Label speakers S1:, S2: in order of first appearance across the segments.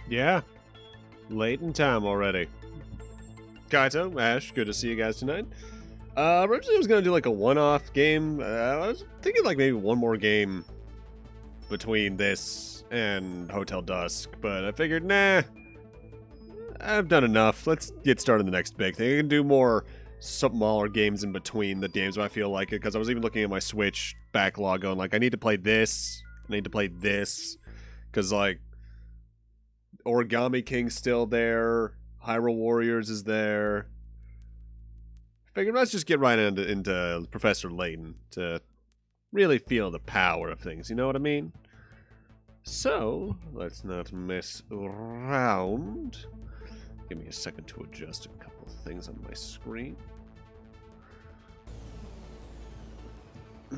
S1: Yeah, late in time already. Kaito, Ash, good to see you guys tonight. Originally I was gonna do like a one-off game. I was thinking like maybe one more game between this and Hotel Dusk, but I figured, nah, I've done enough. Let's get started on the next big thing. I can do more smaller games in between the games when I feel like it, because I was even looking at my Switch backlog going like, I need to play this, I need to play this, because like, Origami King's still there, Hyrule Warriors is there. Figured let's just get right into Professor Layton to really feel the power of things, you know what I mean? So, let's not mess around. Give me a second to adjust a couple things on my screen.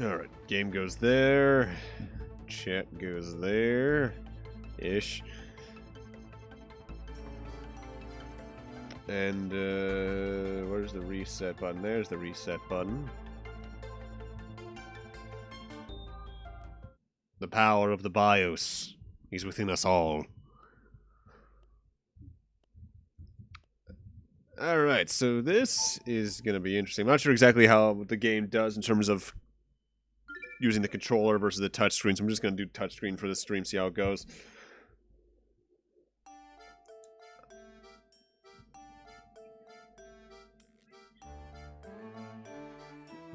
S1: Alright, game goes there. Chat goes there. Ish. And, where's the reset button? There's the reset button. The power of the BIOS. He's within us all. Alright, so this is going to be interesting. I'm not sure exactly how the game does in terms of using the controller versus the touchscreen, so I'm just going to do touchscreen for this stream, see how it goes.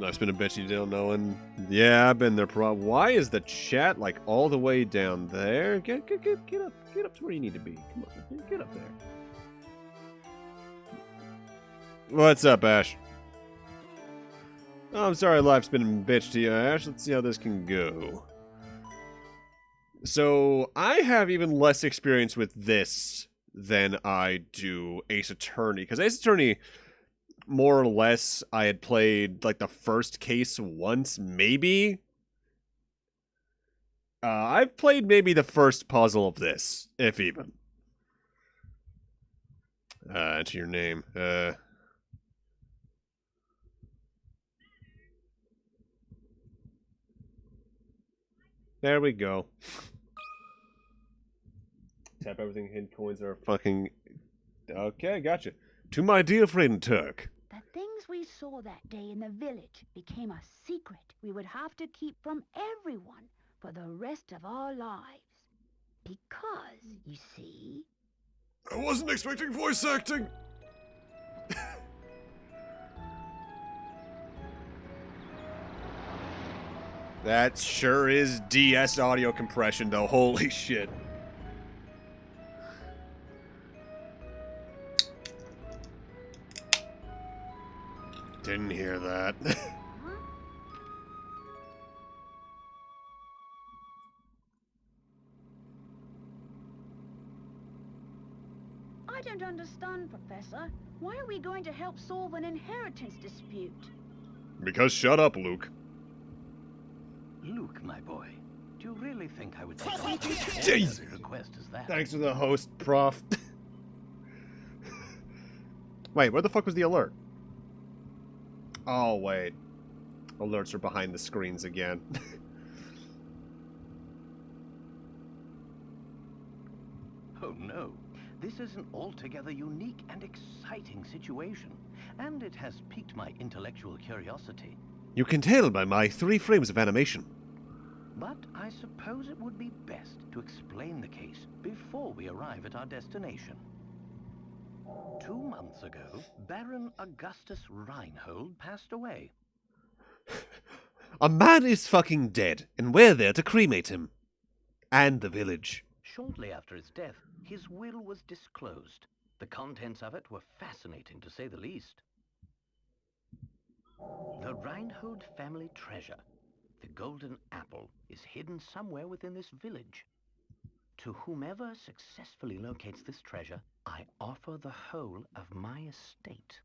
S1: I've been a bitch you don't know, and yeah, I've been there. Why is the chat like all the way down there? Get up to where you need to be. Come on, get up there. What's up, Ash? Oh, I'm sorry, life's been a bitch to you, Ash. Let's see how this can go. So I have even less experience with this than I do Ace Attorney, because Ace Attorney, more or less, I had played like the first case once, maybe. I've played maybe the first puzzle of this, if even. Enter your name. There we go. Tap everything. Hidden coins are fucking. Okay, gotcha. To my dear friend Turk.
S2: The things we saw that day in the village became a secret we would have to keep from everyone for the rest of our lives. Because, you see...
S1: I wasn't expecting voice acting! That sure is DS audio compression, though. Holy shit. Didn't hear that.
S2: I don't understand, Professor. Why are we going to help solve an inheritance dispute?
S1: Because shut up, Luke.
S3: Luke, my boy, do you really think I would take a request as that?
S1: Thanks for the host, Prof. Wait, where the fuck was the alert? Oh, wait. Alerts are behind the screens again.
S3: Oh no, this is an altogether unique and exciting situation, and it has piqued my intellectual curiosity.
S1: You can tell by my 3 frames of animation.
S3: But I suppose it would be best to explain the case before we arrive at our destination. 2 months ago, Baron Augustus Reinhold passed away.
S1: A man is fucking dead, and we're there to cremate him. And the village.
S3: Shortly after his death, his will was disclosed. The contents of it were fascinating, to say the least. The Reinhold family treasure, the golden apple, is hidden somewhere within this village. To whomever successfully locates this treasure, I offer the whole of my estate.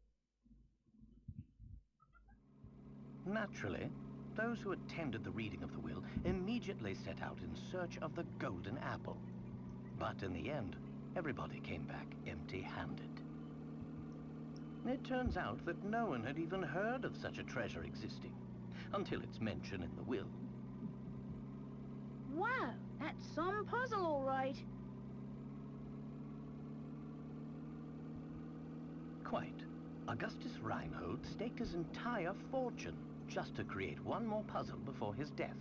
S3: Naturally, those who attended the reading of the will immediately set out in search of the golden apple. But in the end, everybody came back empty-handed. It turns out that no one had even heard of such a treasure existing, until it's mentioned in the will.
S2: Wow, that's some puzzle, all right.
S3: Quite. Augustus Reinhold staked his entire fortune just to create one more puzzle before his death.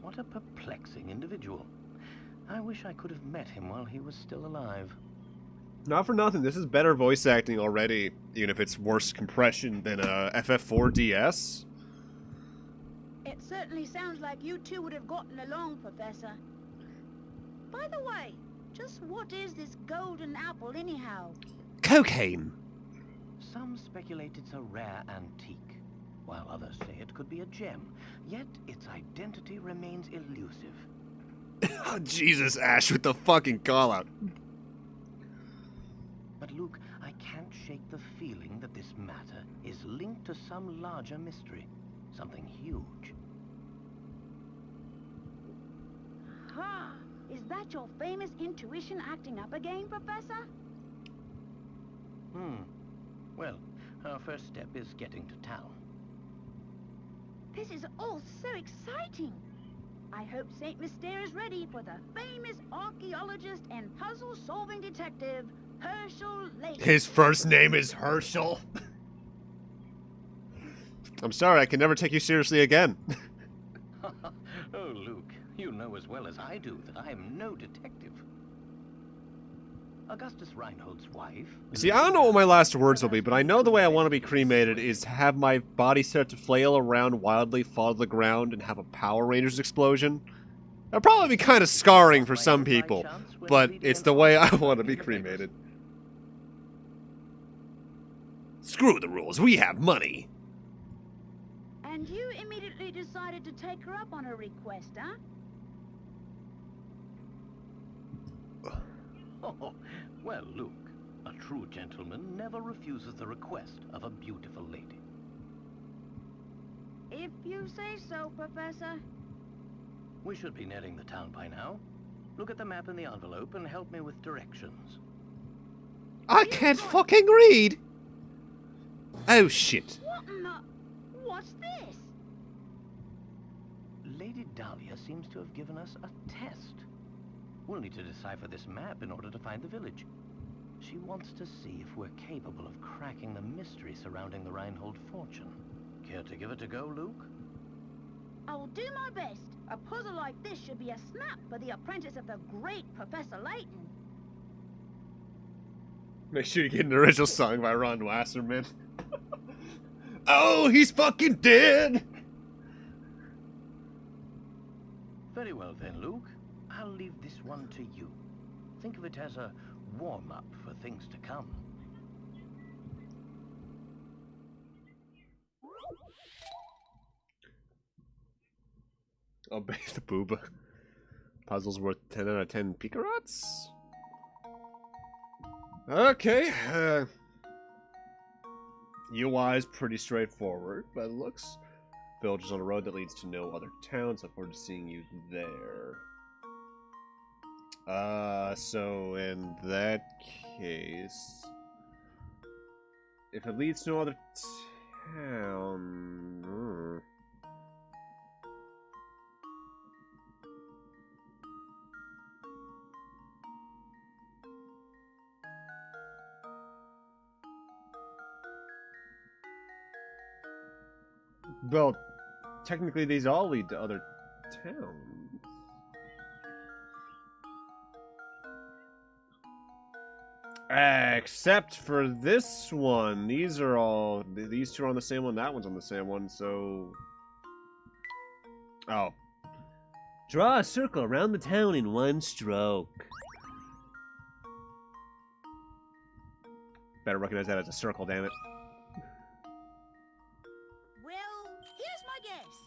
S3: What a perplexing individual. I wish I could have met him while he was still alive.
S1: Not for nothing, this is better voice acting already, even if it's worse compression than FF4 DS.
S2: It certainly sounds like you two would have gotten along, Professor. By the way, just what is this golden apple anyhow?
S1: Cocaine.
S3: Some speculate it's a rare antique, while others say it could be a gem, yet its identity remains elusive.
S1: Oh, Jesus, Ash, with the fucking call-out.
S3: But Luke, I can't shake the feeling that this matter is linked to some larger mystery, something huge.
S2: Aha! Is that your famous intuition acting up again, Professor?
S3: Well, our first step is getting to town.
S2: This is all so exciting. I hope St Mystere is ready for the famous archaeologist and puzzle-solving detective, Professor Layton.
S1: His first name is Herschel. I'm sorry, I can never take you seriously again.
S3: Oh, Luke, you know as well as I do that I am no detective. Augustus Reinhold's wife...
S1: See, I don't know what my last words will be, but I know the way I want to be cremated is have my body start to flail around wildly, fall to the ground, and have a Power Rangers explosion. That'll probably be kind of scarring for some people, but it's the way I want to be cremated. Screw the rules, we have money.
S2: And you immediately decided to take her up on her request, huh?
S3: Oh, well, Luke, a true gentleman never refuses the request of a beautiful lady.
S2: If you say so, Professor.
S3: We should be nearing the town by now. Look at the map in the envelope and help me with directions.
S1: I can't fucking read! Oh, shit.
S2: What in the... What's this?
S3: Lady Dahlia seems to have given us a test. We'll need to decipher this map in order to find the village. She wants to see if we're capable of cracking the mystery surrounding the Reinhold fortune. Care to give it a go, Luke?
S2: I will do my best. A puzzle like this should be a snap for the apprentice of the great Professor Layton.
S1: Make sure you get an original song by Ron Wasserman. Oh, he's fucking dead!
S3: Very well then, Luke. I'll leave this one to you. Think of it as a warm-up for things to come.
S1: Obey the booba. Puzzle's worth 10 out of 10 picarots? Okay, UI is pretty straightforward, but it looks villages on a road that leads to no other towns. Look forward to seeing you there. So in that case, if it leads to no other town, well, technically these all lead to other towns. Except for this one. These two are on the same one, that one's on the same one, so... Oh. Draw a circle around the town in one stroke. Better recognize that as a circle, damn it.
S2: Well, here's my guess.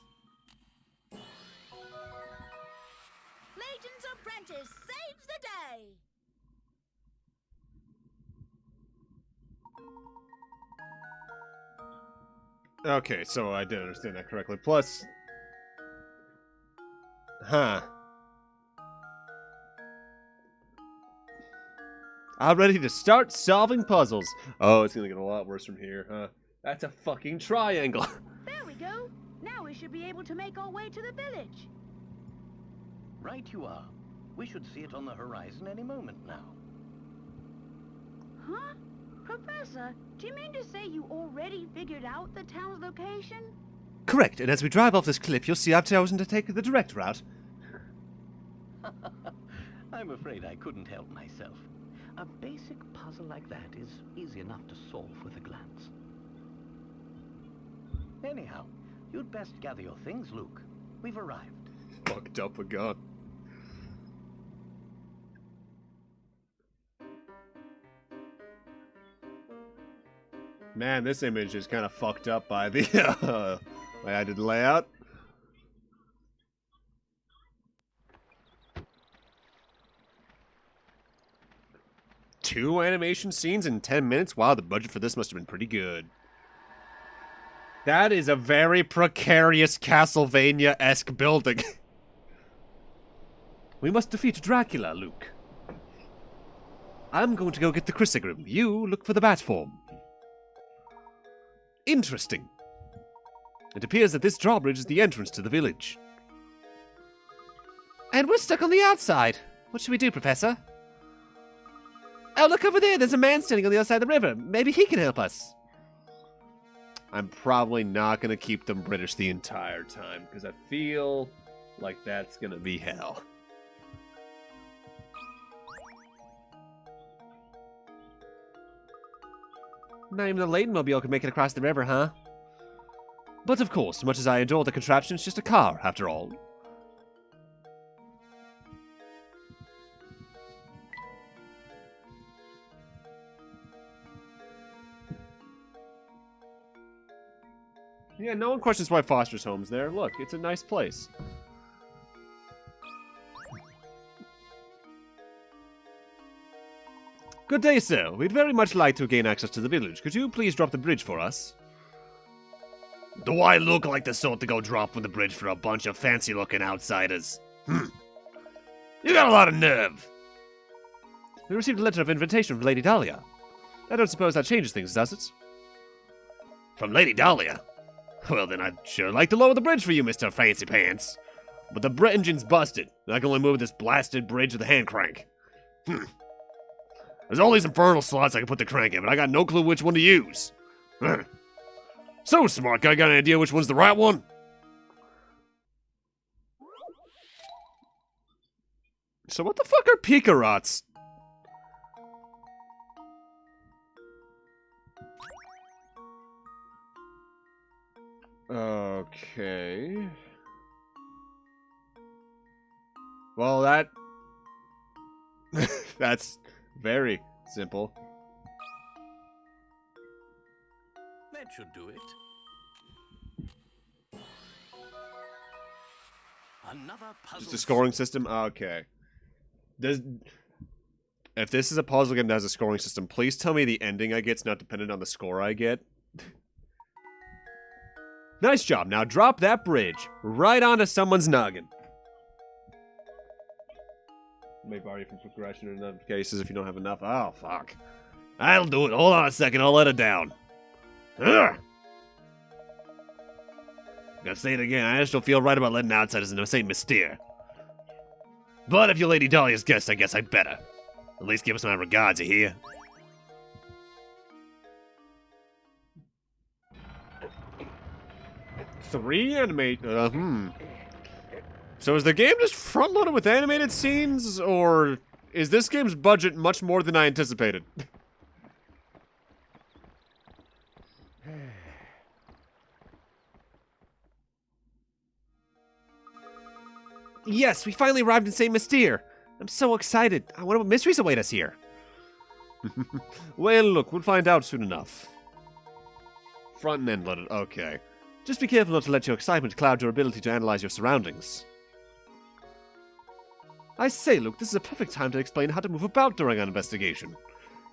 S2: Layton's apprentice saves the day.
S1: Okay, so I did understand that correctly. Plus... Huh. I'm ready to start solving puzzles. Oh, it's gonna get a lot worse from here, huh? That's a fucking triangle.
S2: There we go. Now we should be able to make our way to the village.
S3: Right you are. We should see it on the horizon any moment now.
S2: Huh? Professor, do you mean to say you already figured out the town's location?
S1: Correct, and as we drive off this cliff, you'll see I've chosen to take the direct route.
S3: I'm afraid I couldn't help myself. A basic puzzle like that is easy enough to solve with a glance. Anyhow, you'd best gather your things, Luke. We've arrived.
S1: Fucked up again. Man, this image is kind of fucked up by the way I did the layout. Two animation scenes in 10 minutes? Wow, the budget for this must have been pretty good. That is a very precarious Castlevania-esque building. We must defeat Dracula, Luke. I'm going to go get the Chrysogrim. You look for the bat form. Interesting. It appears that this drawbridge is the entrance to the village. And we're stuck on the outside. What should we do, Professor? Oh, look over there. There's a man standing on the other side of the river. Maybe he can help us. I'm probably not going to keep them British the entire time, because I feel like that's going to be hell. Not even the Layton mobile could make it across the river, huh? But of course, much as I adore the contraption, it's just a car, after all. Yeah, no one questions why Foster's home's there. Look, it's a nice place. Good day, sir. We'd very much like to gain access to the village. Could you please drop the bridge for us? Do I look like the sort to go dropping the bridge for a bunch of fancy-looking outsiders? You got a lot of nerve. We received a letter of invitation from Lady Dahlia. I don't suppose that changes things, does it? From Lady Dahlia? Well, then I'd sure like to lower the bridge for you, Mr. Fancy Pants. but the engine's busted. I can only move this blasted bridge with a hand crank. There's all these infernal slots I can put the crank in, but I got no clue which one to use. So, smart guy, got an idea which one's the right one? So what the fuck are Pikarots? Okay. Well, that's very simple.
S3: That should do it. Another puzzle.
S1: Just a scoring system? Okay. If this is a puzzle game that has a scoring system, please tell me the ending I get's not dependent on the score I get. Nice job. Now drop that bridge right onto someone's noggin. May borrow you from progression in other cases if you don't have enough. Oh, fuck. I'll do it. Hold on a second. I'll let it down. Ugh. Gotta say it again. I just don't feel right about letting outsiders into St Mystere. But if your Lady Dahlia's guest, I guess I'd better. At least give us my regards, you hear? Three animate. So is the game just front-loaded with animated scenes, or is this game's budget much more than I anticipated? Yes, we finally arrived in St Mystere. I'm so excited. I wonder what mysteries await us here. Well, look, we'll find out soon enough. Front and end loaded. Okay. Just be careful not to let your excitement cloud your ability to analyze your surroundings. I say, Luke, this is a perfect time to explain how to move about during an investigation.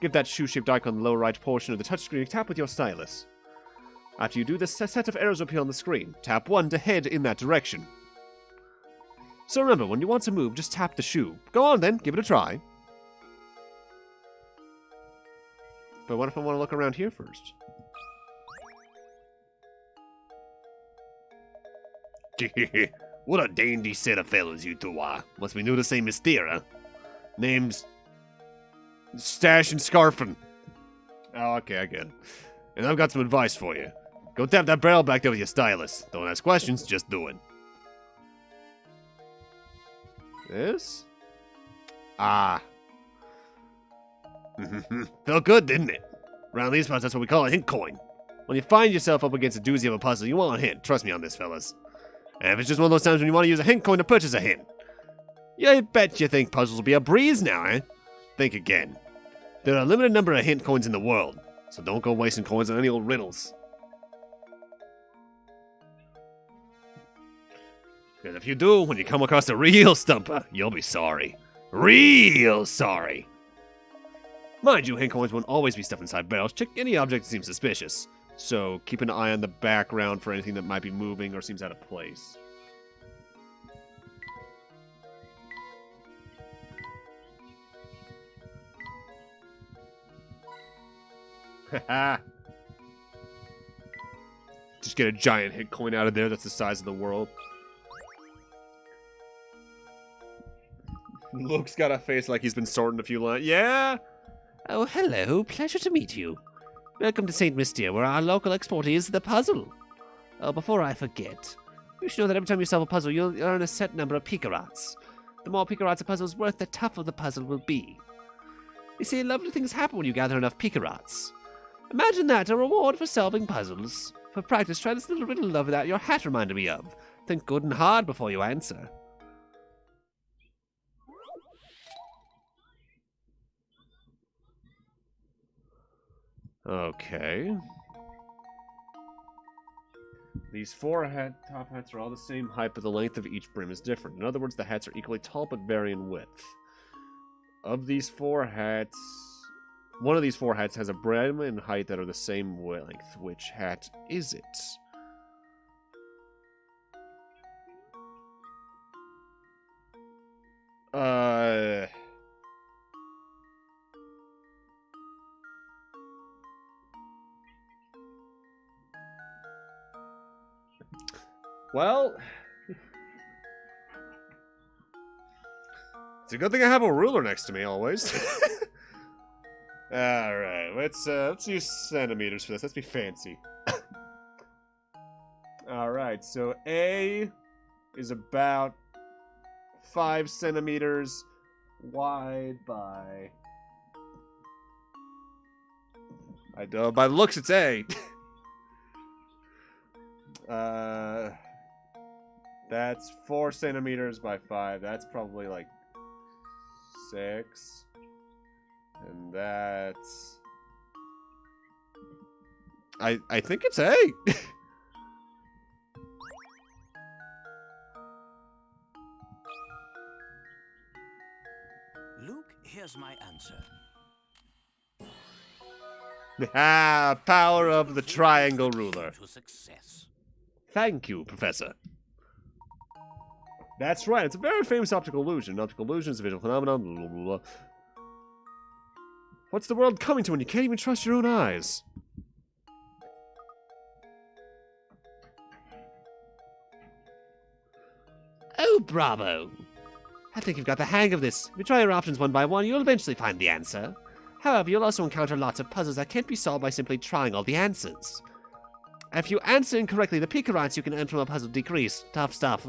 S1: Give that shoe-shaped icon on the lower right portion of the touchscreen a tap with your stylus. After you do this, a set of arrows appear on the screen. Tap 1 to head in that direction. So remember, when you want to move, just tap the shoe. Go on then, give it a try. But what if I want to look around here first? What a dandy set of fellows you two are. Must be new to St Mystere, huh? Name's Stash and Scarfin. Oh, okay, I get it. And I've got some advice for you. Go tap that barrel back there with your stylus. Don't ask questions, just do it. This? Ah. Felt good, didn't it? Around these parts, that's what we call a hint coin. When you find yourself up against a doozy of a puzzle, you want a hint. Trust me on this, fellas. And if it's just one of those times when you want to use a hint coin to purchase a hint, you bet you think puzzles will be a breeze now, eh? Think again. There are a limited number of hint coins in the world, so don't go wasting coins on any old riddles. Because if you do, when you come across a real stumper, you'll be sorry. Real sorry. Mind you, hint coins won't always be stuffed inside barrels. Check any object that seems suspicious. So keep an eye on the background for anything that might be moving or seems out of place. Haha. Just get a giant hit coin out of there that's the size of the world. Luke's got a face like he's been sorting a few lines. Yeah?
S4: Oh, hello. Pleasure to meet you. Welcome to St Mystere, where our local expertise is the puzzle. Oh, before I forget, you should know that every time you solve a puzzle, you'll earn a set number of Pikarots. The more Pikarots a puzzle's worth, the tougher the puzzle will be. You see, lovely things happen when you gather enough Pikarots. Imagine that, a reward for solving puzzles. For practice, try this little riddle over that your hat reminded me of. Think good and hard before you answer.
S1: Okay. These four top hats are all the same height, but the length of each brim is different. In other words, the hats are equally tall but vary in width. Of these four hats, one of these four hats has a brim and height that are the same length. Which hat is it? Well, It's a good thing I have a ruler next to me always. Alright, let's use centimeters for this. Let's be fancy. Alright, so A is about 5 centimeters wide by... by the looks, it's A. That's 4 centimeters by 5. That's probably like 6. And that's... I think it's A.
S3: Luke, here's my answer.
S1: Ah, power of the triangle ruler.
S3: To success.
S1: Thank you, Professor. That's right, it's a very famous optical illusion. Optical illusion is a visual phenomenon. Blah, blah, blah. What's the world coming to when you can't even trust your own eyes?
S4: Oh, bravo. I think you've got the hang of this. If you try your options one by one, you'll eventually find the answer. However, you'll also encounter lots of puzzles that can't be solved by simply trying all the answers. If you answer incorrectly, the picarats you can earn from a puzzle decrease. Tough stuff.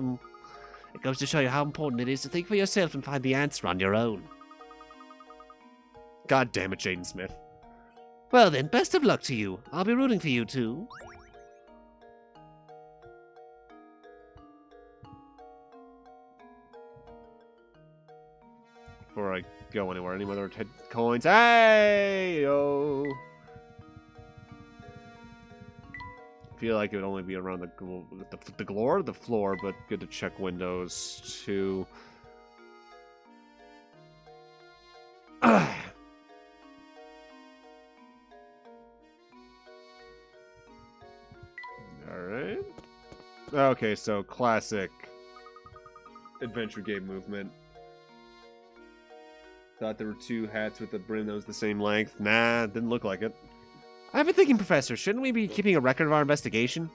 S4: It goes to show you how important it is to think for yourself and find the answer on your own.
S1: God damn it, Jaden Smith.
S4: Well then, best of luck to you. I'll be rooting for you too.
S1: Before I go anywhere, any other coins? Hey, yo! I feel like it would only be around the floor, but good to check windows too. Alright. Okay, so classic adventure game movement. Thought there were 2 hats with a brim that was the same length. Nah, didn't look like it.
S4: I've been thinking, Professor, shouldn't we be keeping a record of our investigation?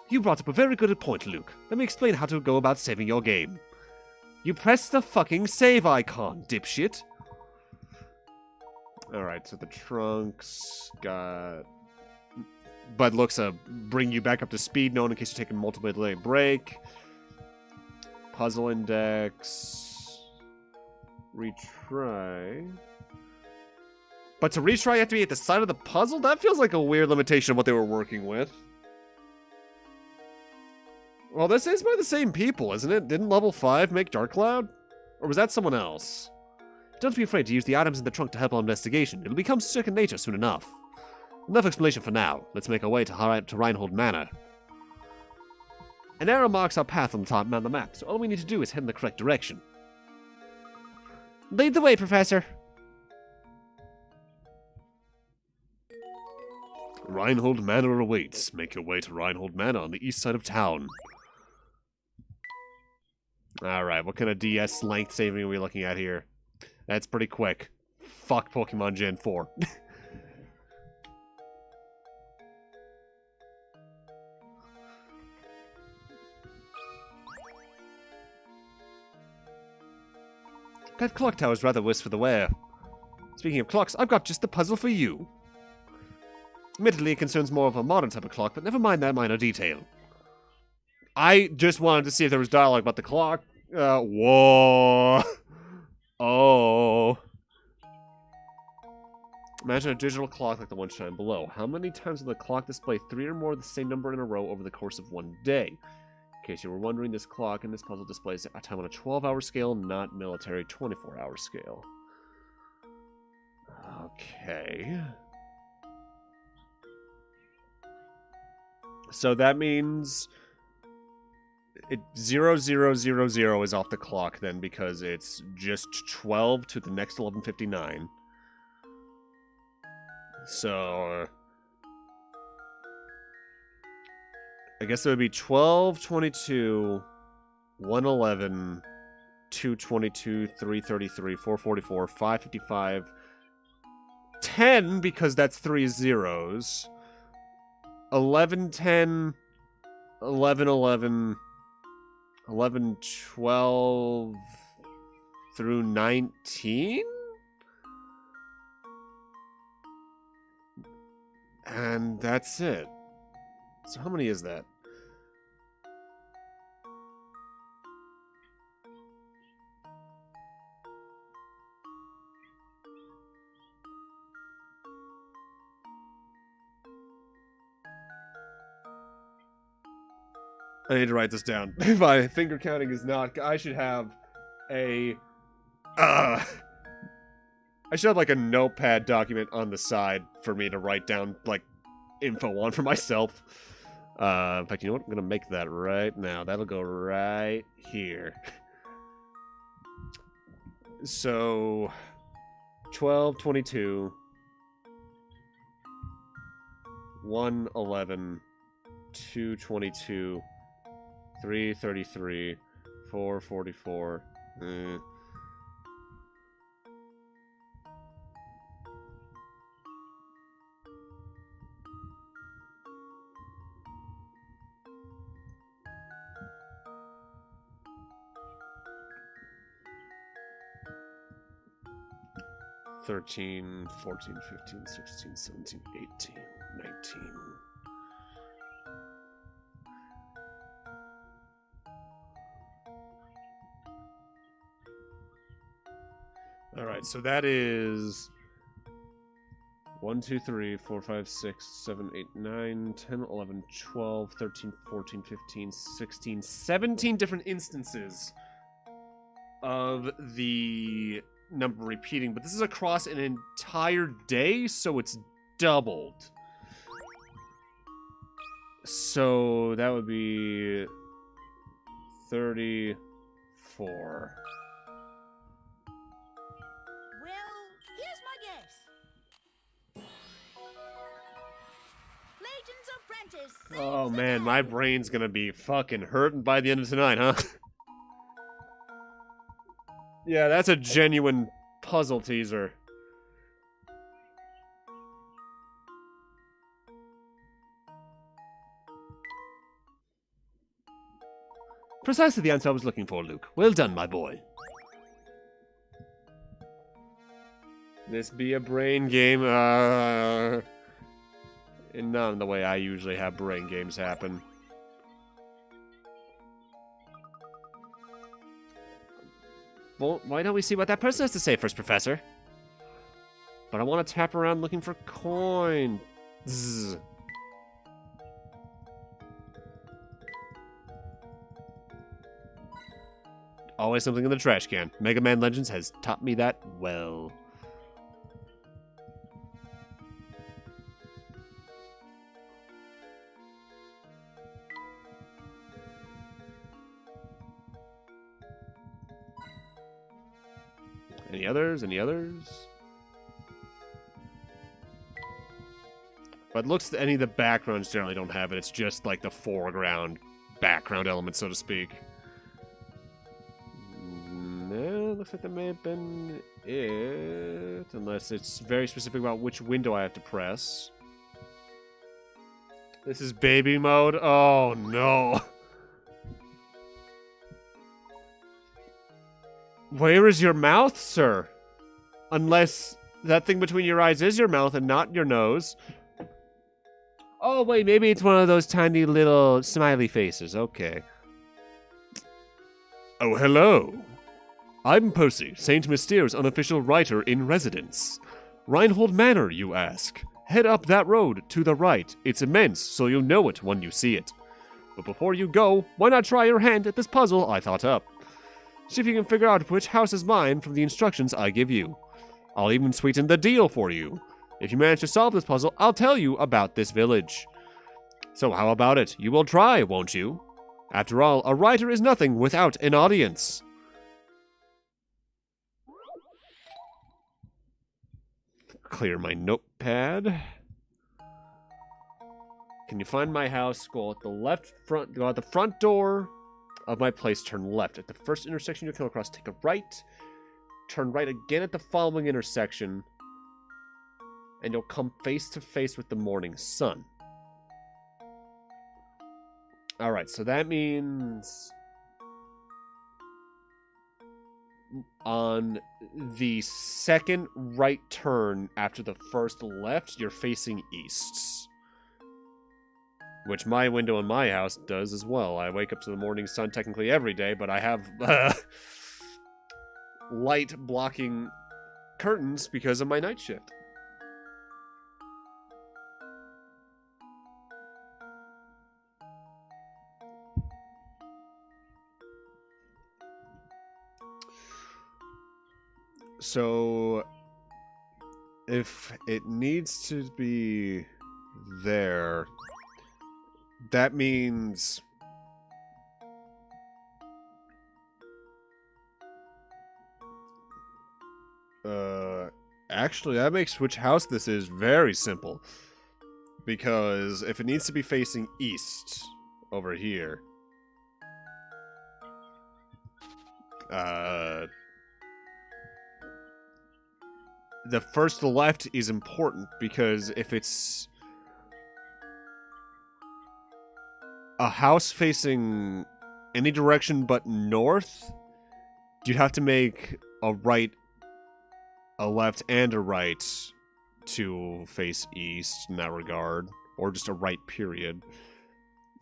S1: You brought up a very good point, Luke. Let me explain how to go about saving your game. You press the fucking save icon, dipshit. Alright, so the trunks got... Bud looks bring you back up to speed, known in case you're taking multiple delay break. Puzzle index... Retry. But to retry, you have to be at the side of the puzzle? That feels like a weird limitation of what they were working with. Well, this is by the same people, isn't it? Didn't level 5 make Dark Cloud? Or was that someone else? Don't be afraid to use the items in the trunk to help our investigation. It'll become second nature soon enough. Enough explanation for now. Let's make our way to Reinhold Manor. An arrow marks our path on the map, so all we need to do is head in the correct direction.
S4: Lead the way, Professor.
S1: Reinhold Manor awaits. Make your way to Reinhold Manor on the east side of town. Alright, what kind of DS length saving are we looking at here? That's pretty quick. Fuck Pokemon Gen 4. That clock tower is rather worse for the wear. Speaking of clocks, I've got just the puzzle for you. Admittedly, it concerns more of a modern type of clock, but never mind that minor detail. I just wanted to see if there was dialogue about the clock. Whoa. Oh. Imagine a digital clock like the one shown below. How many times will the clock display 3 or more of the same number in a row over the course of one day? In case you were wondering, this clock in this puzzle displays a time on a 12-hour scale, not military 24-hour scale. Okay. So that means 0000 is off the clock then, because it's just 12 to the next 11:59. So I guess it would be 12:22, 1:11, 2:22, 3:33, 4:44, 5:55, 10 because that's 3 zeros. 11:10, 11:11, 11:12, through 19? And that's it. So how many is that? I need to write this down. My finger counting is not... I should have a... I should have, like, a notepad document on the side for me to write down, like, info on for myself. In fact, you know what? I'm gonna make that right now. That'll go right here. So... 12, 22... 1, 11... 2, 22... 3, 33... 4, 44... 13, 14, 15, 16, 17, 18, 19. Alright, so that is 1, 2, 3, 4, 5, 6, 7, 8, 9, 10, 11, 12, 13, 14, 15, 16, 17 different instances of the number repeating, but this is across an entire day, so it's doubled. So that would be 34.
S2: Well, here's my guess. Layton's apprentice.
S1: Oh
S2: saves the
S1: man, my
S2: day.
S1: brain's gonna be fucking hurting by the end of tonight, huh? Yeah, that's a genuine puzzle teaser.
S4: Precisely the answer I was looking for, Luke. Well done, my boy.
S1: This be a brain game, and not in the way I usually have brain games happen.
S4: Well, why don't we see what that person has to say first, Professor?
S1: But I want to tap around looking for coins.
S4: Always something in the trash can. Mega Man Legends has taught me that well.
S1: Any others? Any others? But looks any of the backgrounds generally don't have it. It's just like the foreground background element, so to speak. No, looks like that may have been it. Unless it's very specific about which window I have to press. This is baby mode? Oh no. Where is your mouth, sir? Unless that thing between your eyes is your mouth and not your nose.
S4: Oh, wait, maybe it's one of those tiny little smiley faces. Okay.
S1: Oh, hello. I'm Percy, St Mystere's unofficial writer in residence. Reinhold Manor, you ask. Head up that road to the right. It's immense, so you'll know it when you see it. But before you go, why not try your hand at this puzzle I thought up? See if you can figure out which house is mine from the instructions I give you. I'll even sweeten the deal for you. If you manage to solve this puzzle, I'll tell you about this village. So how about it? You will try, won't you? After all, a writer is nothing without an audience. Clear my notepad. Can you find my house? Go at the go out the front door of my place, turn left. At the first intersection you come across, take a right. Turn right again at the following intersection. And you'll come face to face with the morning sun. Alright, so that means on the second right turn after the first left, you're facing east. Which my window in my house does as well. I wake up to the morning sun technically every day, but I have light blocking curtains because of my night shift. So, if it needs to be there, that means... actually, that makes which house this is very simple. Because if it needs to be facing east, over here... the first to the left is important, because if it's a house facing any direction but north, you'd have to make a right, a left, and a right to face east in that regard, or just a right period.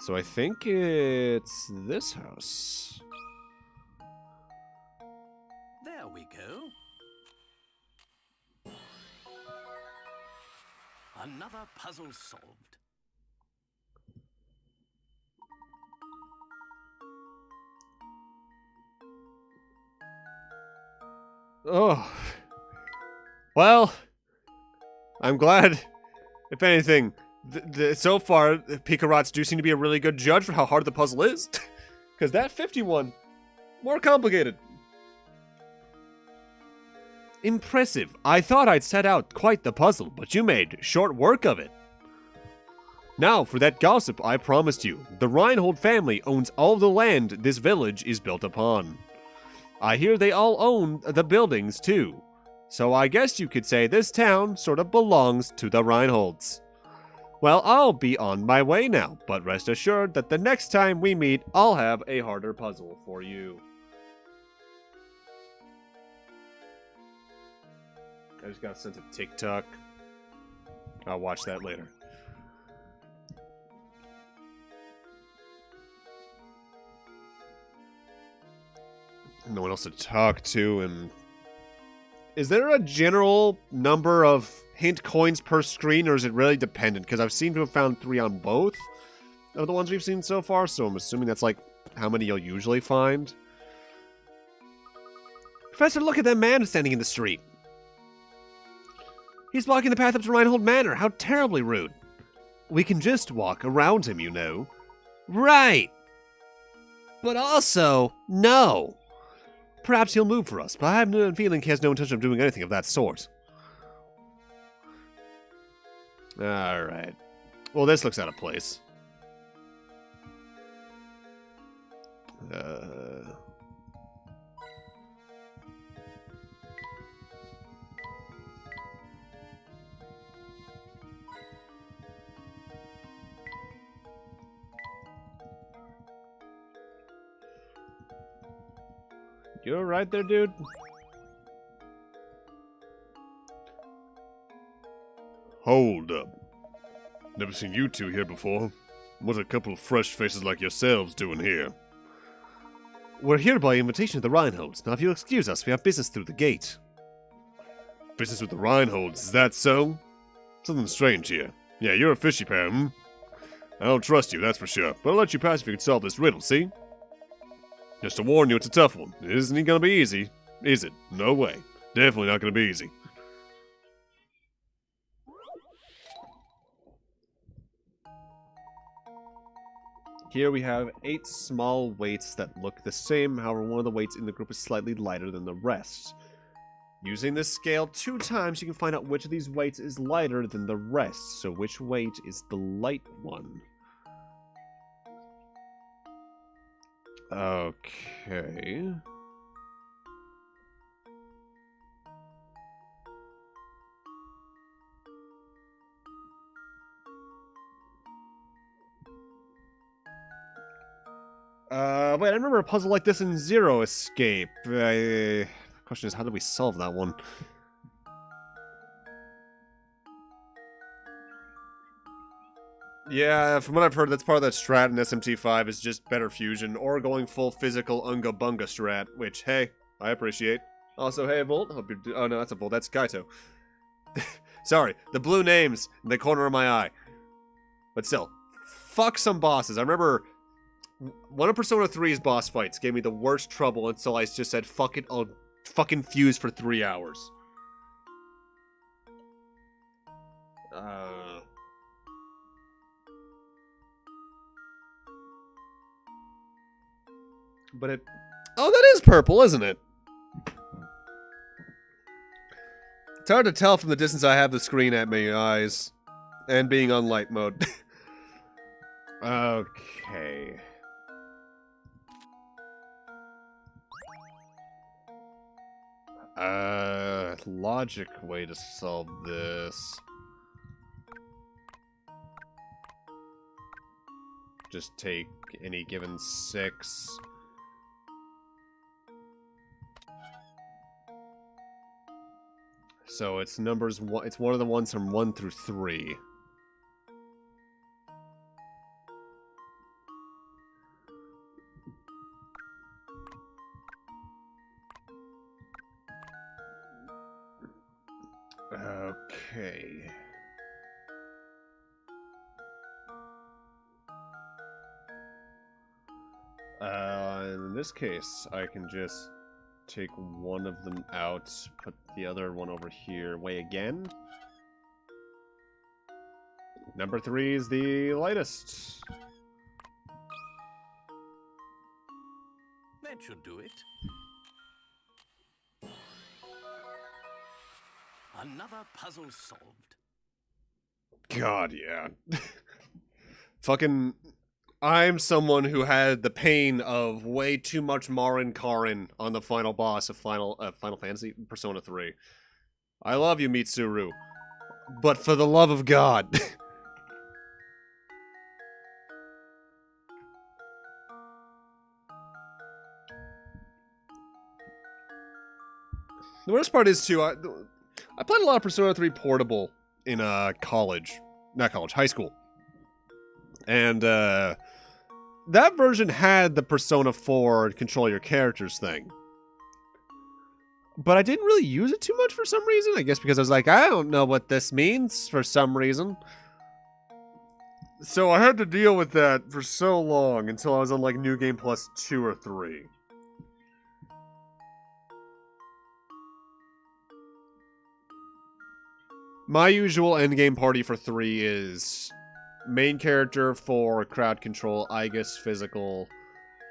S1: So I think it's this house.
S3: There we go. Another puzzle solved.
S1: Oh. Well, I'm glad, if anything, so far, Pikarots do seem to be a really good judge for how hard the puzzle is. Because that 51, more complicated. Impressive. I thought I'd set out quite the puzzle, but you made short work of it. Now, for that gossip I promised you. The Reinhold family owns all the land this village is built upon. I hear they all own the buildings, too. So I guess you could say this town sort of belongs to the Reinholds. Well, I'll be on my way now, but rest assured that the next time we meet, I'll have a harder puzzle for you. I just got sent a TikTok. I'll watch that later. No one else to talk to, and... Is there a general number of hint coins per screen, or is it really dependent? Because I've seemed to have found 3 on both of the ones we've seen so far, so I'm assuming that's like how many you'll usually find. Professor, look at that man standing in the street. He's blocking the path up to Reinhold Manor. How terribly rude. We can just walk around him, you know. Right. But also, no. Perhaps he'll move for us, but I have no feeling he has no intention of doing anything of that sort. Alright. Well, this looks out of place. You alright there, dude? Hold up. Never seen you two here before. What a couple of fresh faces like yourselves doing here? We're here by invitation of the Reinholds. Now, if you'll excuse us, we have business through the gate. Business with the Reinholds, is that so? Something strange here. Yeah, you're a fishy pair, hmm? I don't trust you, that's for sure. But I'll let you pass if you can solve this riddle, see? Just to warn you, it's a tough one. It isn't gonna be easy, is it? No way. Definitely not gonna be easy. Here we have 8 small weights that look the same, however one of the weights in the group is slightly lighter than the rest. Using this scale 2 times, you can find out which of these weights is lighter than the rest, so which weight is the light one? Okay. Wait, I remember a puzzle like this in Zero Escape. Question is, how do we solve that one? Yeah, from what I've heard, that's part of that strat in SMT5 is just better fusion, or going full physical Unga Bunga strat, which, hey, I appreciate. Also, hey, Volt, hope you're oh no, that's a Volt, that's Kaito. Sorry, the blue names in the corner of my eye. But still, fuck some bosses. I remember one of Persona 3's boss fights gave me the worst trouble until I just said, fuck it, I'll fucking fuse for 3 hours. But it... Oh, that is purple, isn't it? It's hard to tell from the distance I have the screen at my eyes. And being on light mode. Okay. Logic way to solve this. Just take any given 6. So it's numbers one. It's one of the ones from 1 through 3. Okay. In this case, I can just take one of them out, put the other one over here. Weigh again. Number 3 is the lightest.
S3: That should do it. Another puzzle solved.
S1: God, yeah. Fucking... I'm someone who had the pain of way too much Marin Karin on the final boss of Final Fantasy Persona 3. I love you, Mitsuru. But for the love of God. The worst part is, too, I played a lot of Persona 3 Portable in college. Not college, high school. And, that version had the Persona 4 control your characters thing. But I didn't really use it too much for some reason. I guess because I was like, I don't know what this means for some reason. So I had to deal with that for so long until I was on like New Game Plus 2 or 3. My usual endgame party for 3 is main character for crowd control, Aigis physical,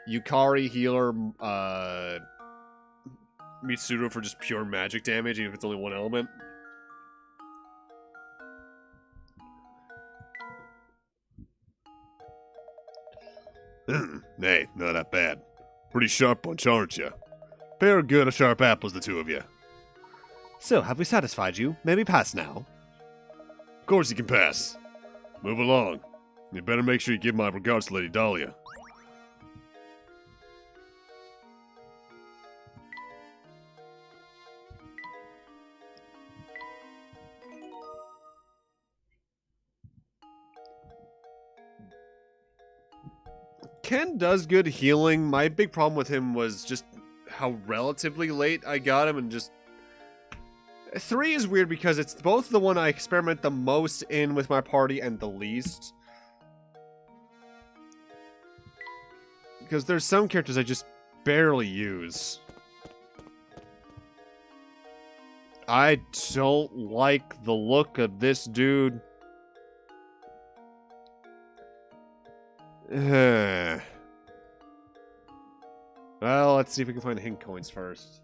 S1: Yukari healer, Mitsuru for just pure magic damage, even if it's only one element. Nay, not that bad. Pretty sharp bunch, aren't you? Pair of good sharp apples, the two of you. So, have we satisfied you? May we pass now? Of course you can pass. Move along. You better make sure you give my regards to Lady Dahlia. Ken does good healing. My big problem with him was just how relatively late I got him, and just... 3 is weird because it's both the one I experiment the most in with my party and the least. Because there's some characters I just barely use. I don't like the look of this dude. Well, let's see if we can find hint coins first.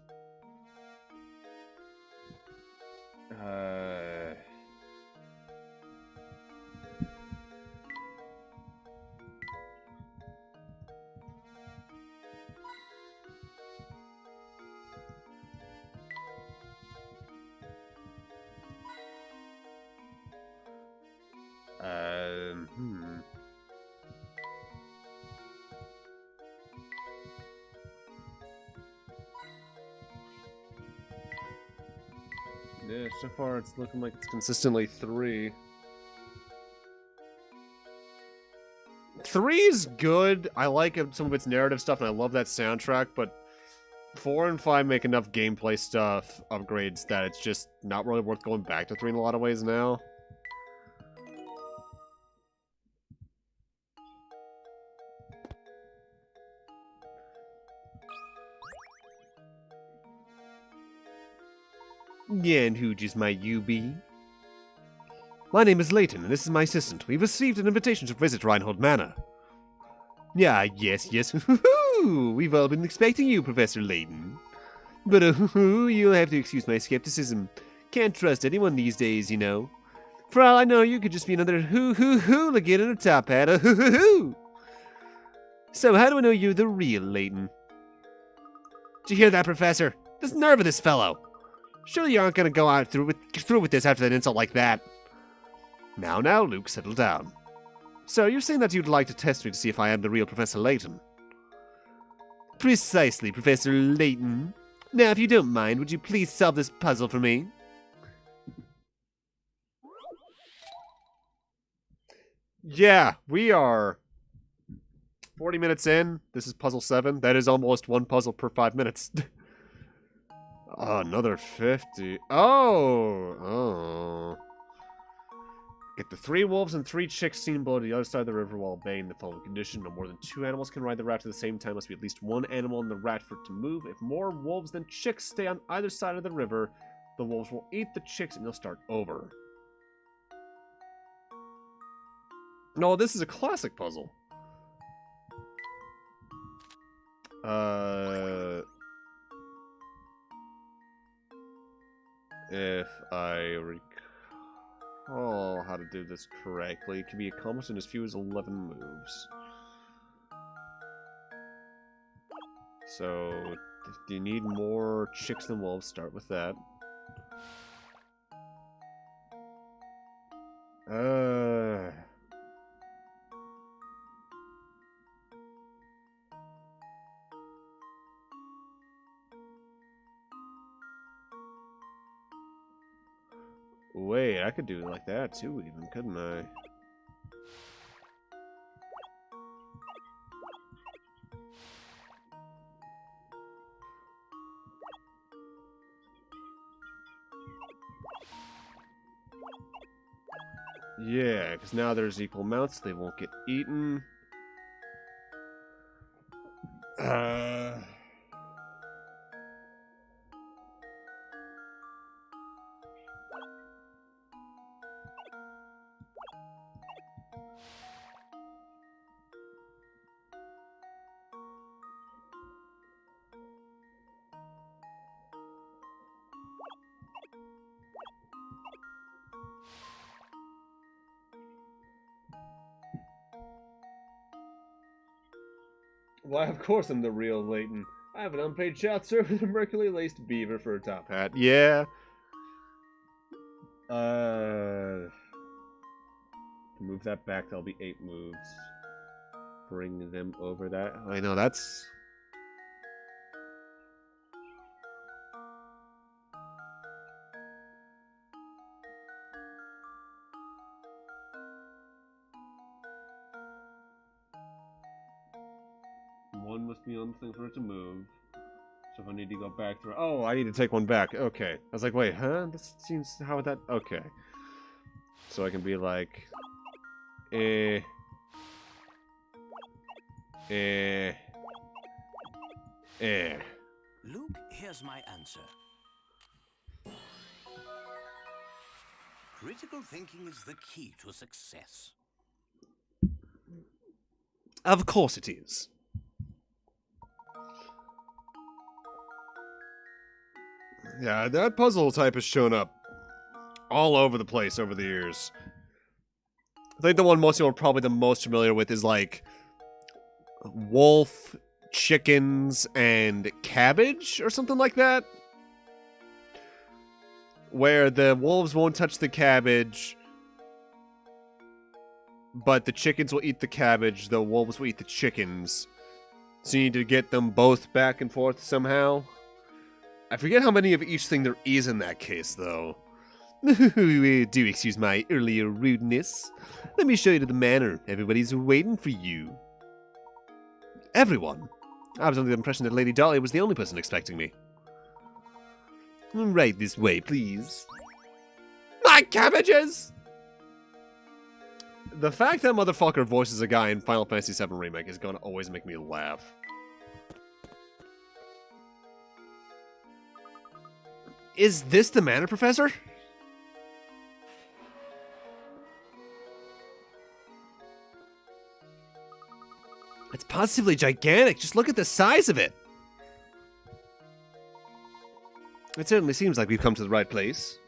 S1: Hmm. Yeah, so far it's looking like it's consistently 3. 3 is good. I like some of its narrative stuff, and I love that soundtrack, but 4 and 5 make enough gameplay stuff upgrades that it's just not really worth going back to 3 in a lot of ways now. Yeah, and who just might you be? My name is Layton, and this is my assistant. We've received an invitation to visit Reinhold Manor. Yeah, yes. We've all been expecting you, Professor Layton. But you'll have to excuse my skepticism. Can't trust anyone these days, you know. For all I know, you could just be another hooligan in a top hat. So how do I know you're the real Layton? Did you hear that, Professor? The nerve of this fellow. Surely you aren't going to go out through with this after an insult like that. Now, Luke, settle down. So, you're saying that you'd like to test me to see if I am the real Professor Layton? Precisely, Professor Layton. Now, if you don't mind, would you please solve this puzzle for me? Yeah, we are 40 minutes in. This is puzzle 7. That is almost one puzzle per 5 minutes. Oh, another 50. Oh. Get the 3 wolves and 3 chicks seen below to the other side of the river while obeying the following condition. No more than 2 animals can ride the raft at the same time. Must be at least 1 animal in the raft for it to move. If more wolves than chicks stay on either side of the river, the wolves will eat the chicks and they'll start over. No, this is a classic puzzle. If I recall how to do this correctly, it can be accomplished in as few as 11 moves. So, if you need more chicks than wolves, start with that. Wait, I could do it like that too, even, couldn't I? Yeah, because now there's equal amounts, they won't get eaten. Why, of course I'm the real Layton. I have an unpaid child servant and a mercury-laced beaver for a top hat. Yeah. Move that back, that'll be 8 moves. Bring them over that. I know, that's... One must be on the thing for it to move. So if I need to go back through... Oh, I need to take one back. Okay. I was like, wait, huh? This seems... How would that... Okay. So I can be like... Luke,
S3: here's my answer. Critical thinking is the key to success.
S1: Of course it is. Yeah, that puzzle type has shown up all over the place over the years. I think the one most people are probably the most familiar with is like wolf, chickens, and cabbage or something like that. Where the wolves won't touch the cabbage, but the chickens will eat the cabbage, the wolves will eat the chickens. So you need to get them both back and forth somehow. I forget how many of each thing there is in that case, though. Do excuse my earlier rudeness. Let me show you to the manor. Everybody's waiting for you. Everyone? I was under the impression that Lady Dahlia was the only person expecting me. Right this way, please. My cabbages! The fact that motherfucker voices a guy in Final Fantasy VII Remake is gonna always make me laugh. Is this the manor, Professor? It's positively gigantic. Just look at the size of it. It certainly seems like we've come to the right place.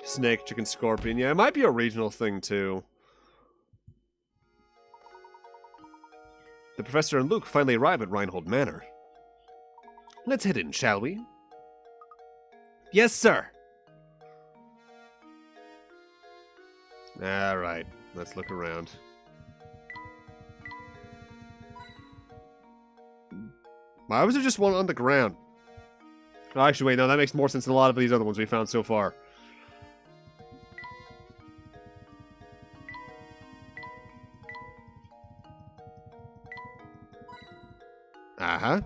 S1: Snake, chicken, scorpion. Yeah, it might be a regional thing, too. The Professor and Luke finally arrive at Reinhold Manor. Let's head in, shall we? Yes, sir. Alright, let's look around. Why was there just one on the ground? Oh, actually, wait, no, that makes more sense than a lot of these other ones we found so far. Uh-huh.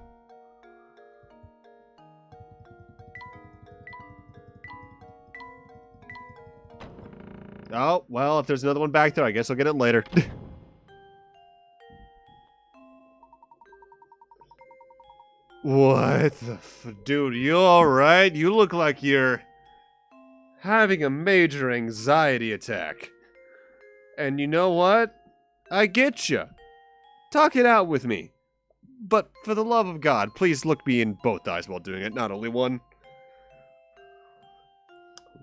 S1: Oh, well, if there's another one back there, I guess I'll get it later. What the dude, you alright? You look like you're having a major anxiety attack. And you know what? I get you. Talk it out with me. But for the love of God, please look me in both eyes while doing it, not only one.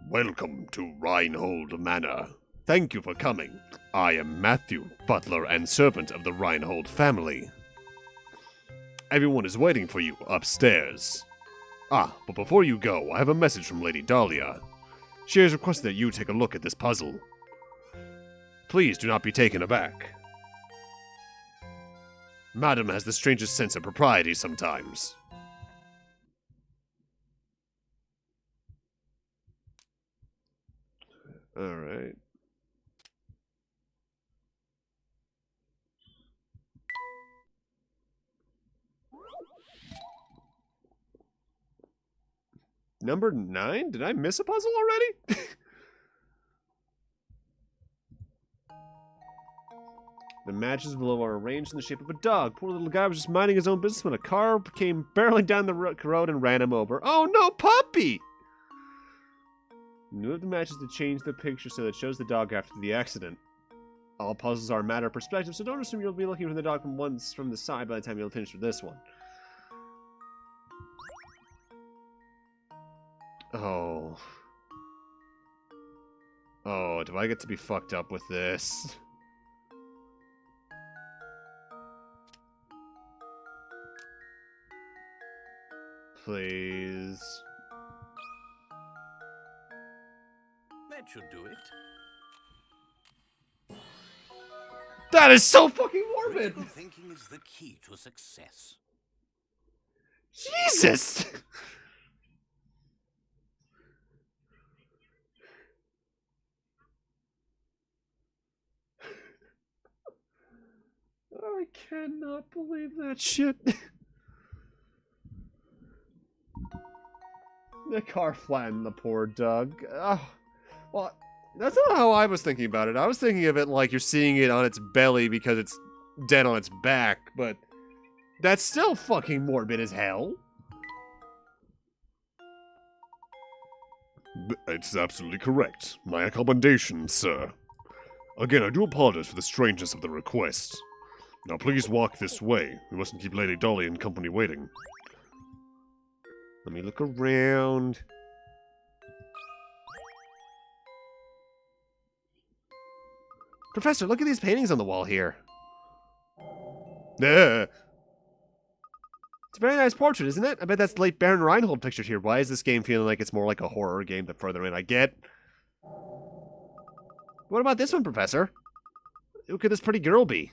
S1: Welcome to Reinhold Manor. Thank you for coming. I am Matthew, butler and servant of the Reinhold family. Everyone is waiting for you upstairs. Ah, but before you go, I have a message from Lady Dahlia. She has requested that you take a look at this puzzle. Please do not be taken aback. Madam has the strangest sense of propriety sometimes. Alright. Number 9? Did I miss a puzzle already? The matches below are arranged in the shape of a dog. Poor little guy was just minding his own business when a car came barreling down the road and ran him over. Oh no, puppy! Move the matches to change the picture so that it shows the dog after the accident. All puzzles are a matter of perspective, so don't assume you'll be looking for the dog from the side by the time you'll finish with this one. Oh. Oh, do I get to be fucked up with this? Please.
S3: That should do it.
S1: That is so fucking morbid!
S3: Critical thinking is the key to success.
S1: Jesus! I cannot believe that shit. The car flattened the poor dog. Oh, well, that's not how I was thinking about it. I was thinking of it like you're seeing it on its belly because it's dead on its back, but that's still fucking morbid as hell. It's absolutely correct. My accommodations, sir. Again, I do apologize for the strangeness of the request. Now please walk this way. We mustn't keep Lady Dahlia and company waiting. Let me look around. Professor, look at these paintings on the wall here. It's a very nice portrait, isn't it? I bet that's the late Baron Reinhold pictured here. Why is this game feeling like it's more like a horror game the further in I get? What about this one, Professor? Who could this pretty girl be?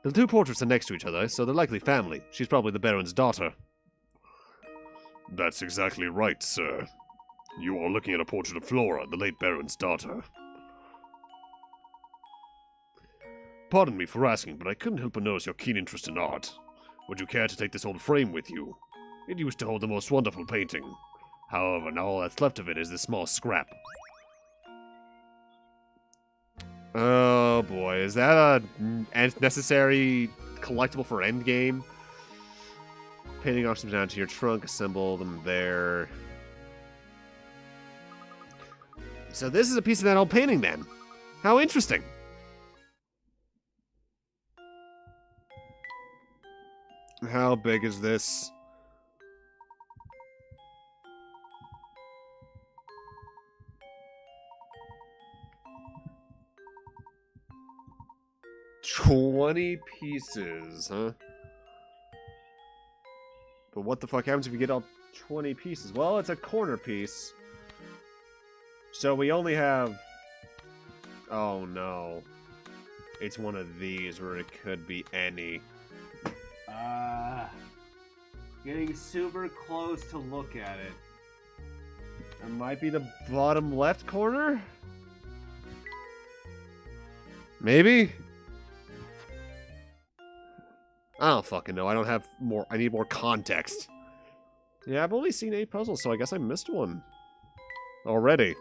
S1: The two portraits are next to each other, so they're likely family. She's probably the Baron's daughter. That's exactly right, sir. You are looking at a portrait of Flora, the late Baron's daughter. Pardon me for asking, but I couldn't help but notice your keen interest in art. Would you care to take this old frame with you? It used to hold the most wonderful painting. However, now all that's left of it is this small scrap. Oh boy, is that a necessary collectible for endgame? Painting off some down to your trunk, assemble them there. So this is a piece of that old painting then. How interesting. How big is this? $20 pieces, huh? But what the fuck happens if you get all 20 pieces? Well, it's a corner piece. So we only have... Oh no. It's one of these where it could be any. Getting super close to look at it. It might be the bottom left corner? Maybe? I don't fucking know. I don't have more. I need more context. Yeah, I've only seen 8 puzzles, so I guess I missed one. Already.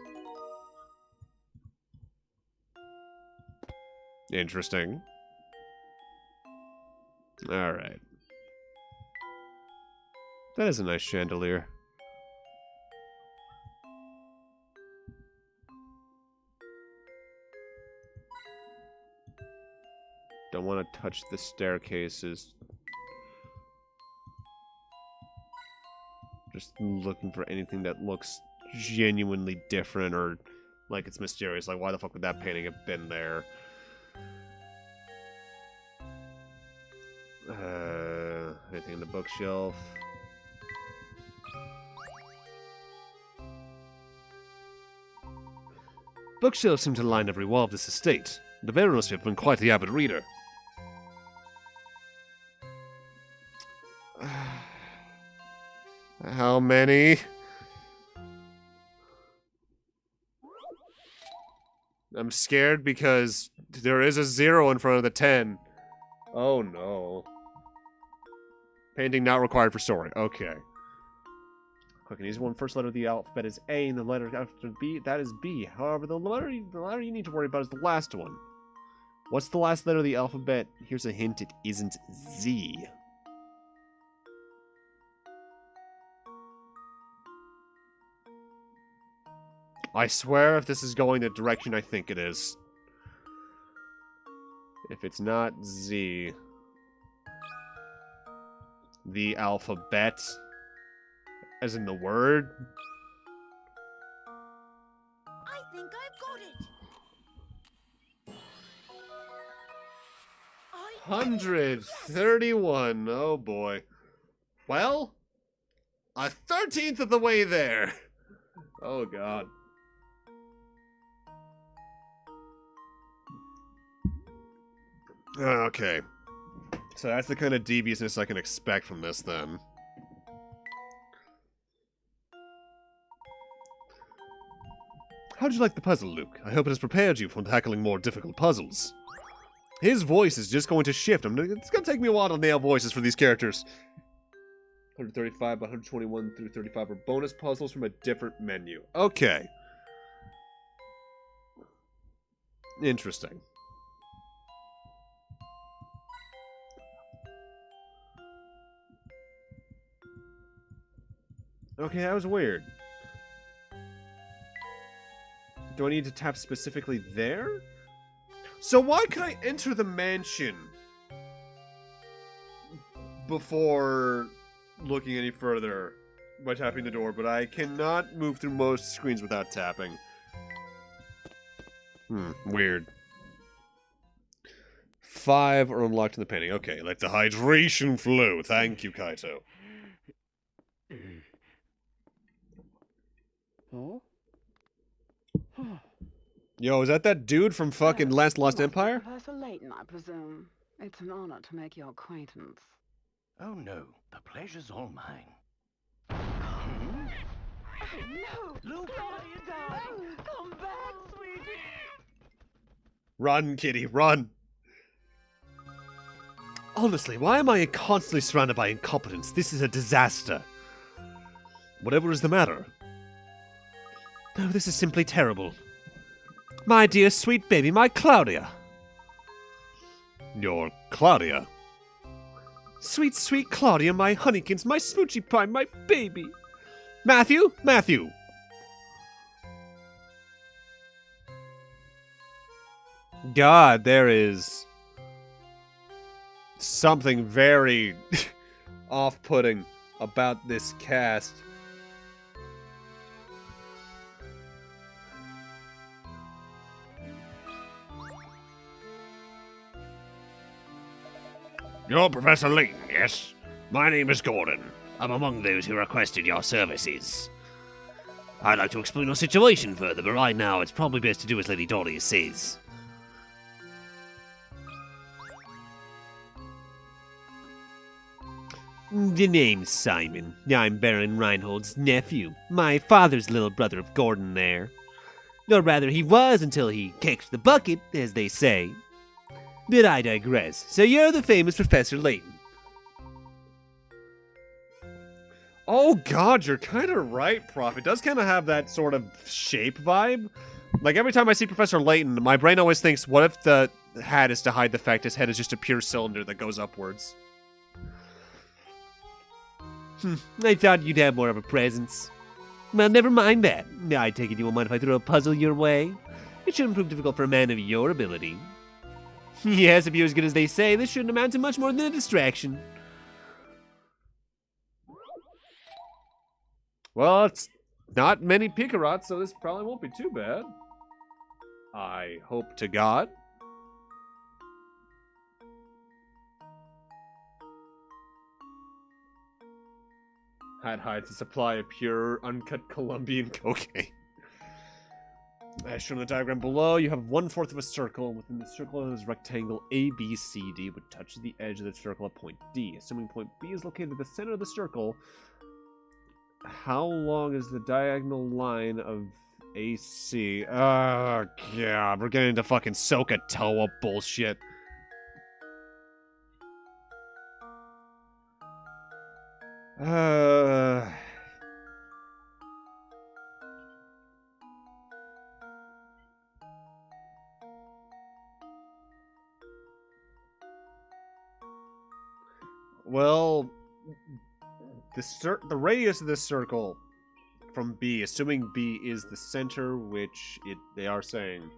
S1: Interesting. Alright. That is a nice chandelier. Don't want to touch the staircases. Just looking for anything that looks genuinely different or like it's mysterious. Like, why the fuck would that painting have been there? Anything in the bookshelf? Bookshelves seem to line every wall of this estate. The Baron must have been quite the avid reader. How many? I'm scared because there is a 0 in front of the 10. Oh no. Painting not required for story. Okay. Quick and easy one. First letter of the alphabet is A, and the letter after B, that is B. However, the letter you need to worry about is the last one. What's the last letter of the alphabet? Here's a hint, it isn't Z. I swear if this is going the direction I think it is. If it's not Z. The alphabet. As in the word.
S2: I think I've got it.
S1: 131. Oh boy. Well, a 13th of the way there. Oh god. Okay. So that's the kind of deviousness I can expect from this then. How'd you like the puzzle, Luke? I hope it has prepared you for tackling more difficult puzzles. His voice is just going to shift. It's going to take me a while to nail voices for these characters. 135 by 121 through 35 are bonus puzzles from a different menu. Okay. Interesting. Okay, that was weird. Do I need to tap specifically there? So why could I enter the mansion before looking any further by tapping the door, but I cannot move through most screens without tapping? Weird. 5 are unlocked in the painting. Okay, let the hydration flow. Thank you, Kaito.
S5: Oh?
S1: Yo, is that dude from fucking Lost
S5: Must be
S1: Empire?
S5: Professor Layton, I presume. It's an honor to make your acquaintance.
S3: Oh no, the pleasure's all mine.
S5: No!
S3: Luke!
S5: Come back, sweetie!
S1: Run, kitty, run! Honestly, why am I constantly surrounded by incompetence? This is a disaster. Whatever is the matter?
S4: Oh, this is simply terrible. My dear sweet baby, my Claudia.
S1: Your Claudia.
S4: Sweet, sweet Claudia, my honeykins, my smoochy pie, my baby. Matthew, Matthew.
S1: God, there is something very off-putting about this cast.
S4: You're Professor Layton, yes? My name is Gordon. I'm among those who requested your services. I'd like to explain your situation further, but right now it's probably best to do as Lady Dahlia says. The name's Simon. I'm Baron Reinhold's nephew, my father's little brother of Gordon there. Or rather, he was until he kicked the bucket, as they say. But I digress. So you're the famous Professor Layton.
S1: Oh God, you're kind of right, Prof. It does kind of have that sort of shape vibe. Like every time I see Professor Layton, my brain always thinks, what if the hat is to hide the fact his head is just a pure cylinder that goes upwards?
S4: I thought you'd have more of a presence. Well, never mind that. I take it you won't mind if I throw a puzzle your way? It shouldn't prove difficult for a man of your ability. Yes, if you're as good as they say, this shouldn't amount to much more than a distraction.
S1: Well, it's not many Pickerats, so this probably won't be too bad. I hope to God. Hat hides a supply of pure, uncut Colombian cocaine. As shown in the diagram below, you have 1/4 of a circle. Within the circle is rectangle ABCD, which touches the edge of the circle at point D. Assuming point B is located at the center of the circle, how long is the diagonal line of AC? Oh, God, we're getting into fucking Sokotoa bullshit. Well, the radius of this circle from B, assuming B is the center, which they are saying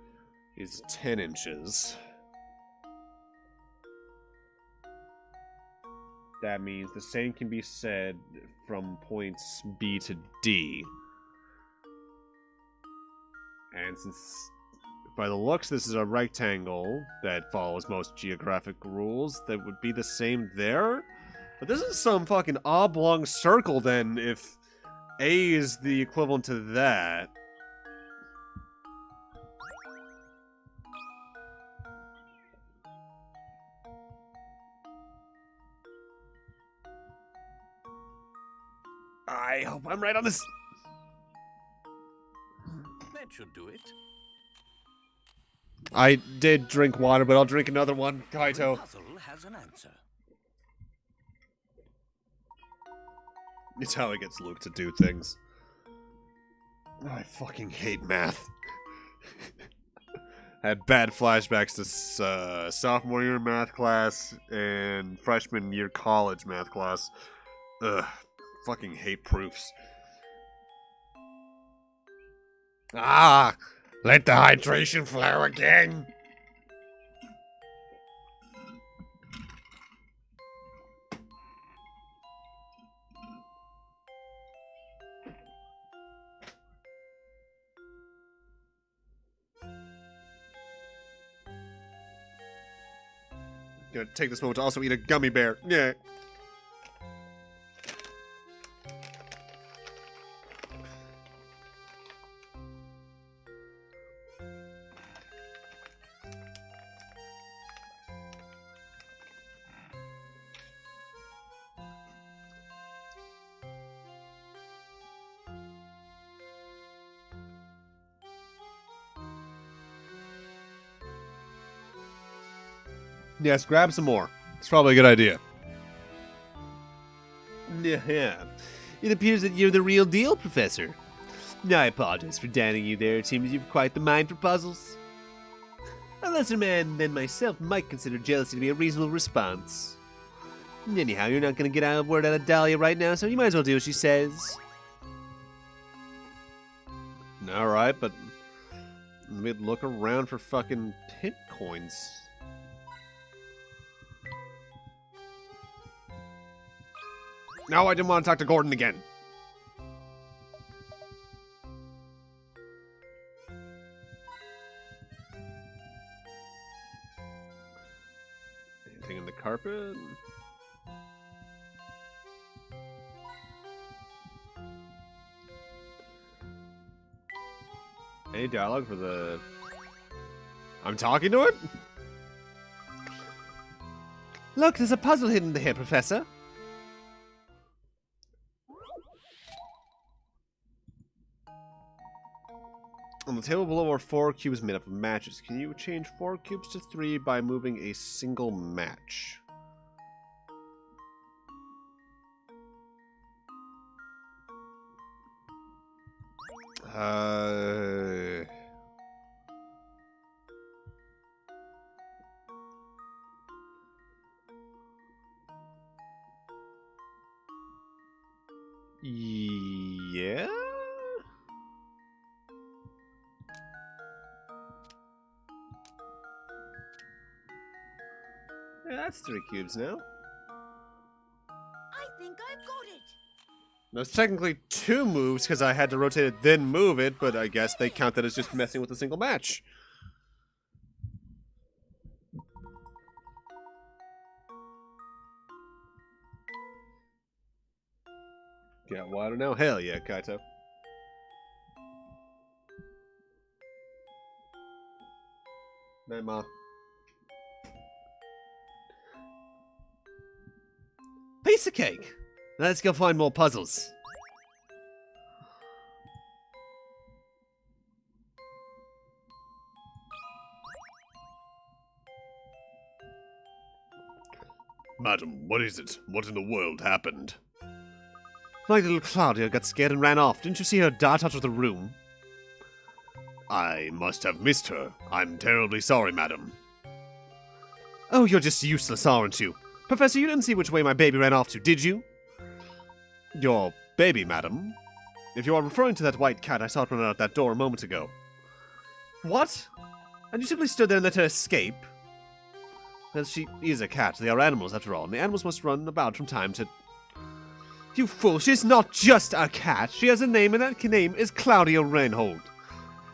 S1: is 10 inches. That means the same can be said from points B to D. And since, by the looks, this is a rectangle that follows most geographic rules, that would be the same there? But this is some fucking oblong circle, then, if A is the equivalent to that. I hope I'm right on this.
S3: That should do it.
S1: I did drink water, but I'll drink another one, Kaito.
S3: Every puzzle has an answer.
S1: It's how he gets Luke to do things. I fucking hate math. I had bad flashbacks to sophomore year math class and freshman year college math class. Ugh. Fucking hate proofs. Ah! Let the hydration flow again! Gonna take this moment to also eat a gummy bear. Yeah. Yes, grab some more. It's probably a good idea. Yeah.
S4: It appears that you're the real deal, Professor. I apologize for downing you there. It seems you've quite the mind for puzzles. A lesser man than myself might consider jealousy to be a reasonable response. Anyhow, you're not going to get a word out of Dahlia right now, so you might as well do what she says.
S1: Alright, but let me look around for fucking pit coins. No, I didn't want to talk to Gordon again. Anything in the carpet? Any dialogue for the... I'm talking to it?
S4: Look, there's a puzzle hidden here, Professor.
S1: On the table below are 4 cubes made up of matches. Can you change 4 cubes to 3 by moving a single match? Yeah? Yeah, that's 3 cubes now.
S2: I think I've got it.
S1: That's technically 2 moves because I had to rotate it then move it, but I guess they count that as just messing with a single match. Yeah, well, I don't know. Hell yeah, Kaito. Night, Ma.
S4: Piece of cake. Let's go find more puzzles.
S1: Madam, what is it? What in the world happened?
S4: My little Claudia got scared and ran off. Didn't you see her dart out of the room?
S1: I must have missed her. I'm terribly sorry, madam.
S4: Oh, you're just useless, aren't you? Professor, you didn't see which way my baby ran off to, did you?
S1: Your baby, madam? If you are referring to that white cat, I saw it run out that door a moment ago.
S4: What? And you simply stood there and let her escape?
S1: Well, she is a cat. They are animals, after all, and the animals must run about from time to...
S4: You fool, she's not just a cat. She has a name, and that name is Claudia Reinhold.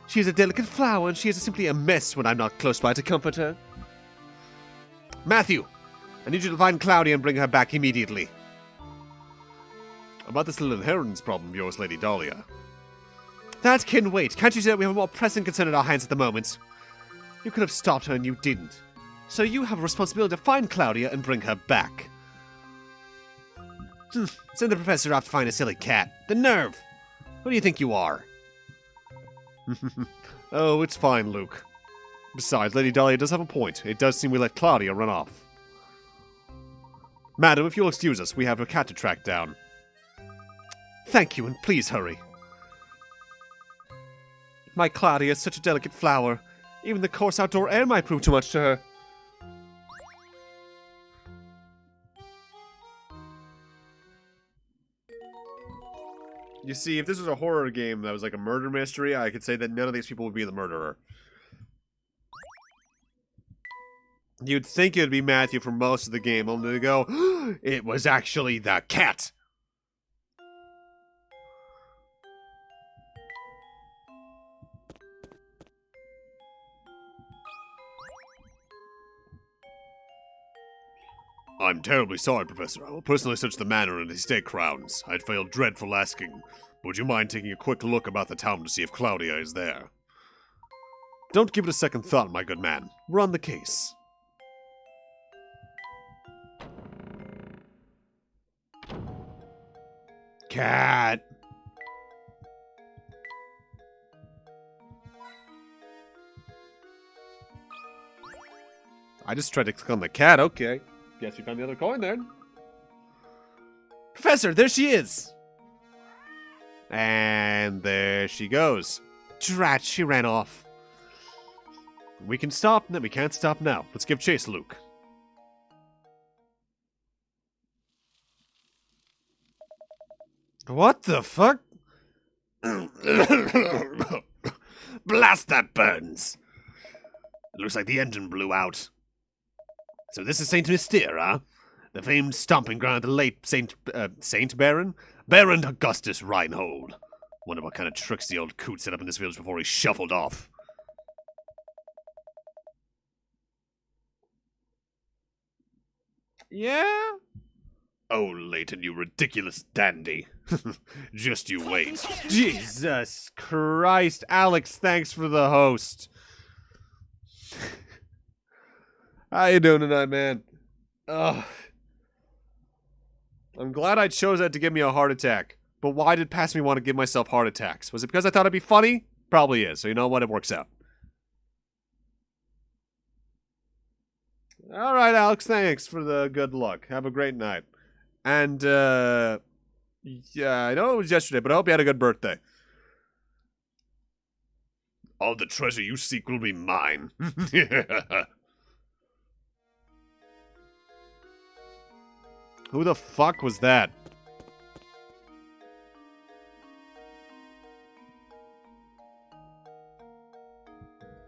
S4: She is a delicate flower, and she is simply a mess when I'm not close by to comfort her. Matthew, I need you to find Claudia and bring her back immediately.
S1: About this little inheritance problem of yours, Lady Dahlia.
S4: That can wait. Can't you see that we have a more pressing concern at our hands at the moment? You could have stopped her and you didn't. So you have a responsibility to find Claudia and bring her back. Send the professor off to find a silly cat. The nerve! Who do you think you are?
S1: Oh, it's fine, Luke. Besides, Lady Dahlia does have a point. It does seem we let Claudia run off. Madam, if you'll excuse us, we have a cat to track down.
S4: Thank you, and please hurry. My Claudia is such a delicate flower. Even the coarse outdoor air might prove too much to her.
S1: You see, if this was a horror game that was like a murder mystery, I could say that none of these people would be the murderer. You'd think it'd be Matthew for most of the game, only to go, it was actually the cat! I'm terribly sorry, Professor. I will personally search the manor and estate grounds. I'd failed dreadful asking. Would you mind taking a quick look about the town to see if Claudia is there? Don't give it a second thought, my good man. We're on the case. Cat! I just tried to click on the cat. Okay. Guess we found the other coin then.
S4: Professor, there she is!
S1: And there she goes.
S4: Drat, she ran off.
S1: We can stop, we can't stop now. Let's give chase, Luke. What the fuck?
S4: Blast that burns! It looks like the engine blew out. So this is St Mystere, huh? The famed stomping ground of the late Saint Baron? Baron Augustus Reinhold. Wonder what kind of tricks the old coot set up in this village before he shuffled off.
S1: Yeah?
S4: Oh, Layton, you ridiculous dandy. Just you wait.
S1: Jesus Christ. Alex, thanks for the host. How you doing tonight, man? Ugh. I'm glad I chose that to give me a heart attack. But why did Pass Me want to give myself heart attacks? Was it because I thought it'd be funny? Probably is. So you know what? It works out. All right, Alex. Thanks for the good luck. Have a great night. And, yeah, I know it was yesterday, but I hope you had a good birthday.
S4: All the treasure you seek will be mine.
S1: Who the fuck was that?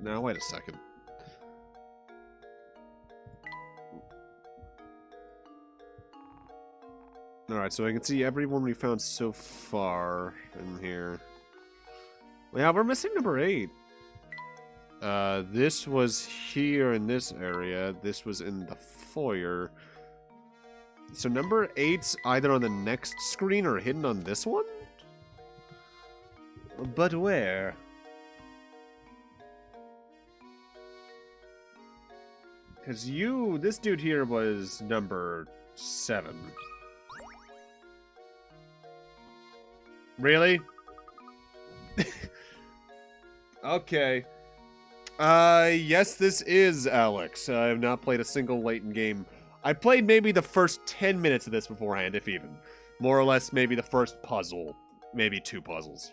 S1: Now, wait a second. Alright, so I can see everyone we found so far in here. Yeah, we're missing number 8. This was here in this area. This was in the foyer. So number 8's either on the next screen or hidden on this one? But where? Because this dude here was number 7. Really? Okay. Yes, this is Alex. I have not played a single Layton game. I played maybe the first 10 minutes of this beforehand, if even. More or less, maybe the first puzzle. Maybe 2 puzzles.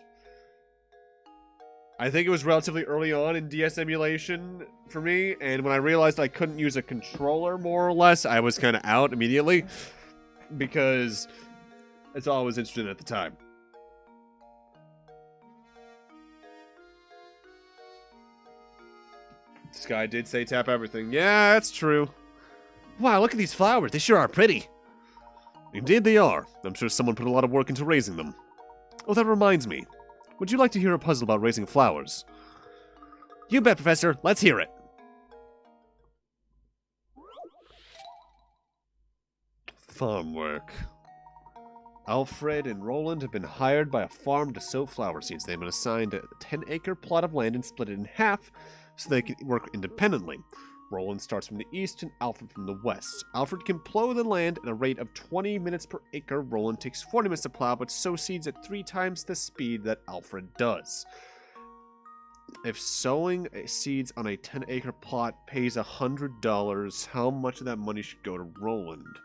S1: I think it was relatively early on in DS emulation for me, and when I realized I couldn't use a controller, more or less, I was kind of out immediately, because that's all I was interested in at the time. This guy did say tap everything. Yeah, that's true.
S4: Wow, look at these flowers. They sure are pretty.
S1: Indeed they are. I'm sure someone put a lot of work into raising them. Oh, that reminds me. Would you like to hear a puzzle about raising flowers?
S4: You bet, Professor. Let's hear it.
S1: Farm work. Alfred and Roland have been hired by a farm to sow flower seeds. They've been assigned a 10-acre plot of land and split it in half so they can work independently. Roland starts from the east and Alfred from the west. Alfred can plow the land at a rate of 20 minutes per acre. Roland takes 40 minutes to plow, but sow seeds at 3 times the speed that Alfred does. If sowing seeds on a 10-acre plot pays $100, how much of that money should go to Roland?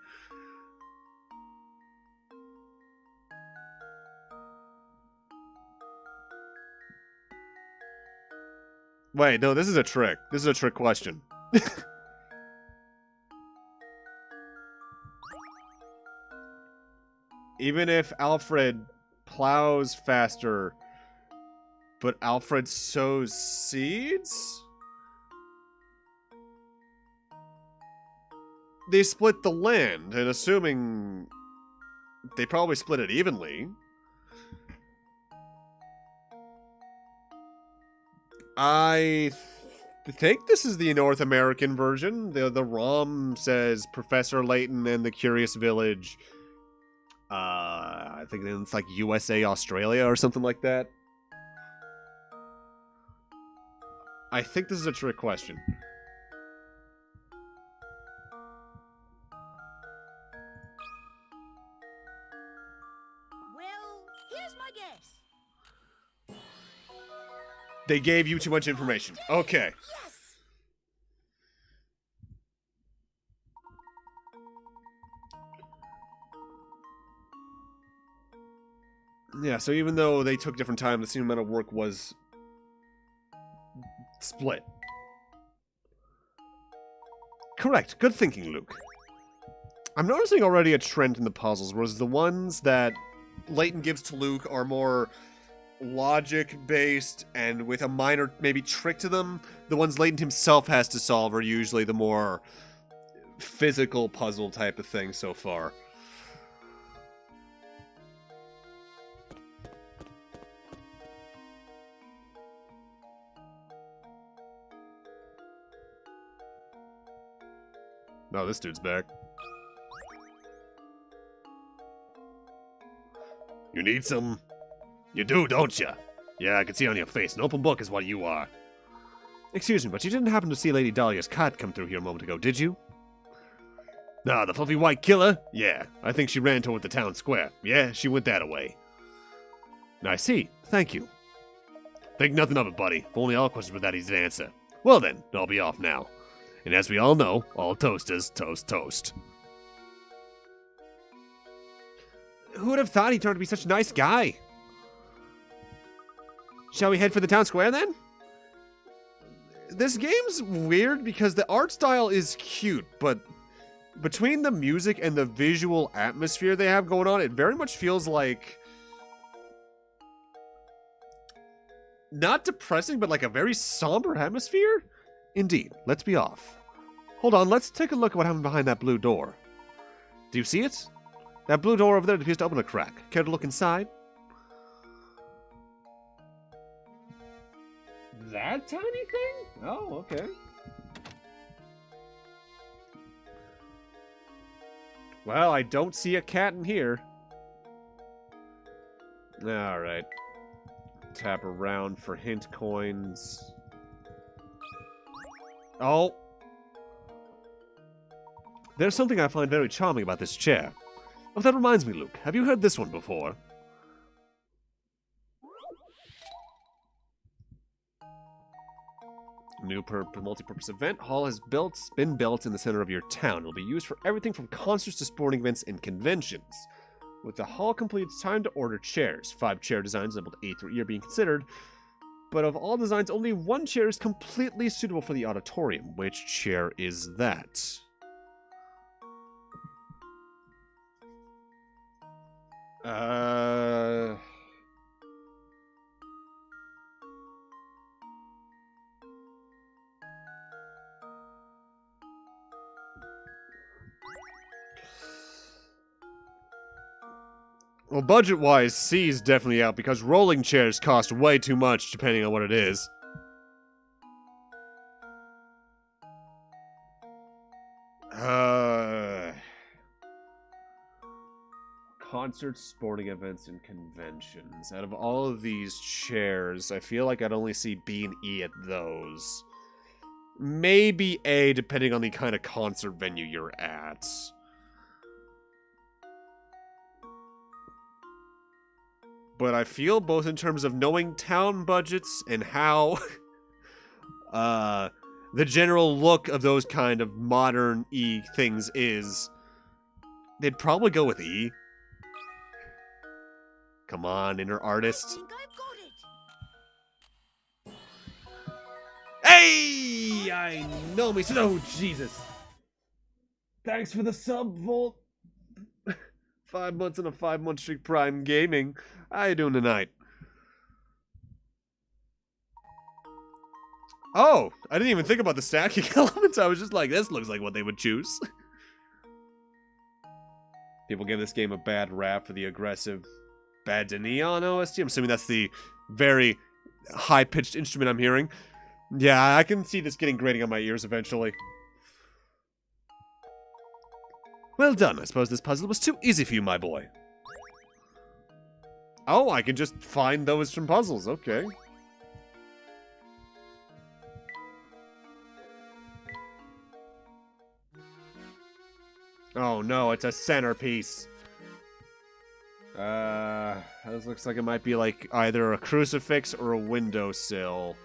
S1: Wait, no, this is a trick. This is a trick question. Even if Alfred plows faster, but Alfred sows seeds? They split the land, and assuming they probably split it evenly. I think this is the North American version. The ROM says Professor Layton and the Curious Village. I think it's like USA, Australia, or something like that. I think this is a trick question.
S2: Well, here's my guess.
S1: They gave you too much information. Okay.
S2: Yes!
S1: Yeah, so even though they took different time, the same amount of work was split. Correct. Good thinking, Luke. I'm noticing already a trend in the puzzles, whereas the ones that Layton gives to Luke are more logic-based and with a minor, maybe, trick to them. The ones Layton himself has to solve are usually the more physical puzzle type of thing so far. No, this dude's back. You need some... You do, don't you? Yeah, I can see on your face. An open book is what you are. Excuse me, but you didn't happen to see Lady Dahlia's cat come through here a moment ago, did you? Ah, the fluffy white killer? Yeah, I think she ran toward the town square. Yeah, she went that away. I see. Thank you. Think nothing of it, buddy. If only all questions were that easy to answer. Well then, I'll be off now. And as we all know, all toasters toast toast. Who would have thought he turned out to be such a nice guy? Shall we head for the town square then? This game's weird because the art style is cute, but between the music and the visual atmosphere they have going on, it very much feels like not depressing, but like a very somber atmosphere. Indeed. Let's be off. Hold on, let's take a look at what happened behind that blue door. Do you see it? That blue door over there appears to open a crack. Care to look inside? That tiny thing? Oh, okay. Well, I don't see a cat in here. Alright. Tap around for hint coins. Oh! There's something I find very charming about this chair. Oh, that reminds me, Luke. Have you heard this one before? New multi-purpose event hall has been built in the center of your town. It'll be used for everything from concerts to sporting events and conventions. With the hall complete, it's time to order chairs. 5 chair designs labeled A through E are being considered. But of all designs, only one chair is completely suitable for the auditorium. Which chair is that? Well, budget-wise, C is definitely out because rolling chairs cost way too much depending on what it is. Concerts, sporting events, and conventions. Out of all of these chairs, I feel like I'd only see B and E at those. Maybe A, depending on the kind of concert venue you're at. But I feel both in terms of knowing town budgets and how the general look of those kind of modern E things is, they'd probably go with E. Come on, inner artist. Hey! I know me. Oh, Jesus. Thanks for the sub, Volt. 5 months in a 5-month streak Prime Gaming. How you doing tonight? Oh, I didn't even think about the stacking elements. I was just like, this looks like what they would choose. People give this game a bad rap for the aggressive bad to neon OST. I'm assuming that's the very high-pitched instrument I'm hearing. Yeah, I can see this getting grating on my ears eventually. Well done. I suppose this puzzle was too easy for you, my boy. Oh, I can just find those from puzzles. Okay. Oh no, it's a centerpiece. This looks like it might be like either a crucifix or a windowsill.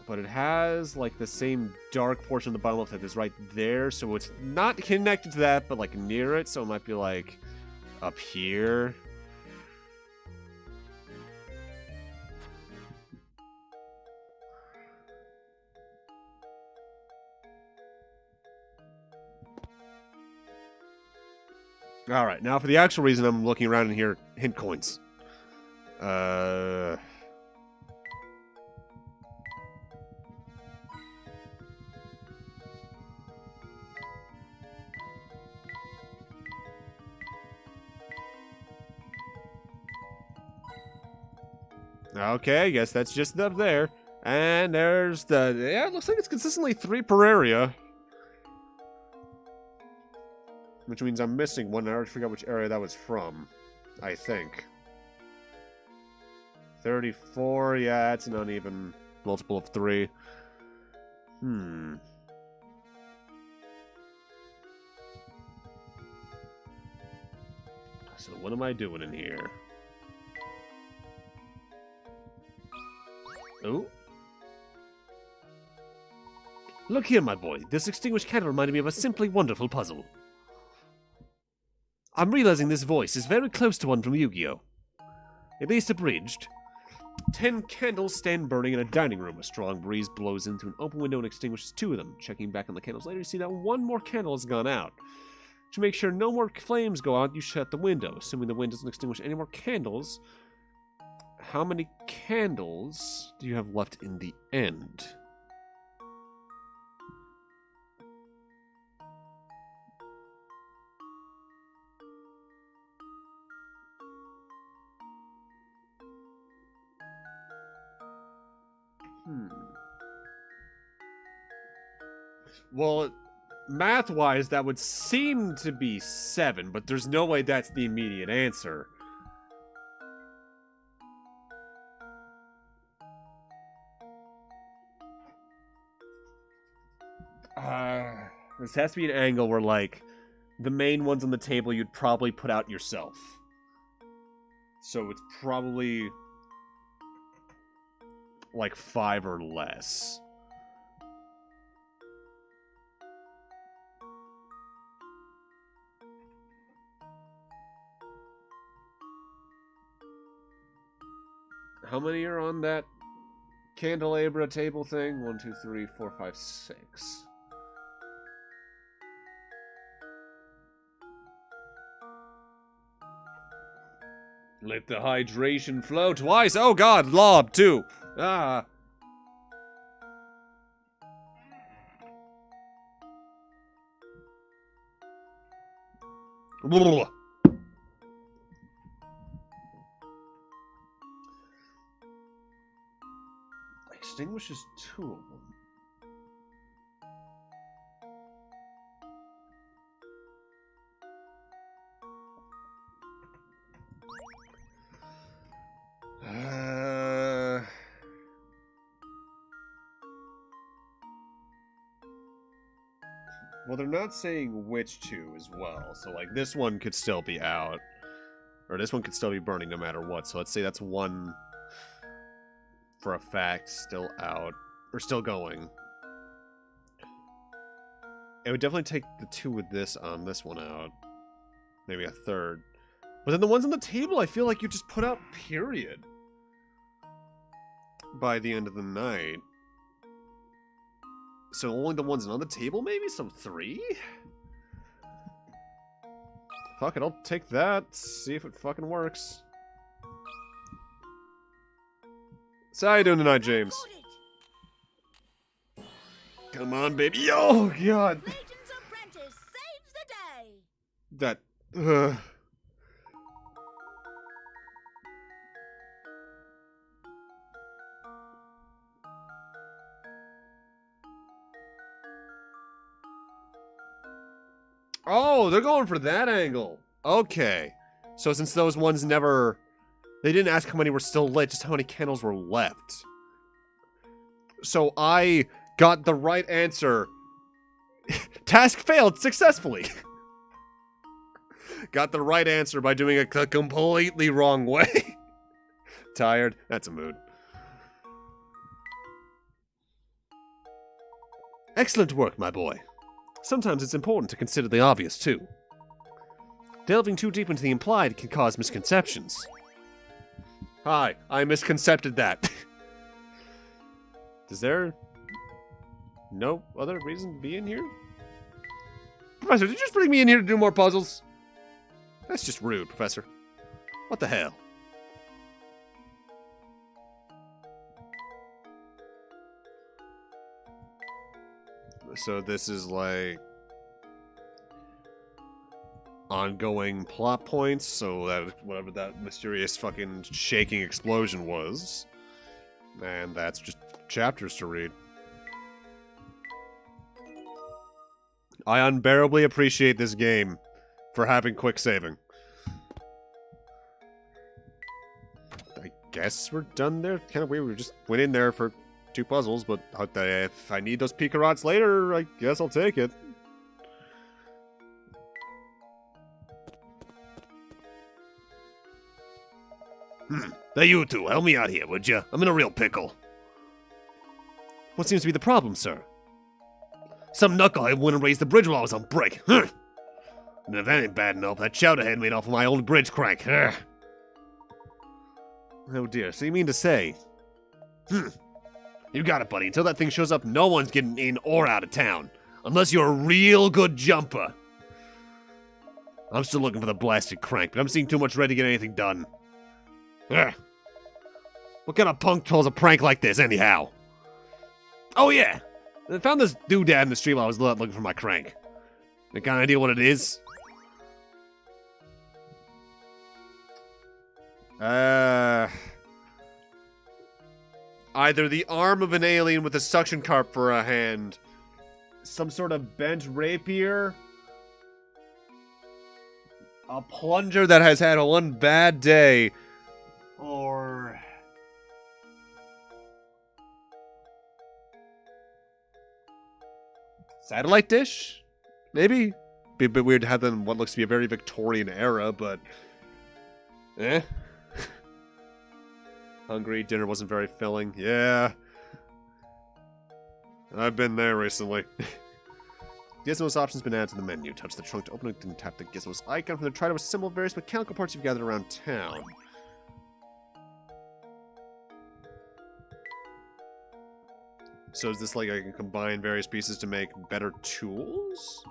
S1: But it has like the same dark portion of the bottom left that is right there, so it's not connected to that, but like near it, so it might be like Up here. Alright, now for the actual reason I'm looking around in here, hint coins. Okay, I guess that's just up there. And there's the... Yeah, it looks like it's consistently 3 per area. Which means I'm missing one. I already forgot which area that was from. I think. 34, yeah, it's an uneven multiple of 3. So what am I doing in here? Oh? Look here, my boy. This extinguished candle reminded me of a simply wonderful puzzle. I'm realizing this voice is very close to one from Yu-Gi-Oh! At least abridged. 10 candles stand burning in a dining room. A strong breeze blows in through an open window and extinguishes 2 of them. Checking back on the candles later, you see that 1 more candle has gone out. To make sure no more flames go out, you shut the window. Assuming the wind doesn't extinguish any more candles, how many candles do you have left in the end? Well, math-wise, that would seem to be 7, but there's no way that's the immediate answer. This has to be an angle where, like, the main ones on the table you'd probably put out yourself. So it's probably like 5 or less. How many are on that candelabra table thing? 1, 2, 3, 4, 5, 6. Let the hydration flow twice. Oh god, lob too. Ah. Blah. Extinguishes 2 of them. Well, they're not saying which 2 as well. So, like, this one could still be out. Or this one could still be burning no matter what. So let's say that's 1 for a fact still out. Or still going. It would definitely take the 2 with this on this one out. Maybe a third. But then the ones on the table, I feel like you just put out period. By the end of the night. So only the ones on the table, maybe? So 3? Fuck it, I'll take that. See if it fucking works. So how you doing tonight, James? Come on, baby. Oh, God.
S2: Layton's apprentice saves the day.
S1: That... Oh, they're going for that angle. Okay. So since those ones never... They didn't ask how many were still lit, just how many candles were left. So I got the right answer. Task failed successfully. Got the right answer by doing it the completely wrong way. Tired? That's a mood. Excellent work, my boy. Sometimes it's important to consider the obvious, too. Delving too deep into the implied can cause misconceptions. Hi, I misconcepted that. Is there no other reason to be in here? Professor, did you just bring me in here to do more puzzles? That's just rude, Professor. What the hell? So this is like ongoing plot points, so that whatever that mysterious fucking shaking explosion was. And that's just chapters to read. I unbearably appreciate this game for having quick saving. I guess we're done there. Kind of weird. We just went in there for 2 puzzles, but if I need those Picarots later, I guess I'll take it. Hey, you two, help me out here, would you? I'm in a real pickle. What seems to be the problem, sir? Some knucklehead wouldn't raise the bridge while I was on break. And if that ain't bad enough, that chowderhead made off with my old bridge crank. Oh dear, so you mean to say... You got it, buddy. Until that thing shows up, no one's getting in or out of town. Unless you're a real good jumper. I'm still looking for the blasted crank, but I'm seeing too much red to get anything done. What kind of punk pulls a prank like this, anyhow? Oh, yeah. I found this doodad in the street while I was looking for my crank. Any kind of idea what it is? Either the arm of an alien with a suction cup for a hand, some sort of bent rapier, a plunger that has had one bad day, or... satellite dish? Maybe? Be a bit weird to have them in what looks to be a very Victorian era, but... Hungry, dinner wasn't very filling. Yeah. I've been there recently. Gizmo's options been added to the menu. Touch the trunk to open it, then tap the Gizmo's icon from there. Try to assemble various mechanical parts you've gathered around town. So is this like I can combine various pieces to make better tools?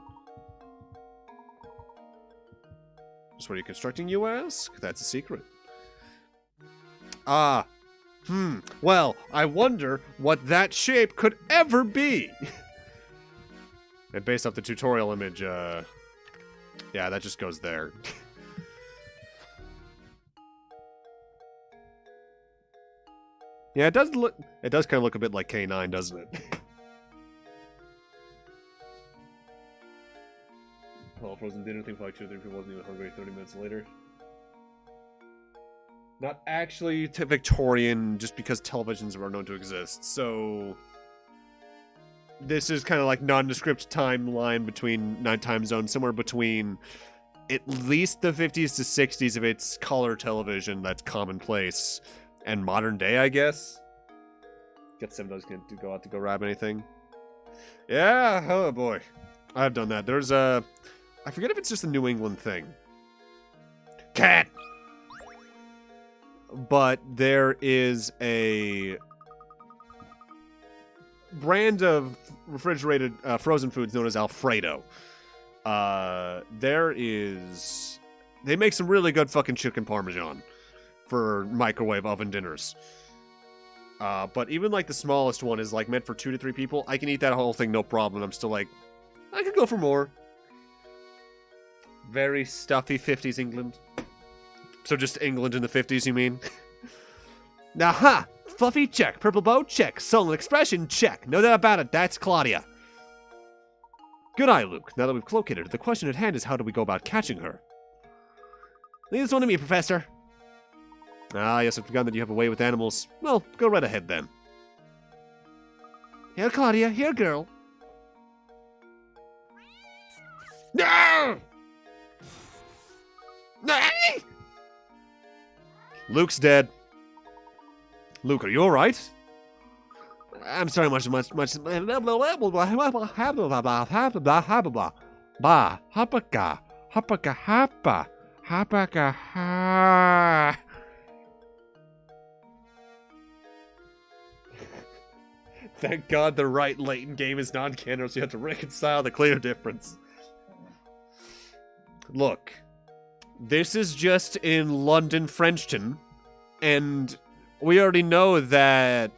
S1: Just what are you constructing, you ask? That's a secret. Well, I wonder what that shape could ever be. And based off the tutorial image, yeah, that just goes there. Yeah, it does kind of look a bit like K9, doesn't it? Oh, frozen dinner thing for like 2 or 3 people, wasn't even hungry 30 minutes later. Not actually Victorian, just because televisions are known to exist. So this is kind of like nondescript timeline between 9 time zones, somewhere between at least the 50s to 60s if it's color television that's commonplace, and modern day, I guess. Get some of those to go out to go grab anything. Yeah, oh boy. I've done that. There's a... I forget if it's just a New England thing. Cat! But there is a brand of refrigerated frozen foods known as Alfredo. They make some really good fucking chicken parmesan for microwave oven dinners. But even like the smallest one is like meant for 2 to 3 people. I can eat that whole thing no problem. I'm still like, I could go for more. Very stuffy 50s England. So just England in the 50s, you mean? Aha! Fluffy, check. Purple bow, check. Sullen expression, check. No doubt about it, that's Claudia. Good eye, Luke. Now that we've located her, the question at hand is how do we go about catching her? Leave this one to me, Professor. Ah, yes, I've forgotten that you have a way with animals. Well, go right ahead, then. Here, Claudia. Here, girl. No! Luke's dead. Luke, are you alright? I'm sorry, much. Hapaka hapa. Hapaka ha. Thank God the right Layton game is non-canon, so you have to reconcile the clear difference. Look, this is just in London Frenchton, and we already know that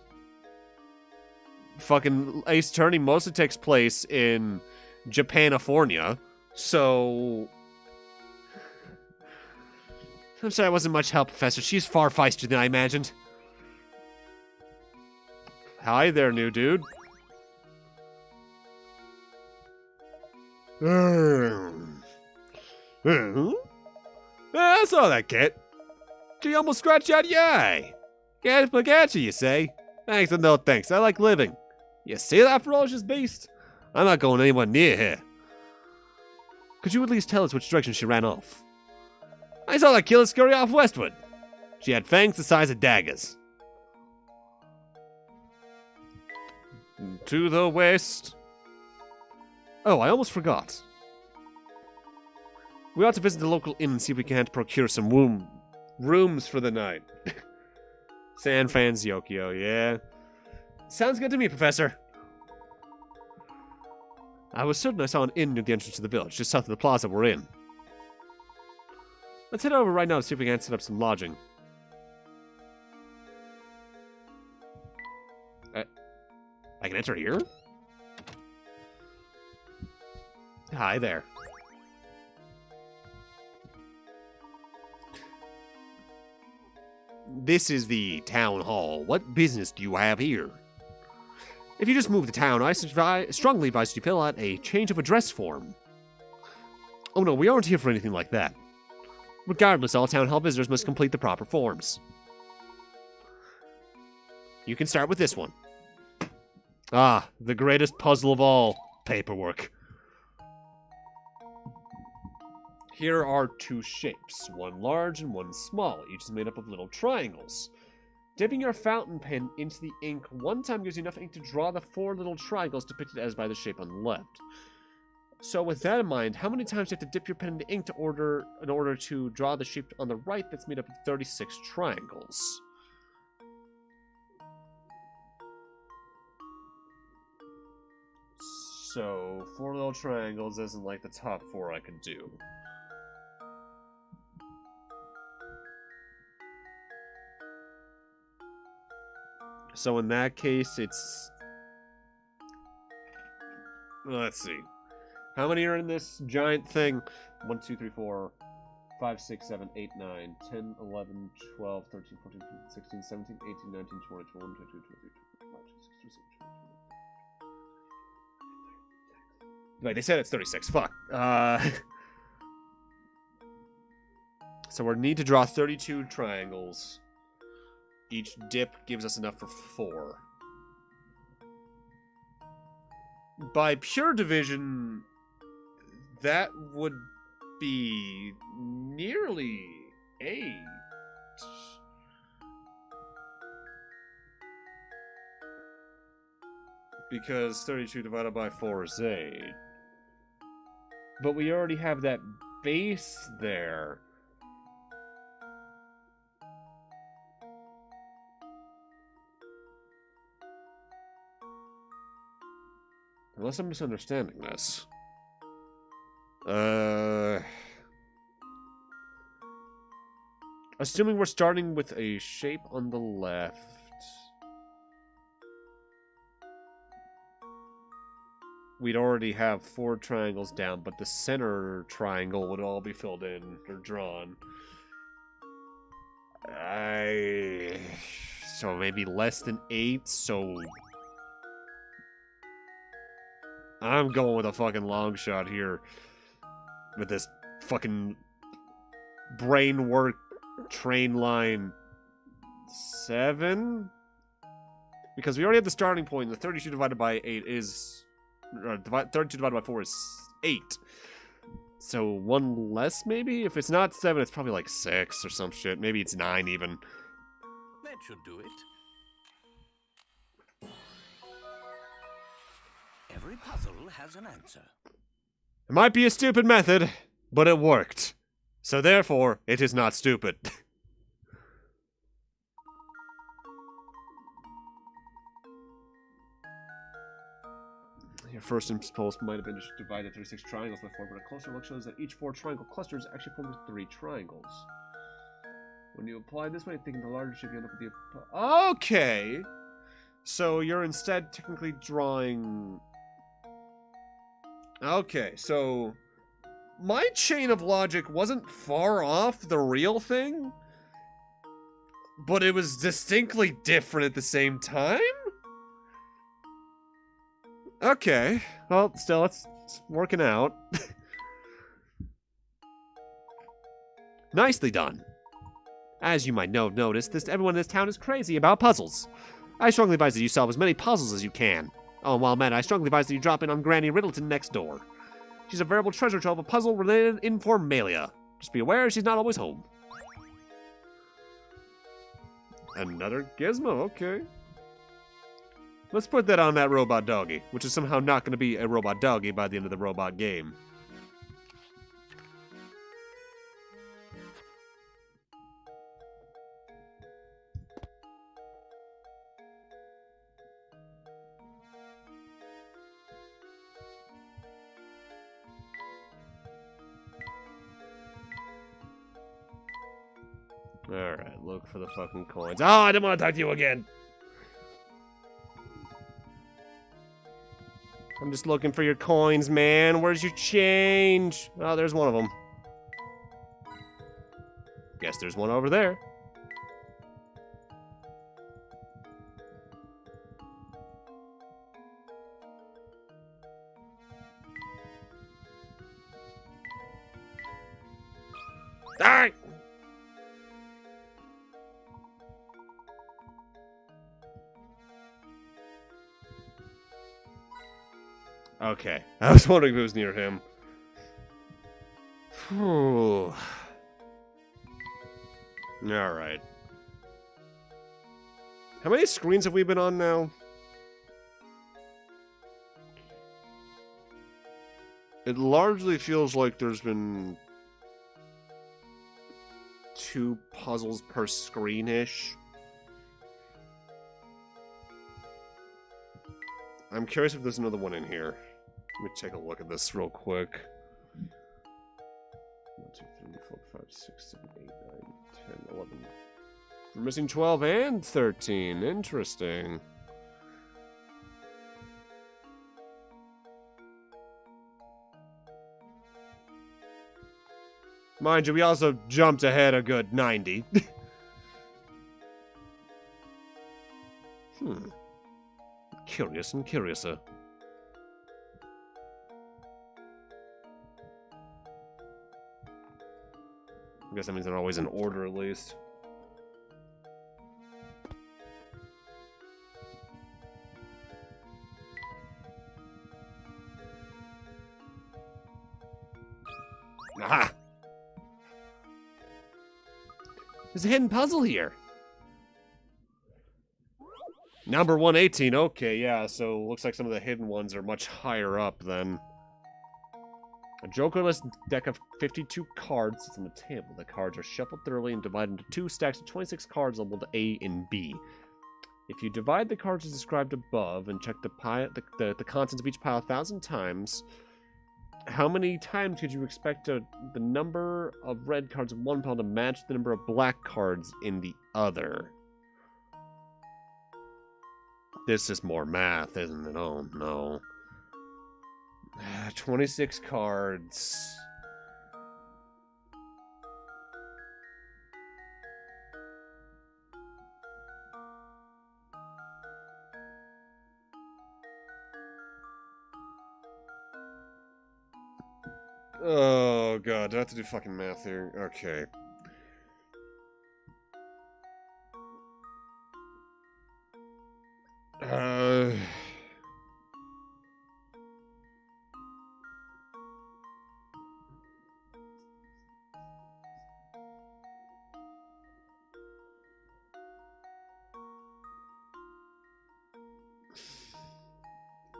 S1: fucking Ace Attorney mostly takes place in Japanifornia, so... I'm sorry I wasn't much help, Professor. She's far feistier than I imagined. Hi there, new dude. I saw that, Kit. She almost scratched out your eye. Can't forget you say. Thanks and no thanks. I like living. You see that ferocious beast? I'm not going anywhere near here. Could you at least tell us which direction she ran off? I saw that killer scurry off westward. She had fangs the size of daggers. To the west. Oh, I almost forgot. We ought to visit the local inn and see if we can't procure some rooms for the night. San Francisco, yeah. Sounds good to me, Professor. I was certain I saw an inn near the entrance to the village, just south of the plaza we're in. Let's head over right now to see if we can't set up some lodging. I can enter here? Hi there. This is the town hall. What business do you have here? If you just moved to town, I strongly advise you fill out a change of address form. Oh no, we aren't here for anything like that. Regardless, all town hall visitors must complete the proper forms. You can start with this one. Ah, the greatest puzzle of all, paperwork. Here are two shapes, one large and one small. Each is made up of little triangles. Dipping your fountain pen into the ink one time gives you enough ink to draw the 4 little triangles depicted as by the shape on the left. So with that in mind, how many times do you have to dip your pen into ink in order to draw the shape on the right that's made up of 36 triangles? So, 4 little triangles isn't like the top 4 I could do. So in that case, it's... Let's see. How many are in this giant thing? 1, 2, 3, 4, 5, 6, 7, 8, 9, 10, 11, 12, 13, 14, 15, 16, 17, 18, 19, 20, 21, 22, 23, 24, 25, 26, 27, 28. Wait, they said it's 36. Fuck. So we need to draw 32 triangles. Each dip gives us enough for 4. By pure division, that would be nearly 8. Because 32 divided by 4 is 8. But we already have that base there. Unless I'm misunderstanding this. Assuming we're starting with a shape on the left. We'd already have 4 triangles down, but the center triangle would all be filled in or drawn. So maybe less than 8, so... I'm going with a fucking long shot here. With this fucking brain work train line 7? Because we already have the starting point. The 32 divided by 8 is... 32 divided by 4 is 8. So 1 less, maybe? If it's not 7, it's probably like 6 or some shit. Maybe it's 9 even.
S3: That should do it. Every puzzle has an answer.
S1: It might be a stupid method, but it worked. So therefore, it is not stupid. Your first impulse might have been to divide the 36 triangles before, but a closer look shows that each 4 triangle clusters actually form 3 triangles. When you apply this way, thinking the larger shape, you end up with the... Okay! So you're instead technically drawing... Okay, so... My chain of logic wasn't far off the real thing, but it was distinctly different at the same time? Okay, well, still, it's working out. Nicely done. As you might have noticed, everyone in this town is crazy about puzzles. I strongly advise that you solve as many puzzles as you can. Oh, and while I'm at it, I strongly advise that you drop in on Granny Riddleton next door. She's a veritable treasure trove of puzzle-related informalia. Just be aware she's not always home. Another gizmo, okay. Let's put that on that robot doggy, which is somehow not going to be a robot doggy by the end of the robot game. Alright, look for the fucking coins. Oh, I didn't want to talk to you again! I'm just looking for your coins, man. Where's your change? Oh, there's one of them. Guess there's one over there. Ah! Okay. I was wondering if it was near him. Whew. Alright. How many screens have we been on now? It largely feels like there's been 2 puzzles per screen-ish. I'm curious if there's another one in here. Let me take a look at this real quick. 1, 2, 3, 4, 5, 6, 7, 8, 9, 10, 11. We're missing 12 and 13. Interesting. Mind you, we also jumped ahead a good 90. Curious and curiouser. I guess that means they're always in order, at least. Aha! There's a hidden puzzle here. Number 118. Okay, yeah, so looks like some of the hidden ones are much higher up then. A jokerless deck of 52 cards sits on the table. The cards are shuffled thoroughly and divided into 2 stacks of 26 cards labeled A and B. If you divide the cards as described above and check the contents of each pile 1,000 times, how many times could you expect the number of red cards in one pile to match the number of black cards in the other? This is more math, isn't it? Oh, no. 26 cards. Oh, God. Do I have to do fucking math here? Okay.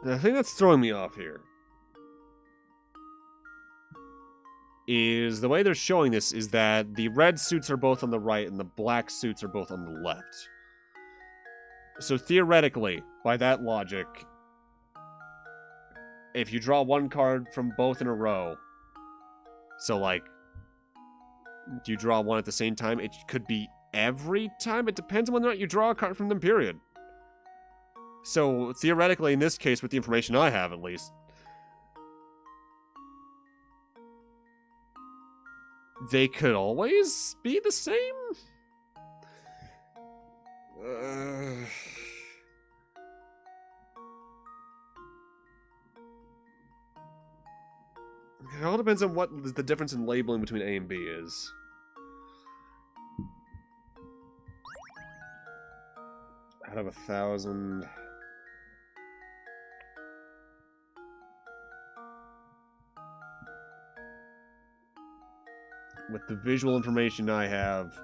S1: The thing that's throwing me off here is the way they're showing this is that the red suits are both on the right and the black suits are both on the left. So theoretically, by that logic, if you draw one card from both in a row, so like, do you draw one at the same time? It could be every time. It depends on whether or not you draw a card from them, period. So theoretically, in this case, with the information I have at least, they could always be the same? It all depends on what the difference in labeling between A and B is. Out of 1,000... With the visual information I have,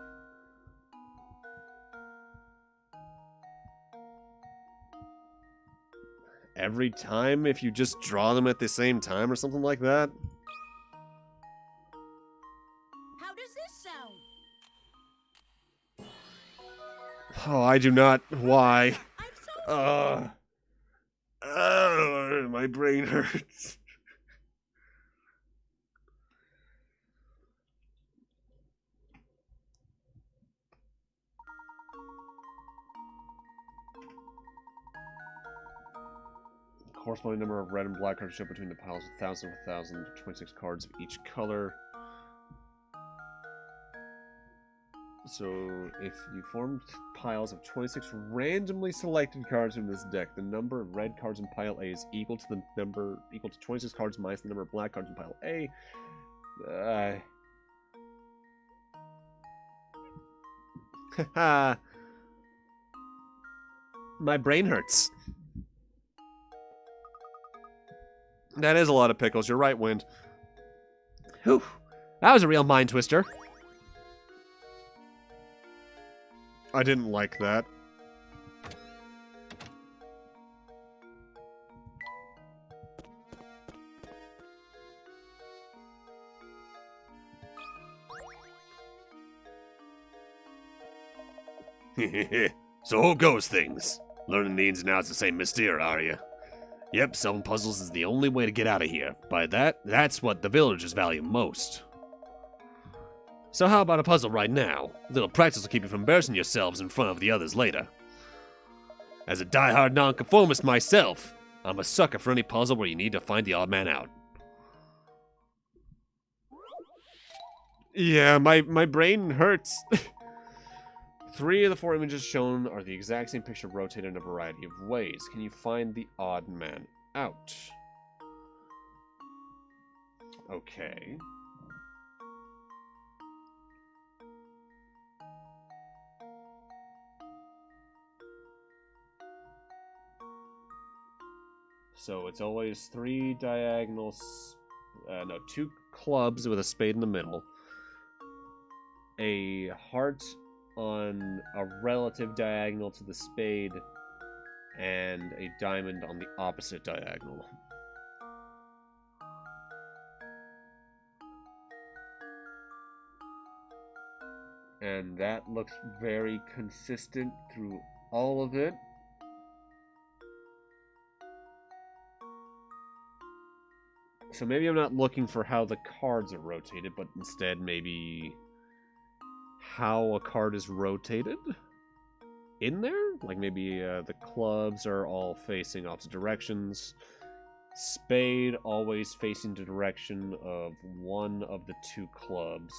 S1: every time if you just draw them at the same time or something like that.
S2: How does this sound?
S1: Oh, I do not. Why?
S2: I'm so
S1: My brain hurts. Corresponding number of red and black cards show between the piles of 1,000 of 1,000, 26 cards of each color. So, if you formed piles of 26 randomly selected cards from this deck, the number of red cards in pile A is equal to 26 cards minus the number of black cards in pile A. Haha. My brain hurts. That is a lot of pickles. You're right, Wind.
S4: Whew. That was a real mind twister.
S1: I didn't like that.
S6: So goes things. Learning the ins and outs of St Mystere, are you? Yep, solving puzzles is the only way to get out of here. By that's what the villagers value most.
S4: So how about a puzzle right now? A little practice will keep you from embarrassing yourselves in front of the others later. As a die-hard nonconformist myself, I'm a sucker for any puzzle where you need to find the odd man out.
S1: Yeah, my brain hurts. 3 of the 4 images shown are the exact same picture rotated in a variety of ways. Can you find the odd man out? Okay. So it's always 3 diagonals, no, 2 clubs with a spade in the middle, a heart on a relative diagonal to the spade, and a diamond on the opposite diagonal. And that looks very consistent through all of it. So maybe I'm not looking for how the cards are rotated, but instead maybe how a card is rotated in there? Like maybe the clubs are all facing opposite directions. Spade always facing the direction of one of the 2 clubs.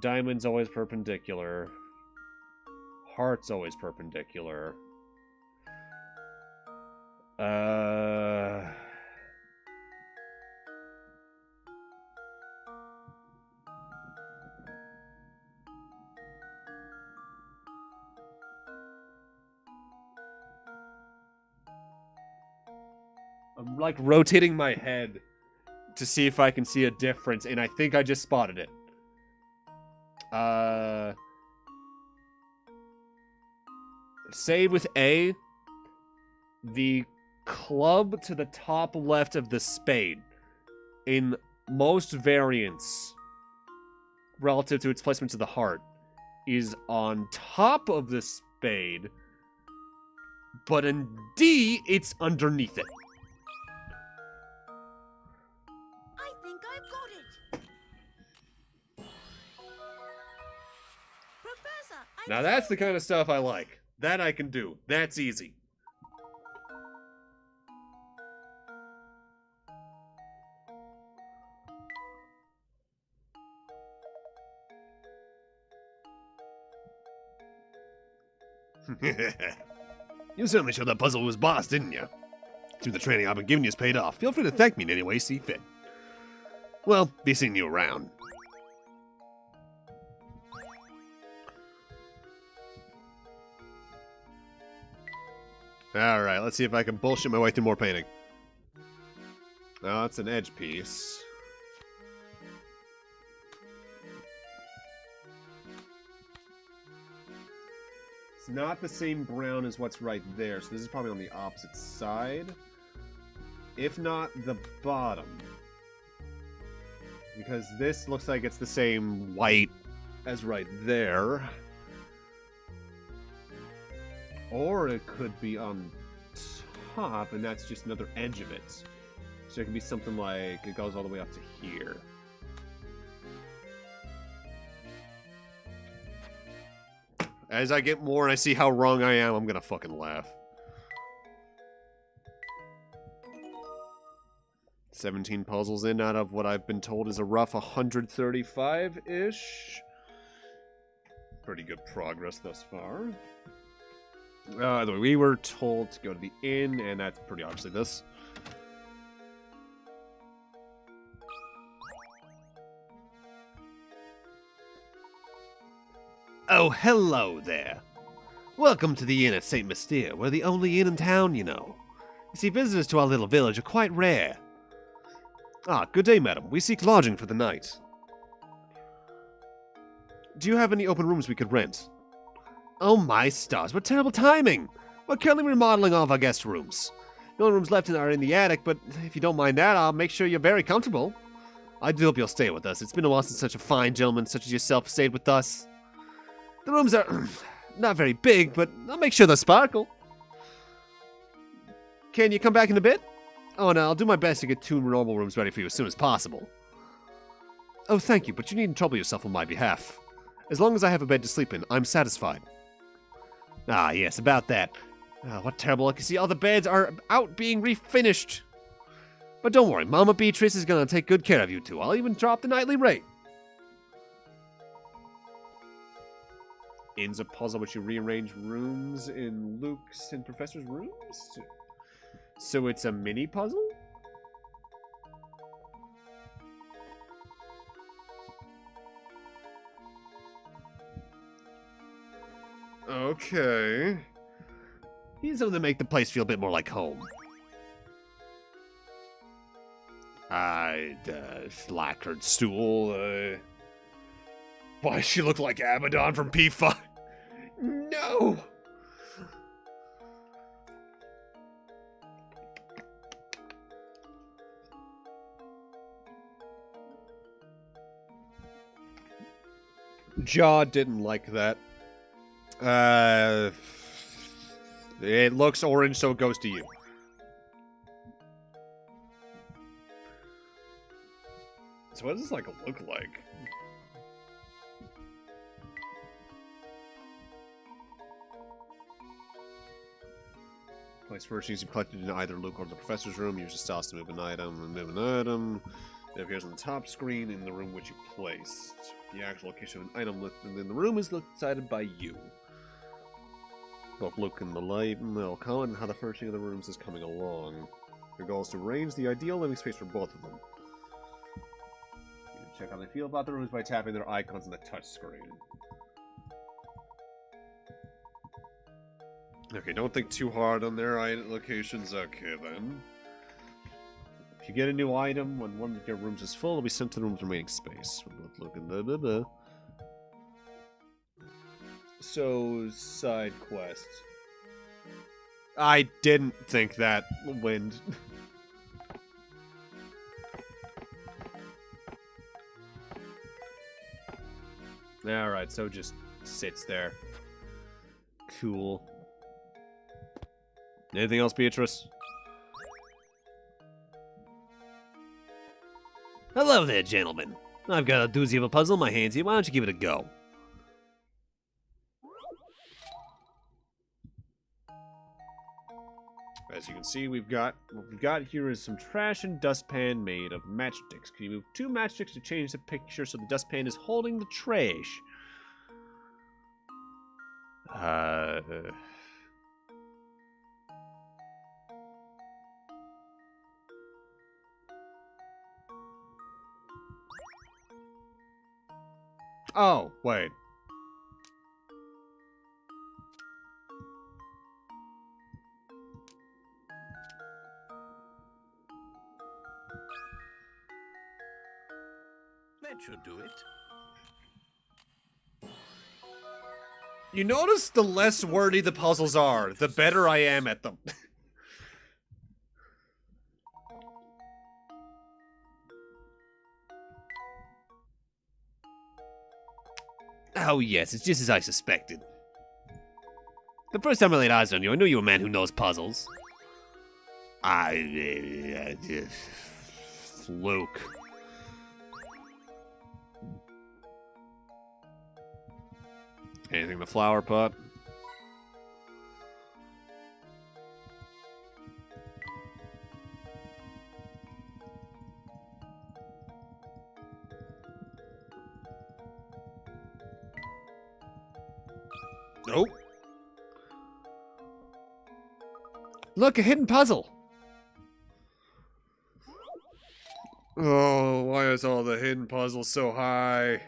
S1: Diamond's always perpendicular. Heart's always perpendicular. I'm like rotating my head to see if I can see a difference, and I think I just spotted it. Say with A, the club to the top left of the spade in most variants relative to its placement to the heart, is on top of the spade, but in D, it's underneath it.
S2: I think I've got it. Professor,
S1: Now that's the kind of stuff I like. That I can do. That's easy.
S6: You certainly showed that puzzle was boss, didn't you? Through the training I've been giving you's paid off. Feel free to thank me in any way you see fit. Well, be seeing you around.
S1: Alright, let's see if I can bullshit my way through more painting. Oh, that's an edge piece. It's not the same brown as what's right there, so this is probably on the opposite side. If not, the bottom. Because this looks like it's the same white as right there. Or it could be on top, and that's just another edge of it. So it could be something like it goes all the way up to here. As I get more and I see how wrong I am, I'm gonna fucking laugh. 17 puzzles in out of what I've been told is a rough 135-ish. Pretty good progress thus far. We were told to go to the inn, and that's pretty obviously this.
S6: Oh, hello there. Welcome to the inn at St Mystere. We're the only inn in town, you know. You see, visitors to our little village are quite rare.
S1: Ah, good day, madam. We seek lodging for the night. Do you have any open rooms we could rent?
S6: Oh my stars, what terrible timing! We're currently remodeling all of our guest rooms. The only rooms left are in the attic, but if you don't mind that, I'll make sure you're very comfortable. I do hope you'll stay with us. It's been a while since such a fine gentleman such as yourself stayed with us. The rooms are not very big, but I'll make sure they'll sparkle.
S1: Can you come back in a bit?
S6: Oh, no, I'll do my best to get 2 normal rooms ready for you as soon as possible.
S1: Oh, thank you, but you needn't trouble yourself on my behalf. As long as I have a bed to sleep in, I'm satisfied.
S6: Ah, yes, about that. What terrible luck. You see, all the beds are out being refinished. But don't worry, Mama Beatrice is going to take good care of you two. I'll even drop the nightly rate.
S1: Inn's a puzzle which you rearrange rooms in Luke's and Professor's rooms? So it's a mini puzzle? Okay.
S6: He's something to make the place feel a bit more like home.
S1: Lacquered stool, Why, she look like Abaddon from P5? No! Jaw didn't like that. It looks orange, so it goes to you. So what does this, look like? Place furnishings you collected in either Luke or the Professor's room. Use the styles to move an item and move an item. It appears on the top screen in the room which you placed. The actual location of an item within the room is decided by you. Both Luke and the Layton will comment on how the furnishing of the rooms is coming along. Your goal is to arrange the ideal living space for both of them. You can check how they feel about the rooms by tapping their icons on the touch screen. Okay, don't think too hard on their locations. Okay, then. If you get a new item, when one of your rooms is full, it'll be sent to the room's remaining space. So, side quest. I didn't think that, Wind. Alright, so just sits there. Cool. Anything else, Beatrice?
S6: Hello there, gentlemen. I've got a doozy of a puzzle in my hands here. Why don't you give it a go?
S1: As you can see, what we've got here is some trash and dustpan made of matchsticks. Can you move 2 matchsticks to change the picture so the dustpan is holding the trash? Oh, wait.
S3: That should do it.
S1: You notice the less wordy the puzzles are, the better I am at them.
S6: Oh, yes, it's just as I suspected. The first time I laid eyes on you, I knew you were a man who knows puzzles.
S1: Fluke. Anything in the flower pot? Nope.
S6: Look, a hidden puzzle.
S1: Oh, why is all the hidden puzzles so high?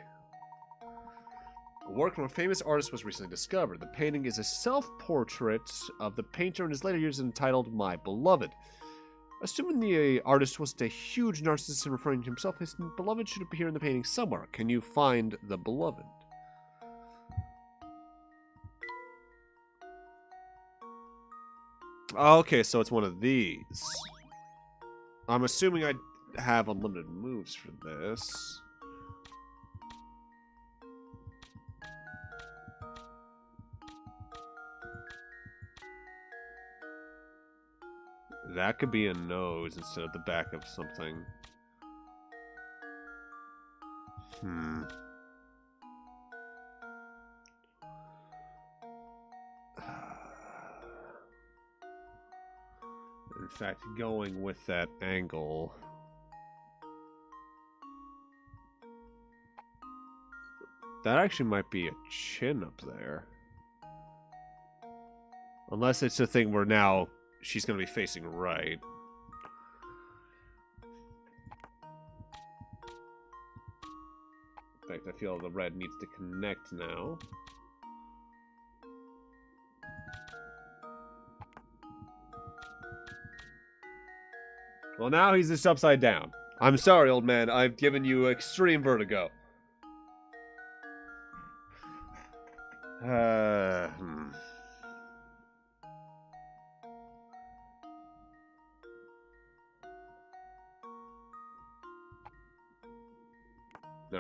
S1: A work from a famous artist was recently discovered. The painting is a self-portrait of the painter in his later years entitled My Beloved. Assuming the artist wasn't a huge narcissist and referring to himself, his beloved should appear in the painting somewhere. Can you find the beloved? Okay, so it's one of these. I'm assuming I have unlimited moves for this. That could be a nose instead of the back of something. In fact, going with that angle. That actually might be a chin up there. Unless it's a thing where now she's going to be facing right. In fact, I feel the red needs to connect now. Well, now he's just upside down. I'm sorry, old man. I've given you extreme vertigo. All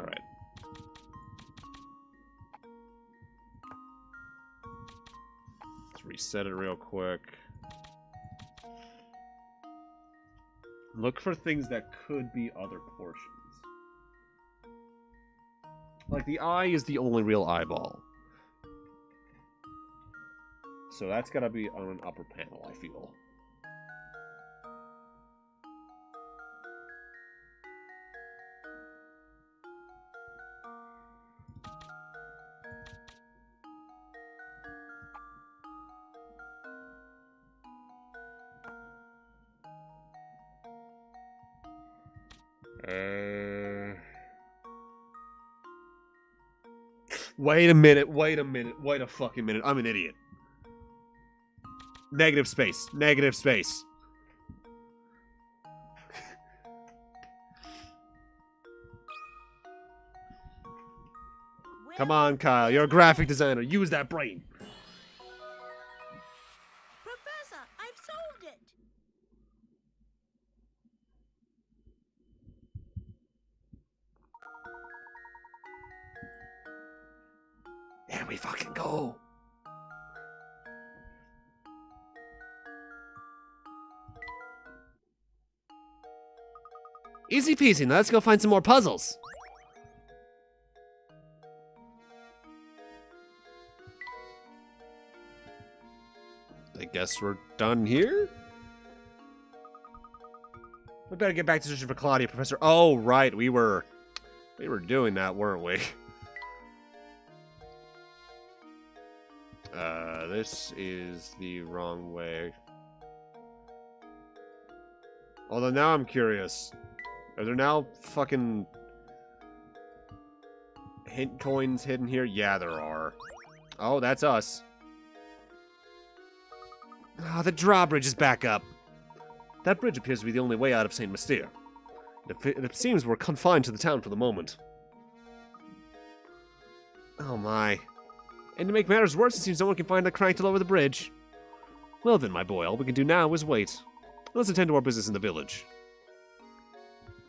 S1: right. Let's reset it real quick. Look for things that could be other portions. Like the eye is the only real eyeball. So that's gotta be on an upper panel, I feel. Wait a minute, wait a fucking minute. I'm an idiot. Negative space, negative space. Come on, Kyle. You're a graphic designer. Use that brain.
S2: Professor, I've solved it.
S6: Here we fucking go. Easy peasy, now let's go find some more puzzles. I guess we're done here? We better get back to searching for Claudia, Professor. Oh, right, we were doing that, weren't we? This is the wrong way. Although now I'm curious. Are there now fucking hint coins hidden here? Yeah, there are. Oh, that's us. Ah, the drawbridge is back up. That bridge appears to be the only way out of St Mystere. It seems we're confined to the town for the moment. Oh my. And to make matters worse, it seems no one can find the crank till over the bridge. Well then, my boy, all we can do now is wait. Let's attend to our business in the village.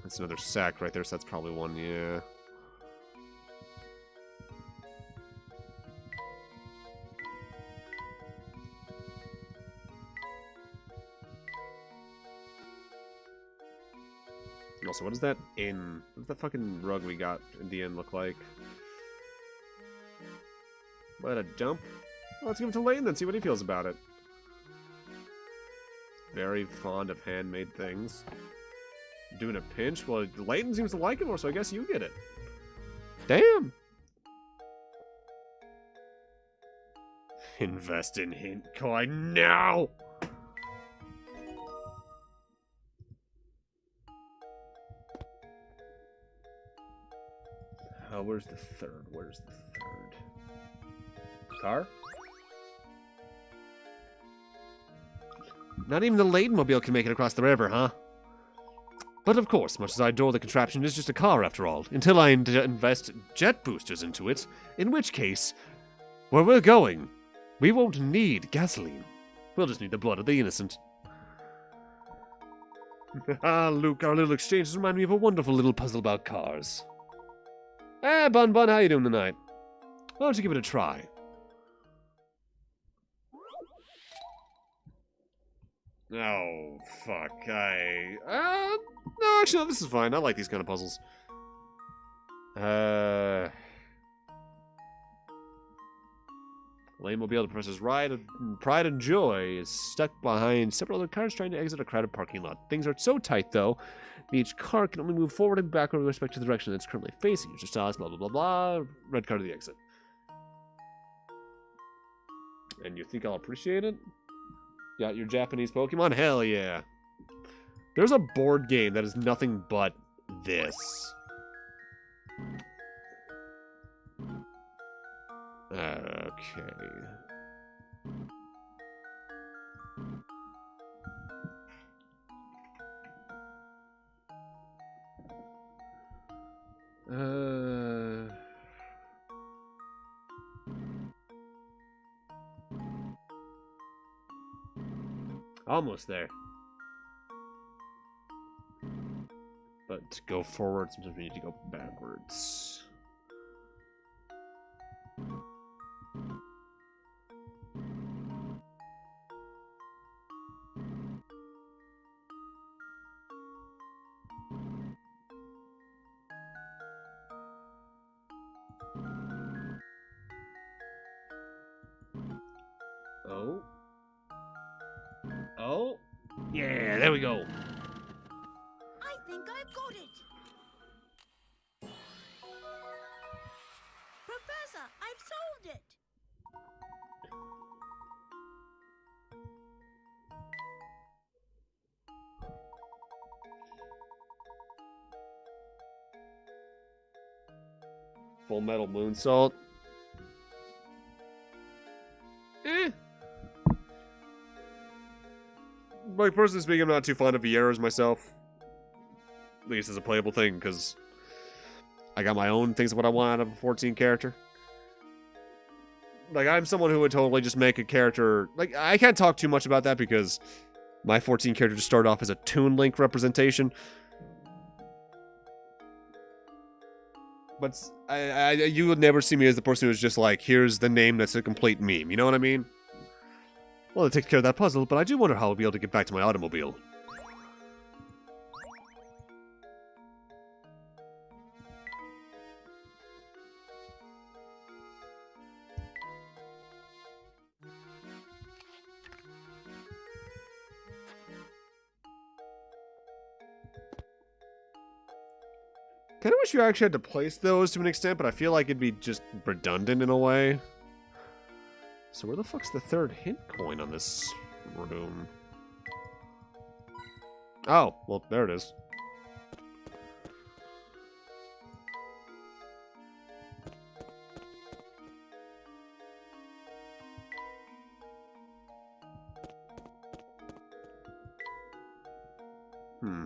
S6: That's another sack right there, so that's probably one, yeah. Also, what does that fucking rug we got in the end look like? What a jump. Well, let's give it to Layton and see what he feels about it. Very fond of handmade things. Doing a pinch? Well, Layton seems to like it more, so I guess you get it. Damn! Invest in hint coin now! Oh, where's the third? Where's the third? Car? Not even the Layton mobile can make it across the river, huh? But of course, much as I adore the contraption, it's just a car after all, until I invest jet boosters into it, in which case, where we're going, we won't need gasoline. We'll just need the blood of the innocent. Ah, Luke, our little exchanges remind me of a wonderful little puzzle about cars. Ah, Bun, how you doing tonight? Why don't you give it a try? Oh, fuck. No, actually, no, this is fine. I like these kind of puzzles. Lane Mobile, the Professor's Pride and Joy is stuck behind several other cars trying to exit a crowded parking lot. Things are so tight, though, that each car can only move forward and backward with respect to the direction it's currently facing. User styles, blah, blah, blah, blah. Red car to the exit. And you think I'll appreciate it? Got your Japanese Pokemon? Hell yeah. There's a board game that is nothing but this. Okay. Almost there. But to go forward, sometimes we need to go backwards. Oh. Oh. Yeah, there we go.
S2: I think I've got it. Professor, I've solved it.
S1: Full Metal Moonsault. Like, personally speaking, I'm not too fond of Vieira's myself. At least as a playable thing, because I got my own things of what I want out of a 14 character. Like, I'm someone who would totally just make a character... Like, I can't talk too much about that because my 14 character just started off as a Toon Link representation. But you would never see me as the person who's just like, here's the name that's a complete meme. You know what I mean? Well, it takes care of that puzzle, but I do wonder how I'll be able to get back to my automobile. Kind of wish you actually had to place those to an extent, but I feel like it'd be just redundant in a way. So where the fuck's the third hint coin on this room? Oh, well, there it is. Hmm.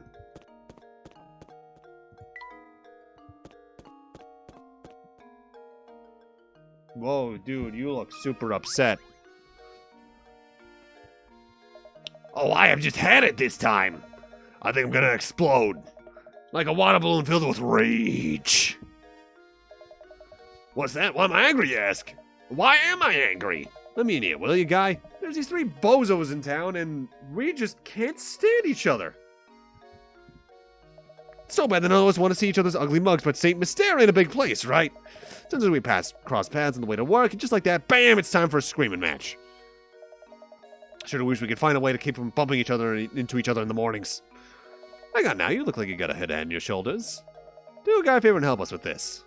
S1: Whoa, dude, you look super upset. Oh, I have just had it this time. I think I'm gonna explode. Like a water balloon filled with rage. What's that? Why am I angry, you ask? Why am I angry? Let me in here, will you, guy? There's these three bozos in town, and we just can't stand each other. So bad that none of us want to see each other's ugly mugs, but St Mystere ain't a big place, right? As soon as we cross paths on the way to work, and just like that, bam, it's time for a screaming match. Sure do wish we could find a way to keep from bumping each other into each other in the mornings. Hang on now, you look like you got a head on your shoulders. Do a guy a favor and help us with this.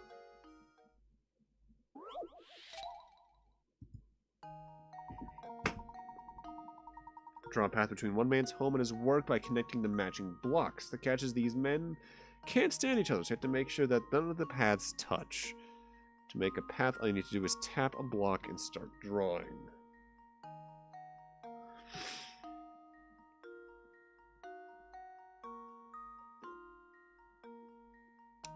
S1: Draw a path between one man's home and his work by connecting the matching blocks. The catch is these men can't stand each other, so you have to make sure that none of the paths touch. To make a path, all you need to do is tap a block and start drawing.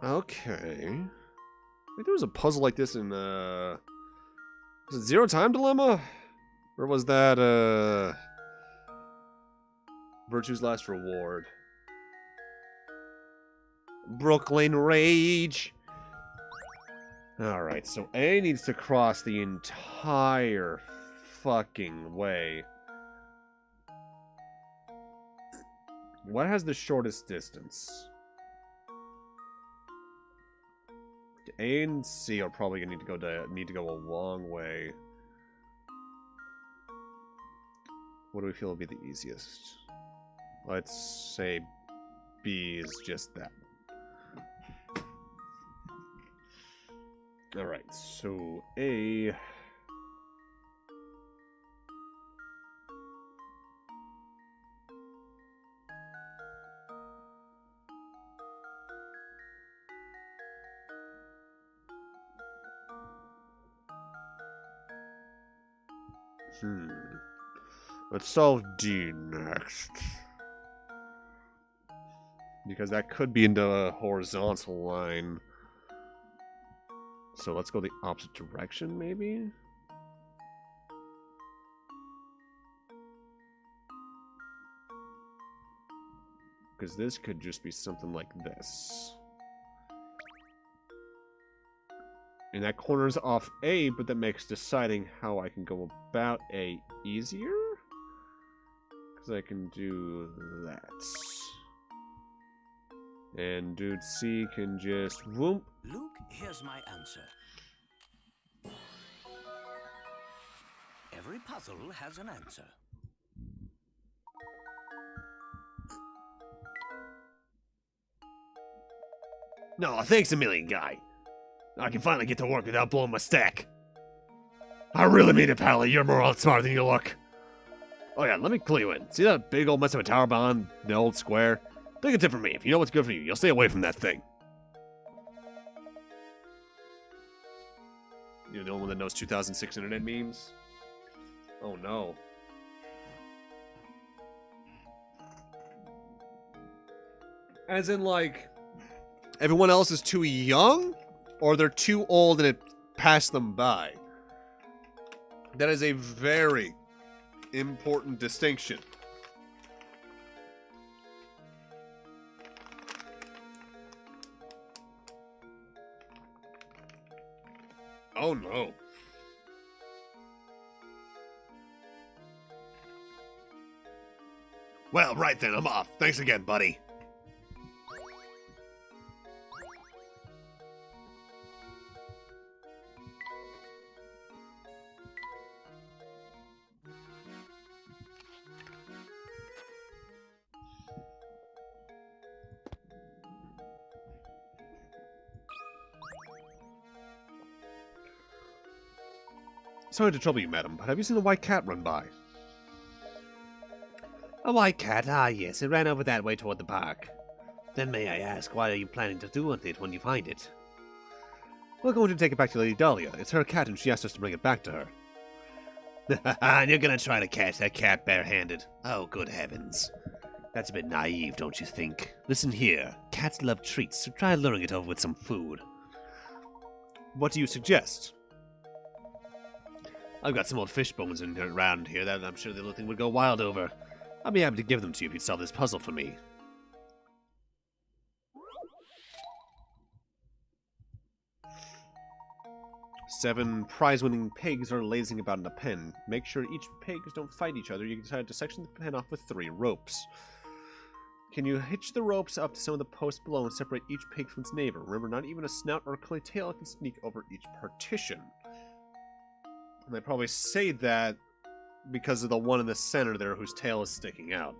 S1: Okay. I think there was a puzzle like this in, was it Zero Time Dilemma? Or was that, Virtue's Last Reward? Brooklyn Rage! Alright, so A needs to cross the entire fucking way. What has the shortest distance? A and C are probably gonna need to go a long way. What do we feel will be the easiest? Let's say B is just that. Alright, so A... Let's solve D next. Because that could be into a horizontal line. So let's go the opposite direction, maybe? Because this could just be something like this. And that corners off A, but that makes deciding how I can go about A easier? Because I can do that. And dude C can just whoop.
S3: Luke, here's my answer. Every puzzle has an answer.
S6: No, thanks a million, guy. I can finally get to work without blowing my stack. I really mean it, Pally. You're more smart than you look. Oh yeah, let me clue you in. See that big old mess of a tower behind the old square? Take a tip from me. If you know what's good for you, you'll stay away from that thing. You're the only one that knows 2006 internet memes? Oh no. As in, like, everyone else is too young? Or they're too old and it passed them by? That is a very important distinction.
S1: Oh no.
S6: Well, right then, I'm off. Thanks again, buddy.
S1: Sorry to trouble you, madam, but have you seen a white cat run by?
S4: A white cat? Ah, yes, it ran over that way toward the park. Then may I ask, what are you planning to do with it when you find it?
S1: We're going to take it back to Lady Dahlia. It's her cat and she asked us to bring it back to her.
S4: And you're gonna try to catch that cat barehanded? Oh, good heavens. That's a bit naive, don't you think? Listen here, cats love treats, so try luring it over with some food.
S1: What do you suggest?
S4: I've got some old fish bones around here that I'm sure the little thing would go wild over. I'd be happy to give them to you if you'd solve this puzzle for me.
S1: Seven prize-winning pigs are lazing about in a pen. Make sure each pigs don't fight each other. You decide to section the pen off with 3 ropes. Can you hitch the ropes up to some of the posts below and separate each pig from its neighbor? Remember, not even a snout or a curly tail can sneak over each partition. And they probably say that because of the one in the center there whose tail is sticking out.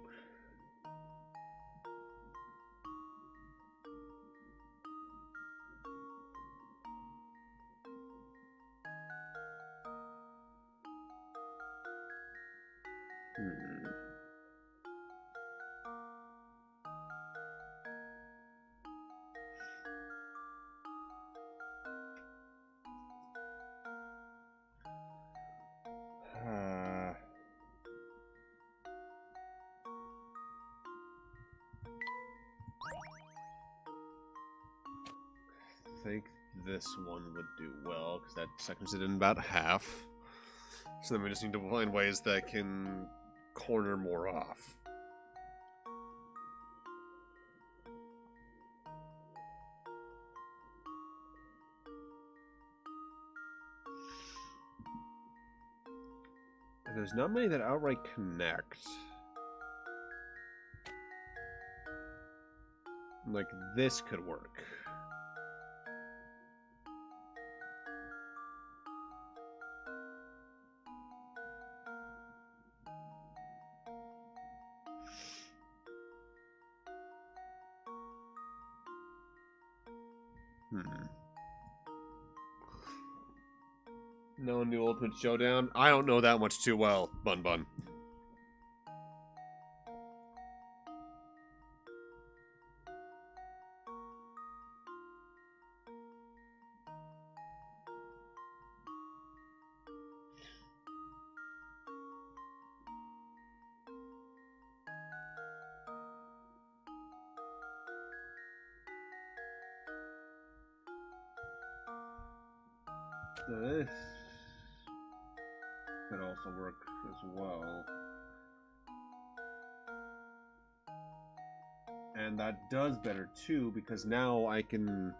S1: I think this one would do well, because that sections it in about half. So then we just need to find ways that can corner more off. There's not many that outright connect. Like, this could work. No new Ultimate Showdown? I don't know that much too well, Bun Bun. This could also work as well. And that does better too, because now I can...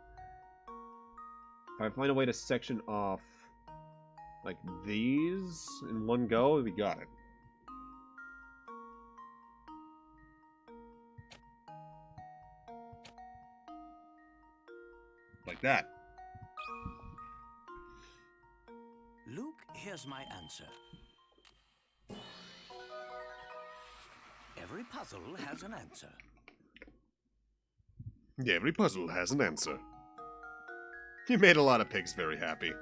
S1: If I find a way to section off like these in one go, we got it. Like that.
S3: Luke, here's my answer. Every puzzle has an answer.
S1: Yeah, every puzzle has an answer. You made a lot of pigs very happy.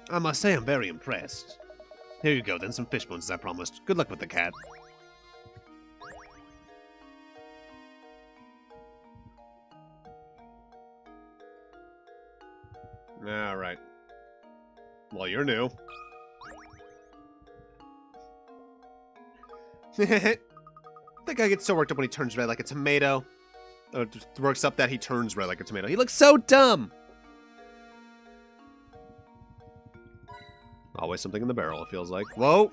S4: I must say I'm very impressed. Here you go then, some fish bones as I promised. Good luck with the cat.
S1: Alright. Well, you're new.
S6: That guy gets so worked up when he turns red like a tomato.
S1: works up that he turns red like a tomato. He looks so dumb! Always something in the barrel, it feels like. Whoa!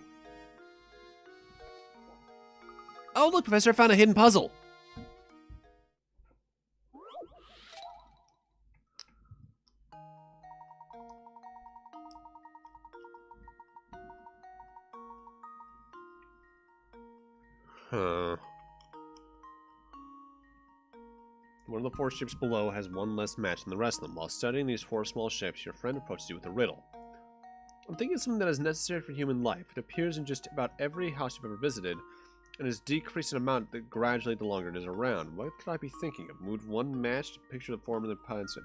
S6: Oh, look, Professor, I found a hidden puzzle.
S1: Huh. One of the 4 ships below has one less match than the rest of them. While studying these 4 small ships, your friend approaches you with a riddle. I'm thinking of something that is necessary for human life. It appears in just about every house you've ever visited, and is decreasing in amount that gradually the longer it is around. What could I be thinking of? Move one match to picture the form of the answer.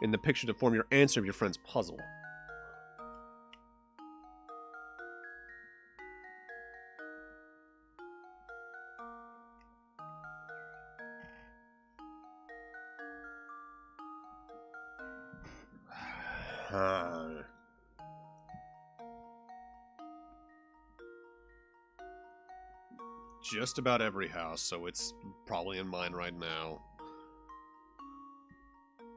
S1: In the picture to form your answer of your friend's puzzle. Just about every house, so it's probably in mine right now.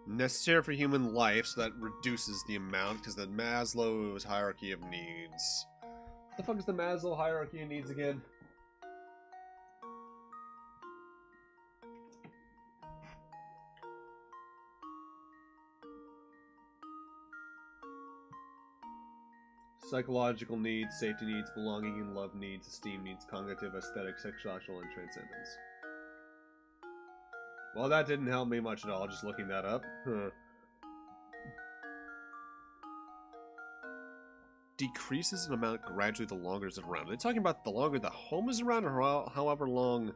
S1: Necessary for human life, so that reduces the amount, because the Maslow's hierarchy of needs. What the fuck is the Maslow hierarchy of needs again? Psychological needs, safety needs, belonging and love needs, esteem needs, cognitive, aesthetic, sexual, and transcendence. Well, that didn't help me much at all, just looking that up. Huh. Decreases in amount gradually the longer it's around. Are they talking about the longer the home is around, or however long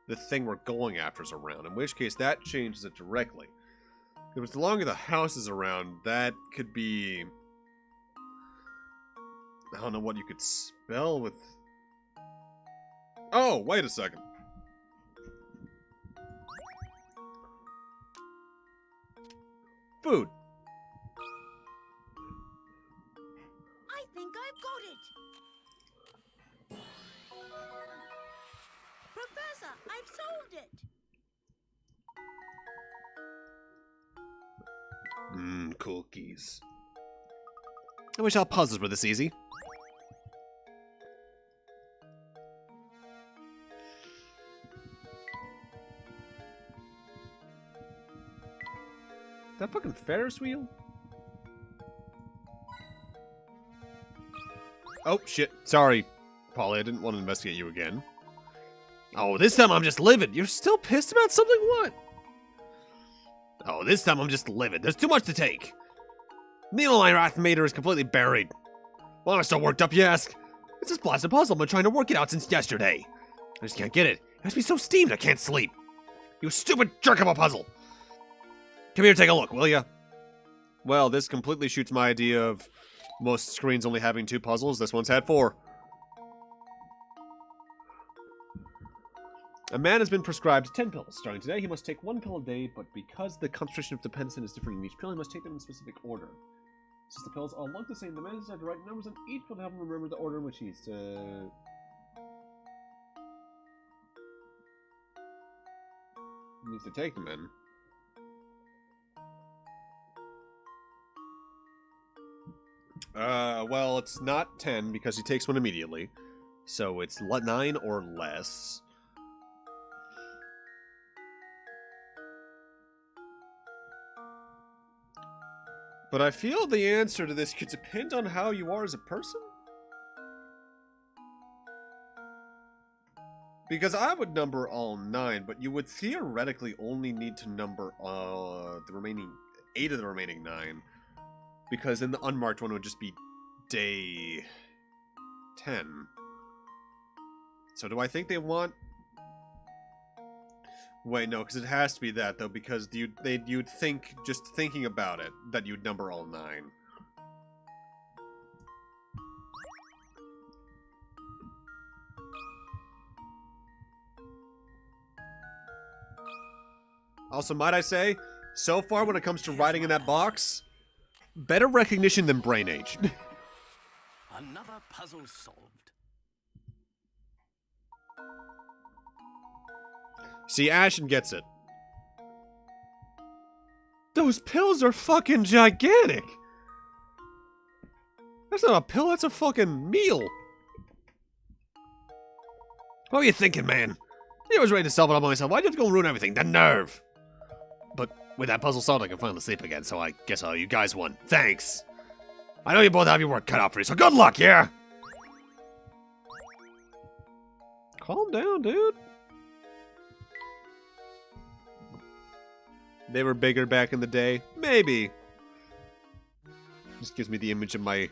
S1: the thing we're going after is around? In which case, that changes it directly. If it's the longer the house is around, that could be... I don't know what you could spell with... Oh, wait a second. Food.
S2: I think I've got it. Professor, I've solved it.
S1: Cookies. I wish our puzzles were this easy. That fucking Ferris wheel? Oh, shit. Sorry, Polly. I didn't want to investigate you again. Oh, this time I'm just livid. You're still pissed about something? What? Oh, this time I'm just livid. There's too much to take. Neil and my meter is completely buried. Why am I so worked up, you ask? It's this blasted puzzle. I've been trying to work it out since yesterday. I just can't get it. It has me so steamed I can't sleep. You stupid jerk of a puzzle. Come here, take a look, will ya? Well, this completely shoots my idea of most screens only having 2 puzzles. This one's had 4. A man has been prescribed 10 pills. Starting today, he must take 1 pill a day, but because the concentration of the penicillin is different in each pill, he must take them in a specific order. Since the pills all look the same, the man has to write numbers on each pill to help him remember the order in which he needs to... take them in. Well, it's not 10 because he takes one immediately. So it's 9 or less. But I feel the answer to this could depend on how you are as a person. Because I would number all 9, but you would theoretically only need to number the remaining 8 of the remaining 9. Because then the unmarked one would just be day 10. So do I think they want... Wait, no, because it has to be that, though, because you'd think, just thinking about it, that you'd number all 9. Also, might I say, so far when it comes to writing in that box, better recognition than brain age.
S3: Another puzzle solved.
S1: See, Ashen gets it. Those pills are fucking gigantic! That's not a pill, that's a fucking meal! What were you thinking, man? I was ready to solve it all by myself. Why'd you have to go and ruin everything? The nerve! But with that puzzle solved, I can finally sleep again, so I guess you guys won. Thanks! I know you both have your work cut out for you, so good luck, yeah? Calm down, dude. They were bigger back in the day. Maybe. Just gives me the image of my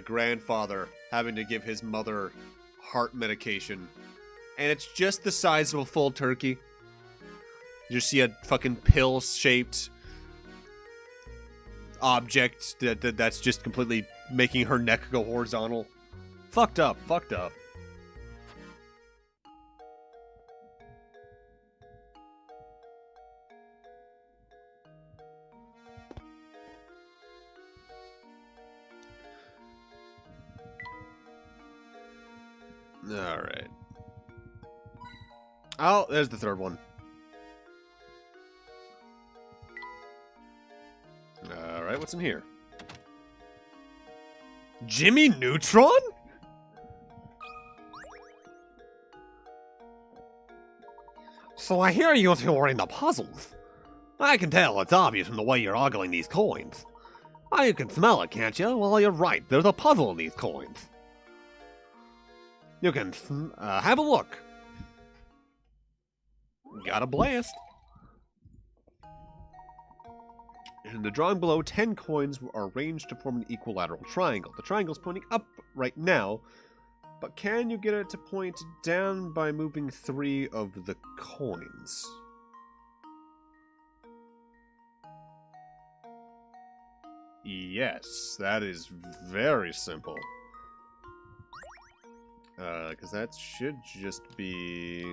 S1: grandfather having to give his mother heart medication. And it's just the size of a full turkey. You just see a fucking pill-shaped object that's just completely making her neck go horizontal. Fucked up, fucked up. Alright. Oh, there's the third one. Alright, what's in here? Jimmy Neutron? So I hear you two are into puzzles. I can tell, it's obvious from the way you're ogling these coins. You can smell it, can't you? Well, you're right, there's a puzzle in these coins. You can have a look. Got a blast. In the drawing below, 10 coins are arranged to form an equilateral triangle. The triangle's pointing up right now, but can you get it to point down by moving 3 of the coins? Yes, that is very simple. Because that should just be...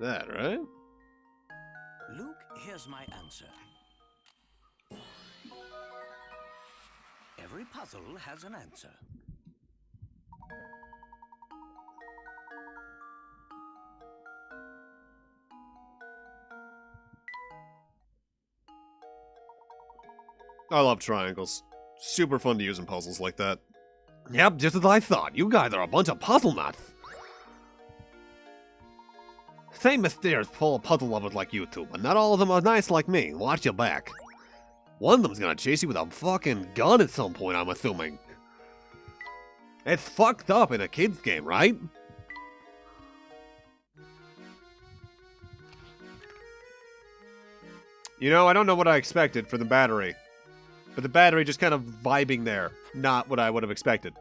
S1: that, right?
S3: Luke, here's my answer. Every puzzle has an answer.
S1: I love triangles. Super fun to use in puzzles like that. Yep, just as I thought. You guys are a bunch of puzzle nuts. St Mystere is full of puzzle lovers like you two, but not all of them are nice like me. Watch your back. One of them's gonna chase you with a fucking gun at some point, I'm assuming. It's fucked up in a kid's game, right? You know, I don't know what I expected for the battery. But the battery just kind of vibing there. Not what I would have expected.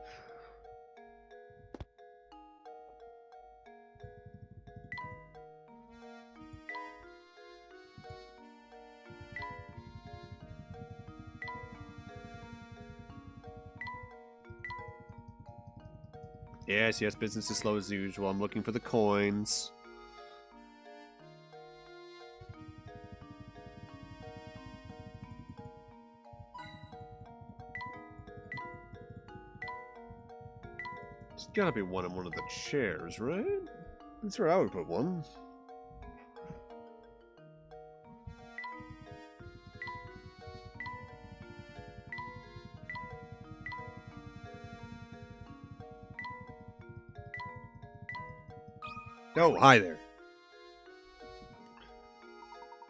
S1: Yes, yes, business is slow as usual. I'm looking for the coins. There's gotta be one in one of the chairs, right? That's where I would put one. Oh, hi there.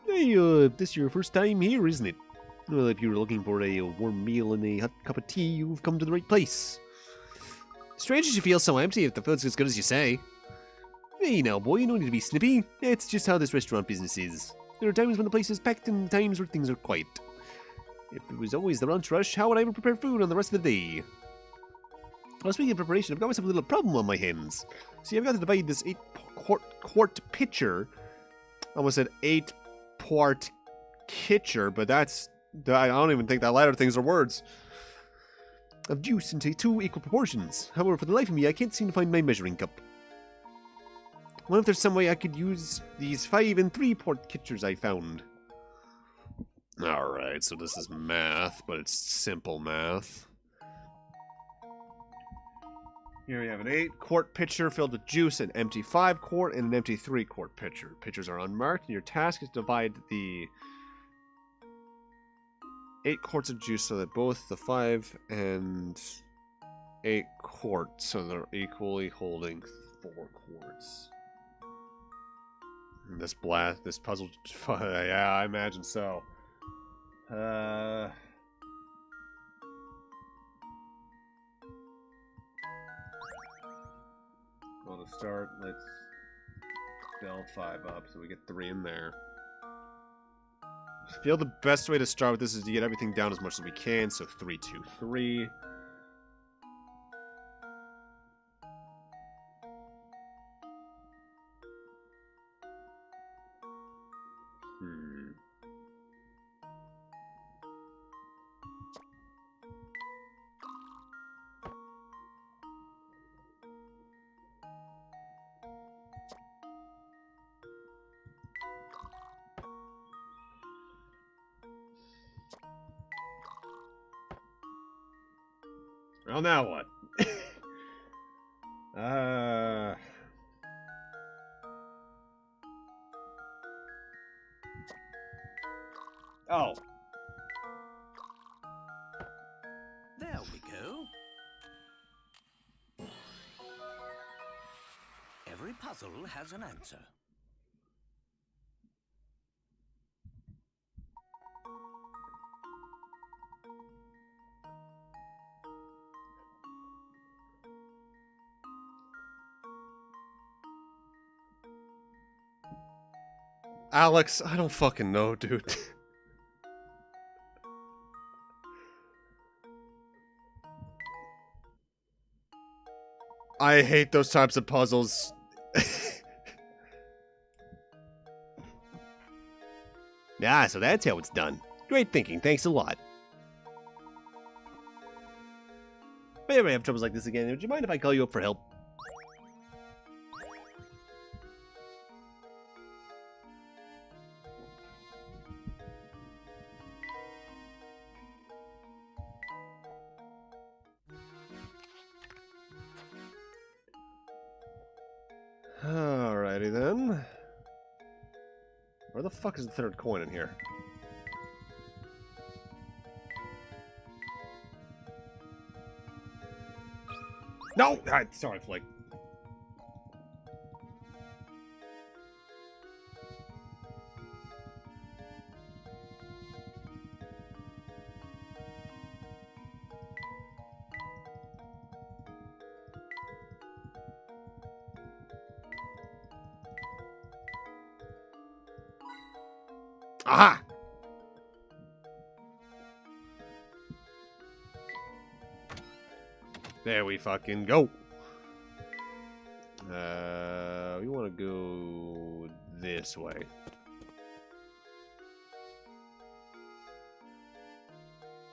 S1: Hey, this is your first time here, isn't it? Well, if you were looking for a warm meal and a hot cup of tea, you've come to the right place. Strange as you feel so empty if the food's as good as you say. Hey now, boy, you don't need to be snippy. It's just how this restaurant business is. There are times when the place is packed and times where things are quiet. If it was always the lunch rush, how would I ever prepare food on the rest of the day? Well, speaking of preparation, I've got myself a little problem on my hands. See, I've got to divide this 8-quart pitcher. I almost said 8-quart kitcher, but that's... I don't even think that latter things are words. Of juice into 2 equal proportions. However, for the life of me, I can't seem to find my measuring cup. What if there's some way I could use these 5 and 3-quart pitchers I found? Alright, so this is math, but it's simple math. Here we have an 8-quart pitcher filled with juice, an empty 5-quart, and an empty 3-quart pitcher. Pitchers are unmarked, and your task is to divide the 8 quarts of juice so that both the 5 and 8 quarts, so they're equally holding 4 quarts. And this puzzle, yeah, I imagine so. Well, to start, let's build 5 up so we get 3 in there. I feel the best way to start with this is to get everything down as much as we can, so 3, 2, 3. Well, now what? Oh.
S3: There we go. Every puzzle has an answer.
S1: Alex, I don't fucking know, dude. I hate those types of puzzles.
S6: Ah, so that's how it's done. Great thinking, thanks a lot. If I ever have troubles like this again, would you mind if I call you up for help?
S1: Alrighty then. Where the fuck is the 3rd coin in here? No! Sorry, Flake. Aha! There we fucking go. We want to go this way.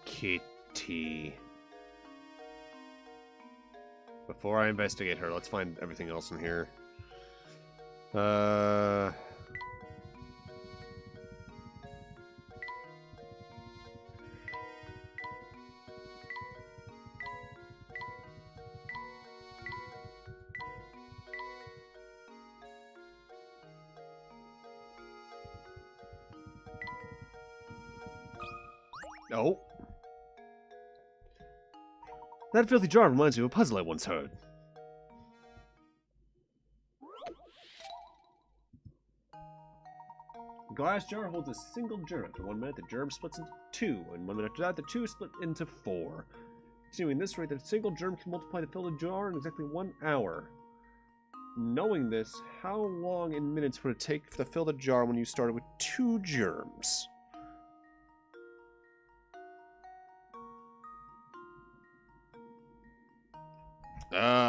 S1: Kitty. Before I investigate her, let's find everything else in here. Oh. That filthy jar reminds me of a puzzle I once heard. The glass jar holds a single germ. After 1 minute, the germ splits into 2, and 1 minute after that, the 2 split into 4. Assuming this rate, the single germ can multiply to fill the jar in exactly 1 hour. Knowing this, how long in minutes would it take to fill the jar when you started with 2 germs?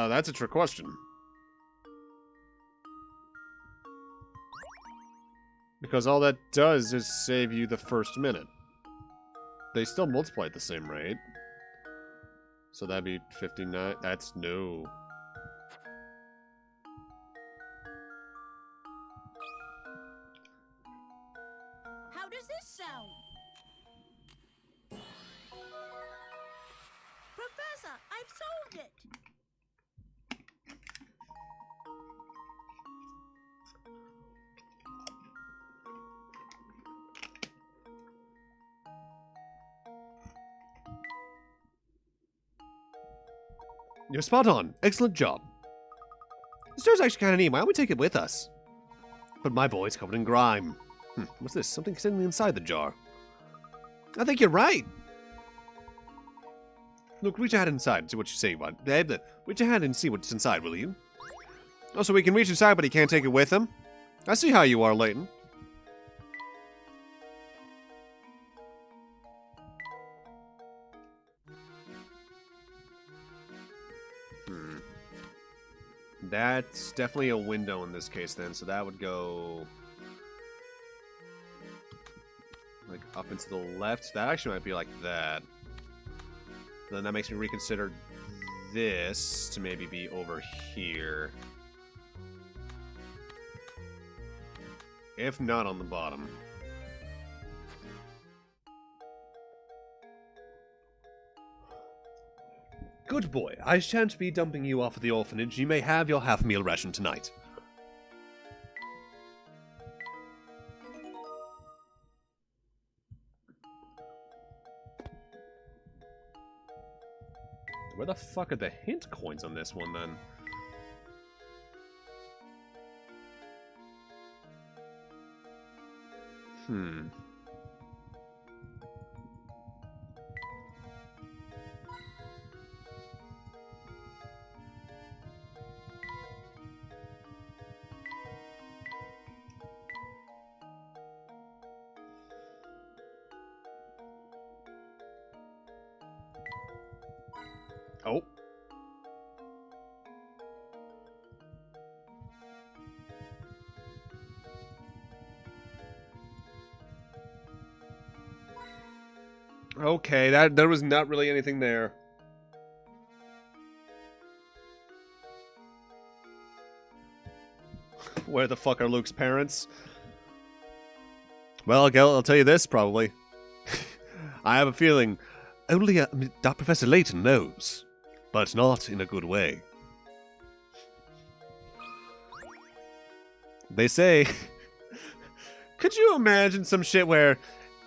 S1: That's a trick question. Because all that does is save you the first minute. They still multiply at the same rate. So that'd be 59. That's no.
S2: How does this sound? Professor, I've solved it!
S6: You're spot on. Excellent job. The store's actually kind of neat. Why don't we take it with us? But my boy's covered in grime. What's this? Something sitting inside the jar. I think you're right. Look, reach your hand inside and see what you see. Reach your hand and see what's inside, will you? Oh, so we can reach inside, but he can't take it with him? I see how you are, Layton. That's definitely a window in this case, then. So that would go... like, up and to the left. That actually might be like that. Then that makes me reconsider this to maybe be over here. If not on the bottom. Good boy. I shan't be dumping you off at the orphanage. You may have your half-meal ration tonight. Where the fuck are the hint coins on this one, then? Oh. Okay, there was not really anything there. Where the fuck are Luke's parents? Well, I'll tell you this, probably. I have a feeling only Professor Layton knows, but not in a good way. They say... Could you imagine some shit where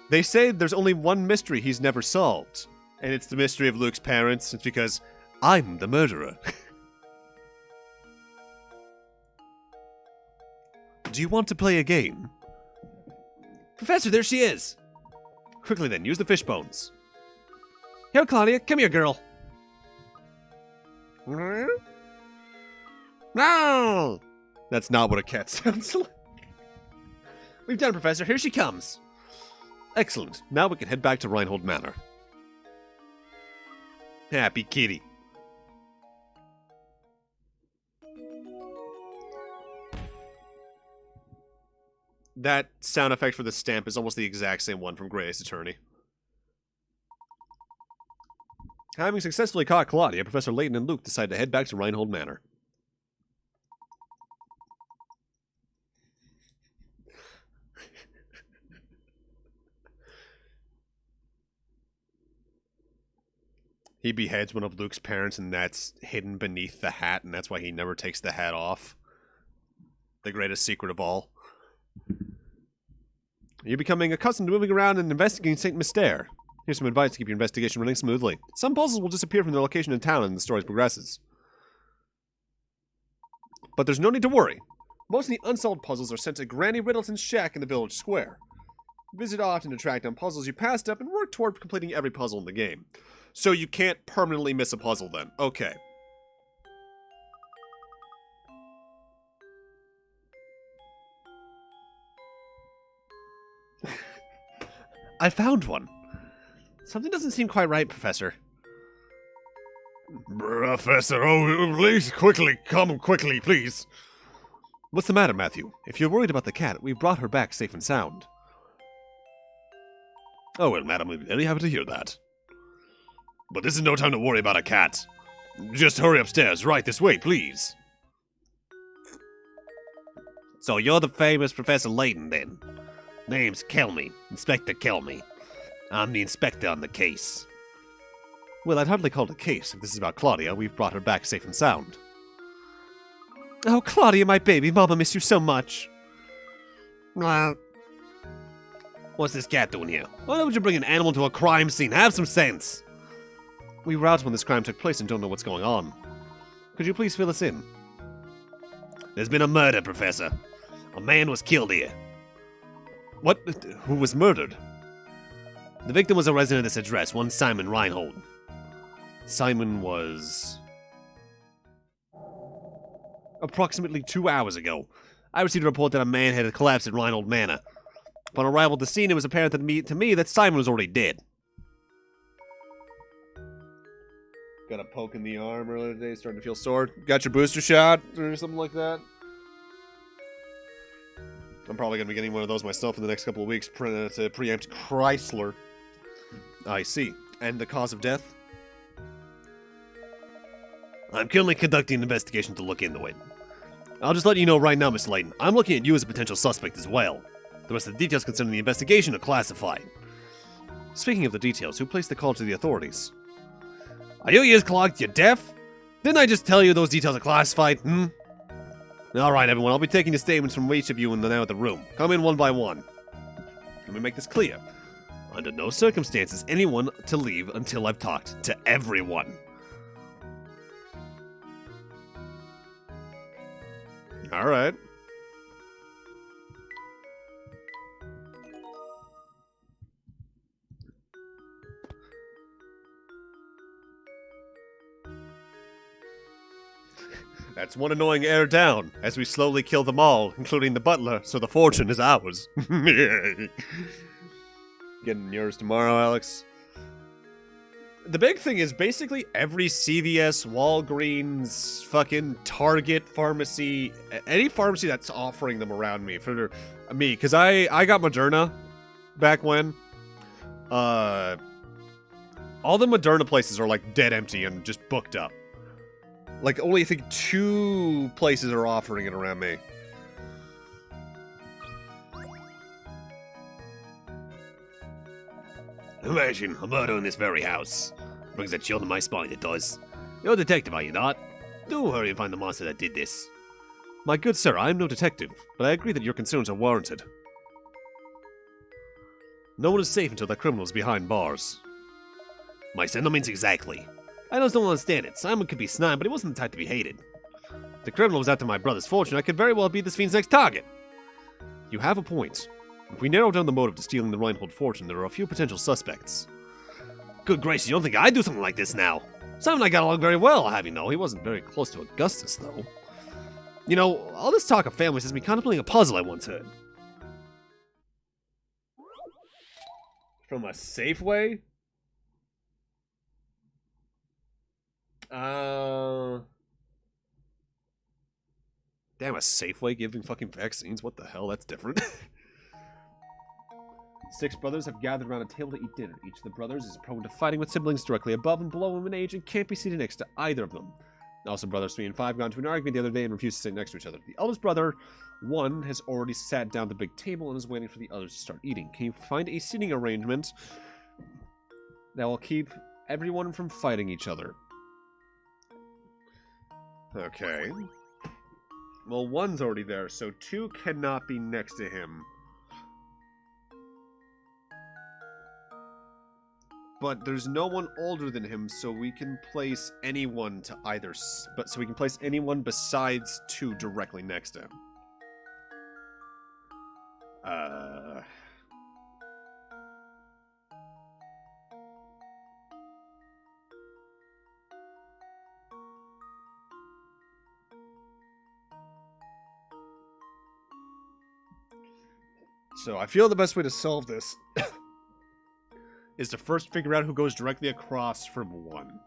S6: they say there's only one mystery he's never solved, and it's the mystery of Luke's parents? It's because I'm the murderer. Do you want to play a game? Professor, there she is! Quickly then, use the fish bones. Here, Claudia, come here, girl. No! That's not what a cat sounds like. We've done, Professor. Here she comes. Excellent. Now we can head back to Reinhold Manor. Happy kitty. That sound effect for the stamp is almost the exact same one from Grey's Attorney. Having successfully caught Claudia, Professor Layton and Luke decide to head back to Reinhold Manor. He beheads one of Luke's parents, and that's hidden beneath the hat, and that's why he never takes the hat off. The greatest secret of all. You're becoming accustomed to moving around and investigating St Mystere. Here's some advice to keep your investigation running smoothly. Some puzzles will disappear from their location in town as the story progresses. But there's no need to worry. Most of the unsolved puzzles are sent to Granny Riddleton's shack in the village square. Visit often to track down puzzles you passed up and work toward completing every puzzle in the game. So you can't permanently miss a puzzle then. Okay. I found one. Something doesn't seem quite right, Professor. Professor, oh, please, come quickly, please. What's the matter, Matthew? If you're worried about the cat, we've brought her back safe and sound. Oh, well, madam, we're very happy to hear that. But this is no time to worry about a cat. Just hurry upstairs, right this way, please. So you're the famous Professor Layton, then? Name's Kelmy, Inspector Kelmy. I'm the inspector on the case. Well, I'd hardly call it a case. If this is about Claudia, we've brought her back safe and sound. Oh, Claudia, my baby, Mama missed you so much. What's this cat doing here? Why don't you bring an animal to a crime scene? Have some sense. We were out when this crime took place and don't know what's going on. Could you please fill us in?
S1: There's been a murder, Professor. A man was killed here.
S6: What? Who was murdered?
S1: The victim was a resident of this address, one Simon Reinhold.
S6: Simon was... Approximately 2 hours ago, I received a report that a man had collapsed at Reinhold Manor. Upon arrival at the scene, it was apparent to me that Simon was already dead. Got a poke in the arm earlier today, starting to feel sore. Got your booster shot or something like that? I'm probably going to be getting one of those myself in the next couple of weeks to preempt Chrysler. I see. And the cause of death?
S1: I'm currently conducting an investigation to look into it.
S6: I'll just let you know right now, Mr. Layton. I'm looking at you as a potential suspect as well. The rest of the details concerning the investigation are classified. Speaking of the details, who placed the call to the authorities?
S1: Are your ears clogged? You deaf? Didn't I just tell you those details are classified?
S6: Alright, everyone. I'll be taking the statements from each of you in the now at the room. Come in one by one. Let me make this clear. Under no circumstances anyone to leave until I've talked to everyone. Alright. That's one annoying heir down, as we slowly kill them all, including the butler, so the fortune is ours. Getting yours tomorrow, Alex. The big thing is basically every CVS, Walgreens, fucking Target pharmacy, any pharmacy that's offering them around me for me, because I got Moderna back when. All the Moderna places are like dead empty and just booked up. Like, only I think 2 places are offering it around me.
S1: Imagine a murder in this very house. Brings a chill to my spine, it does. You're a detective, are you not? Do hurry and find the monster that did this.
S6: My good sir, I am no detective, but I agree that your concerns are warranted. No one is safe until that criminal is behind bars.
S1: My sentiments exactly.
S6: I just don't understand it. Simon could be snide, but he wasn't the type to be hated. If the criminal was after my brother's fortune, I could very well be this fiend's next target. You have a point. If we narrow down the motive to stealing the Reinhold fortune, there are a few potential suspects.
S1: Good gracious, you don't think I'd do something like this now?
S6: Simon and I got along very well, I'll have you know. He wasn't very close to Augustus, though. You know, all this talk of families has me contemplating a puzzle I once heard. From a Safeway? Damn, a Safeway giving fucking vaccines? What the hell? That's different. 6 brothers have gathered around a table to eat dinner. Each of the brothers is prone to fighting with siblings directly above and below him in age and can't be seated next to either of them. Also, brothers 3 and 5 got into an argument the other day and refused to sit next to each other. The eldest brother, 1, has already sat down at the big table and is waiting for the others to start eating. Can you find a seating arrangement that will keep everyone from fighting each other? Okay. Well, 1's already there, so 2 cannot be next to him. But there's no one older than him, so we can place anyone to either... so we can place anyone besides 2 directly next to him. So I feel the best way to solve this is to first figure out who goes directly across from 1.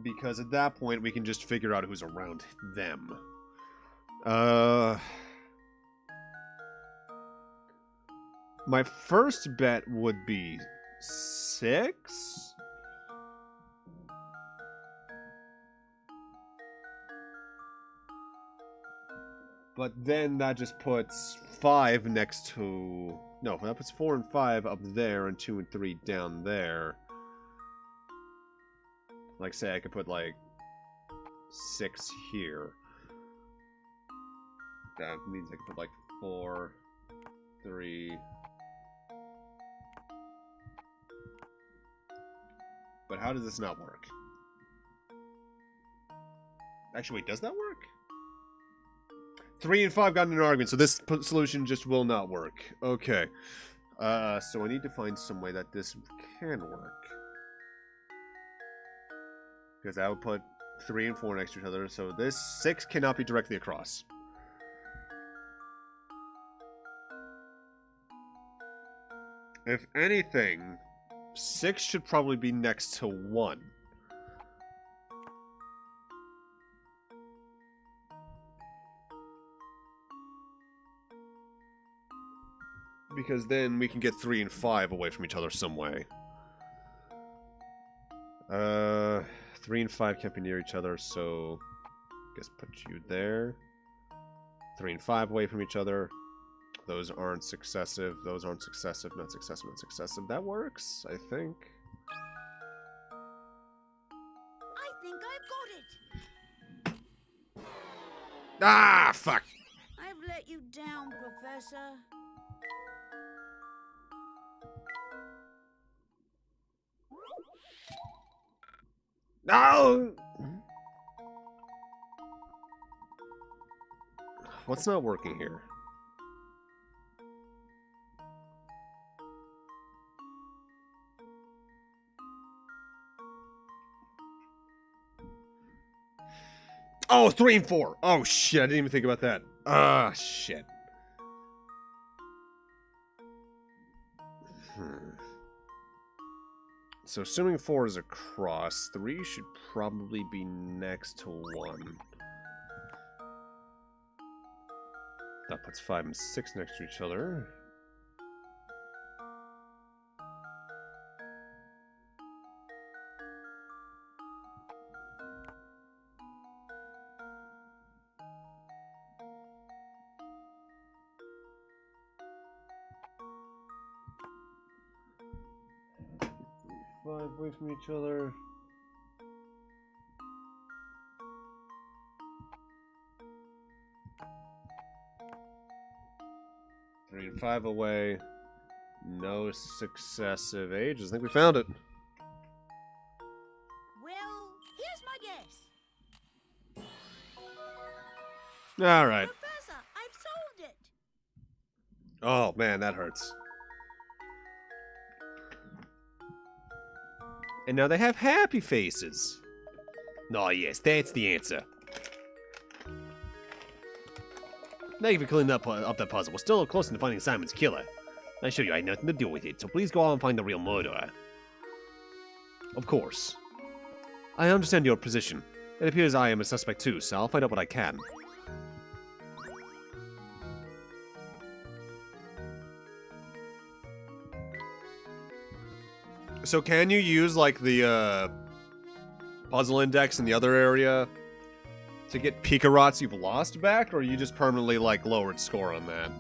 S6: Because at that point, we can just figure out who's around them. My first bet would be 6? But then that just puts 5 next to... No, that puts 4 and 5 up there and 2 and 3 down there. Like, say I could put, like, 6 here. That means I could put, like, 4, 3...
S1: But how does this not work? Actually, wait, does that work? 3 and 5 got in an argument, so this solution just will not work. Okay. So I need to find some way that this can work. Because that would put 3 and 4 next to each other, so this 6 cannot be directly across. If anything, 6 should probably be next to 1. Because then we can get 3 and 5 away from each other some way. 3 and 5 can't be near each other, so I guess put you there. 3 and 5 away from each other. Those aren't successive. Those aren't successive. Not successive. Not successive. That works, I think.
S2: I think I've got it.
S1: Ah, fuck!
S2: I've let you down, Professor.
S1: No! What's not working here? Oh, 3 and 4. Oh, shit. I didn't even think about that. Ah, shit. So, assuming 4 is across, 3 should probably be next to 1. That puts 5 and 6 next to each other. Five away from each other. Three and 5 away. No successive ages. I think we found it.
S2: Well, here's my guess.
S1: All right.
S2: Professor, I've solved it.
S1: Oh man, that hurts. And now they have happy faces. Oh yes, that's the answer. Thank you for cleaning up that puzzle. We're still close to finding Simon's killer. I assure you I had nothing to do with it, so please go out and find the real murderer. Of course. I understand your position. It appears I am a suspect too, so I'll find out what I can. So can you use, like, the, puzzle index in the other area to get Pikarots you've lost back, or you just permanently, like, lowered score on that?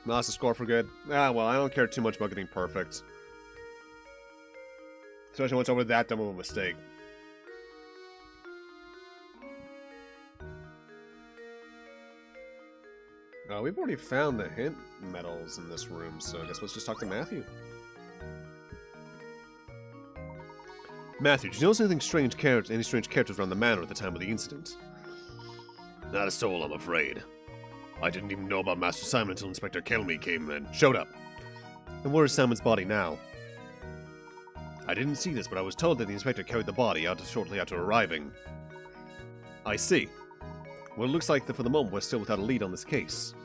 S1: Lost the score for good? Ah, well, I don't care too much about getting perfect. Especially once over that dumb of a mistake. We've already found the hint medals in this room, so I guess let's just talk to Matthew. Matthew, did you notice any strange characters around the manor at the time of the incident? Not a soul, I'm afraid. I didn't even know about Master Simon until Inspector Kelmy came and showed up. And where is Simon's body now? I didn't see this, but I was told that the Inspector carried the body out shortly after arriving. I see. Well, it looks like that for the moment we're still without a lead on this case.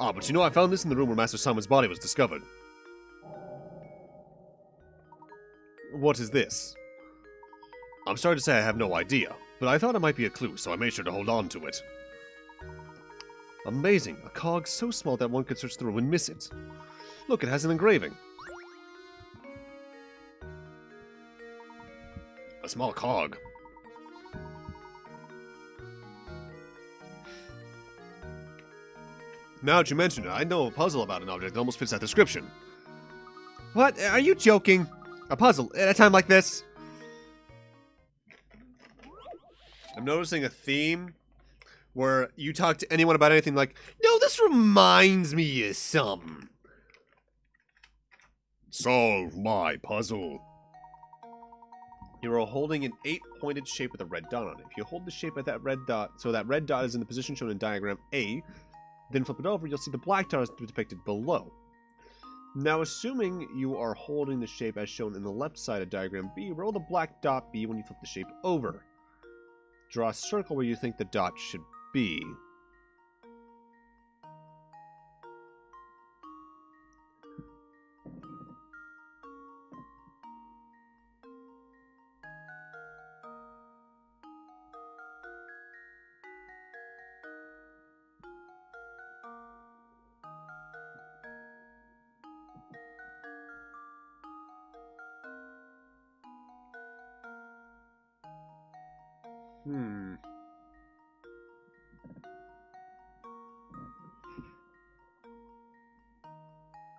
S1: Ah, but you know I found this in the room where Master Simon's body was discovered. What is this? I'm sorry to say I have no idea, but I thought it might be a clue, so I made sure to hold on to it. Amazing, a cog so small that one could search through and miss it. Look, it has an engraving. A small cog. Now that you mention it, I know a puzzle about an object that almost fits that description. What? Are you joking? A puzzle at a time like this? I'm noticing a theme where you talk to anyone about anything like, no, this reminds me of something. Solve my puzzle. You are holding an 8-pointed shape with a red dot on it. If you hold the shape at that red dot, so that red dot is in the position shown in diagram A, then flip it over, you'll see the black dot is depicted below. Now, assuming you are holding the shape as shown in the left side of diagram B, roll the black dot B when you flip the shape over. Draw a circle where you think the dot should be.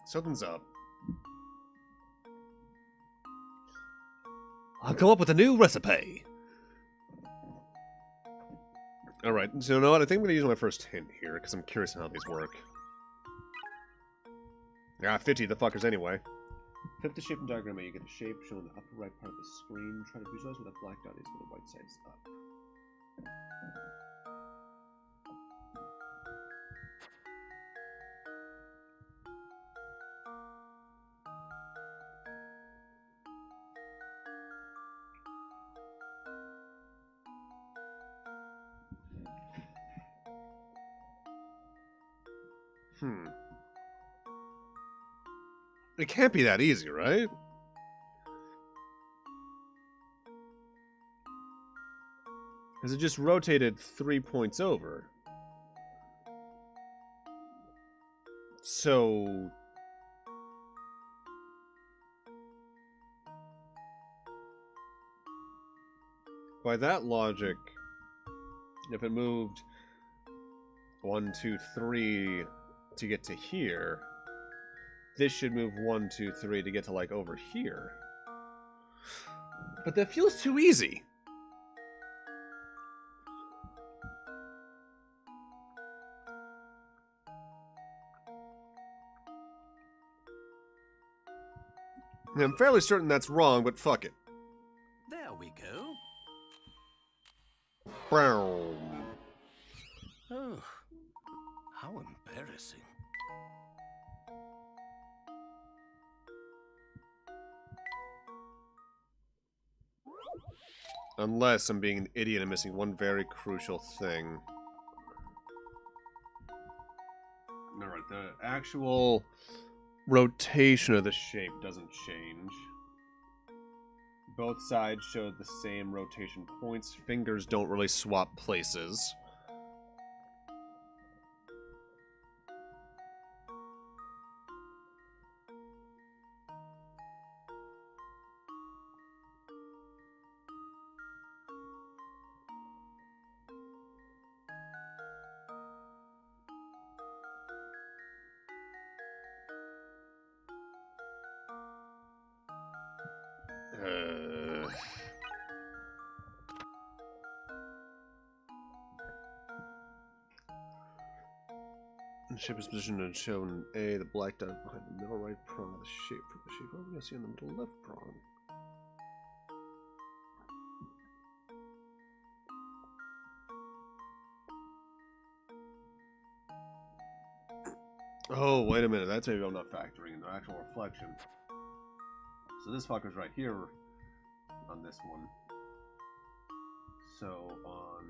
S1: Something's up.
S6: I'll come up with a new recipe.
S1: Alright, so you know what? I think I'm going to use my first hint here, because I'm curious on how these work. 50 the fuckers anyway. Flip the shape in diagram A, you get a shape shown in the upper right part of the screen. Try to visualize where the black dot is where the white side is up. It can't be that easy, right? Because it just rotated 3 points over. So... by that logic, if it moved 1, 2, 3 to get to here, this should move 1, 2, 3 to get to, like, over here. But that feels too easy. I'm fairly certain that's wrong, but fuck it.
S3: There we go.
S1: Brown.
S3: Oh, how embarrassing.
S1: Unless I'm being an idiot and missing one very crucial thing. Alright, the actual rotation of the shape doesn't change. Both sides show the same rotation points. Fingers don't really swap places. The shape is positioned and shown A, the black dot behind the middle right prong of the shape. For the shape over, you'll see in the middle left prong. Oh, wait a minute. That's maybe I'm not factoring in the actual reflection. So this fucker's right here on this one. So on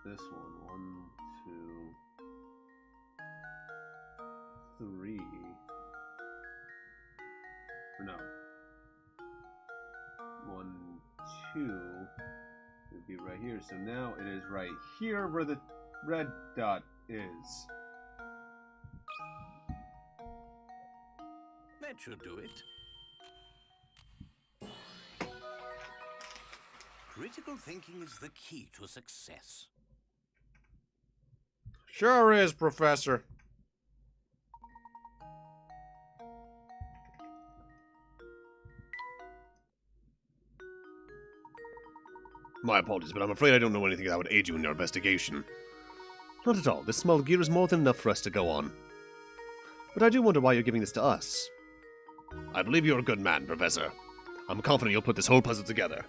S1: this one, 1, 2, 3. Or no. 1, 2 would be right here. So now it is right here where the red dot is.
S3: That should do it. Critical thinking is the key to success.
S1: Sure is, Professor. My apologies, but I'm afraid I don't know anything that would aid you in your investigation. Not at all. This small gear is more than enough for us to go on. But I do wonder why you're giving this to us. I believe you're a good man, Professor. I'm confident you'll put this whole puzzle together.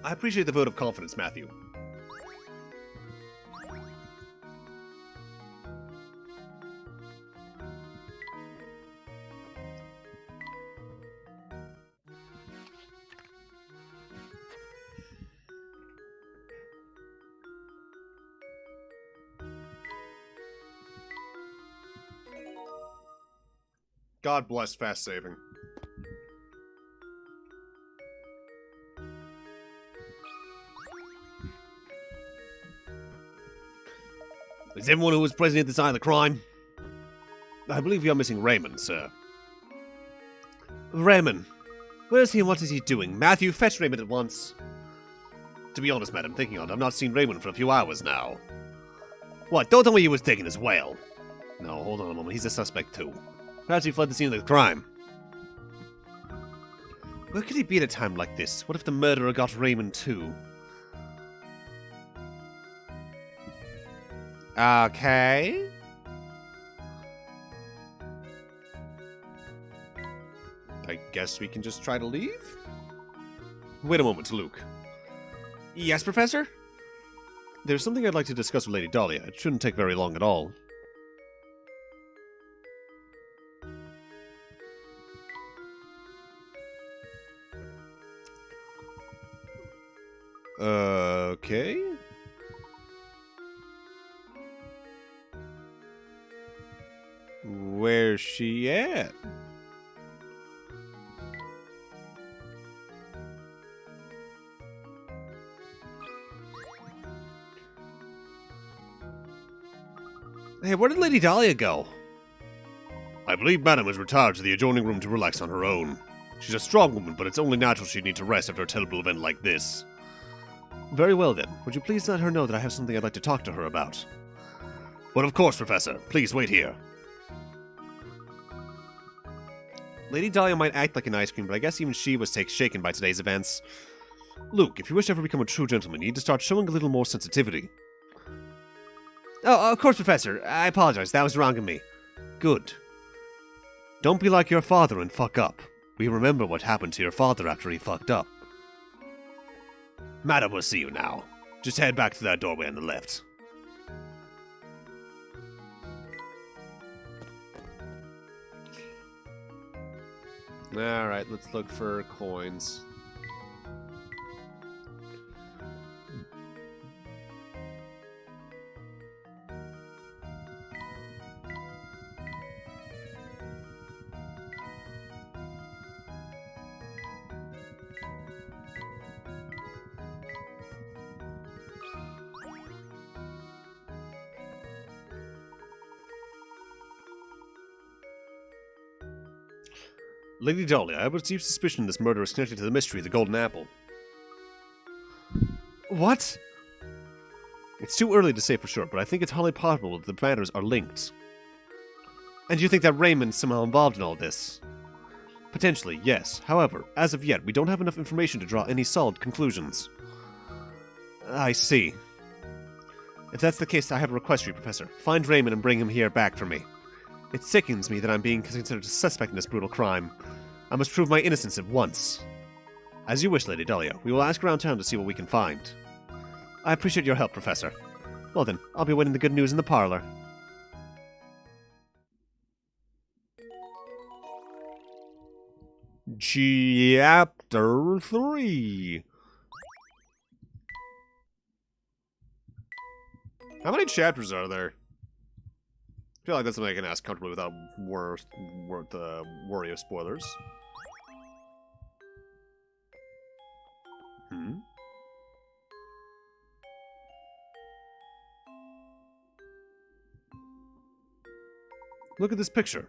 S1: I appreciate the vote of confidence, Matthew. God bless fast saving. Is everyone who was present at the site of the crime? I believe we are missing Raymond, sir. Raymond. Where is he and what is he doing? Matthew, fetch Raymond at once. To be honest, madam, thinking on it, I've not seen Raymond for a few hours now. What, don't tell me he was taken as well. No, hold on a moment, he's a suspect too. Perhaps he fled the scene of the crime. Where could he be at a time like this? What if the murderer got Raymond too? Okay. I guess we can just try to leave? Wait a moment, Luke. Yes, Professor? There's something I'd like to discuss with Lady Dahlia. It shouldn't take very long at all. Okay. Where's she at? Hey, where did Lady Dahlia go? I believe Madame has retired to the adjoining room to relax on her own. She's a strong woman, but it's only natural she'd need to rest after a terrible event like this. Very well then. Would you please let her know that I have something I'd like to talk to her about? Well, of course, Professor. Please wait here. Lady Dahlia might act like an ice cream, but I guess even she was shaken by today's events. Luke, if you wish to ever become a true gentleman, you need to start showing a little more sensitivity. Oh, of course, Professor. I apologize. That was wrong of me. Good. Don't be like your father and fuck up. We remember what happened to your father after he fucked up. Madam will see you now. Just head back to that doorway on the left. Alright, let's look for coins. Lady Dahlia, I have received suspicion this murder is connected to the mystery of the Golden Apple. What? It's too early to say for sure, but I think it's highly possible that the matters are linked. And you think that Raymond's somehow involved in all this? Potentially, yes. However, as of yet, we don't have enough information to draw any solid conclusions. I see. If that's the case, I have a request for you, Professor. Find Raymond and bring him here back for me. It sickens me that I'm being considered a suspect in this brutal crime. I must prove my innocence at once. As you wish, Lady Dahlia. We will ask around town to see what we can find. I appreciate your help, Professor. Well then, I'll be waiting the good news in the parlor. Chapter 3. How many chapters are there? I feel like that's something I can ask comfortably without worry of spoilers. Look at this picture.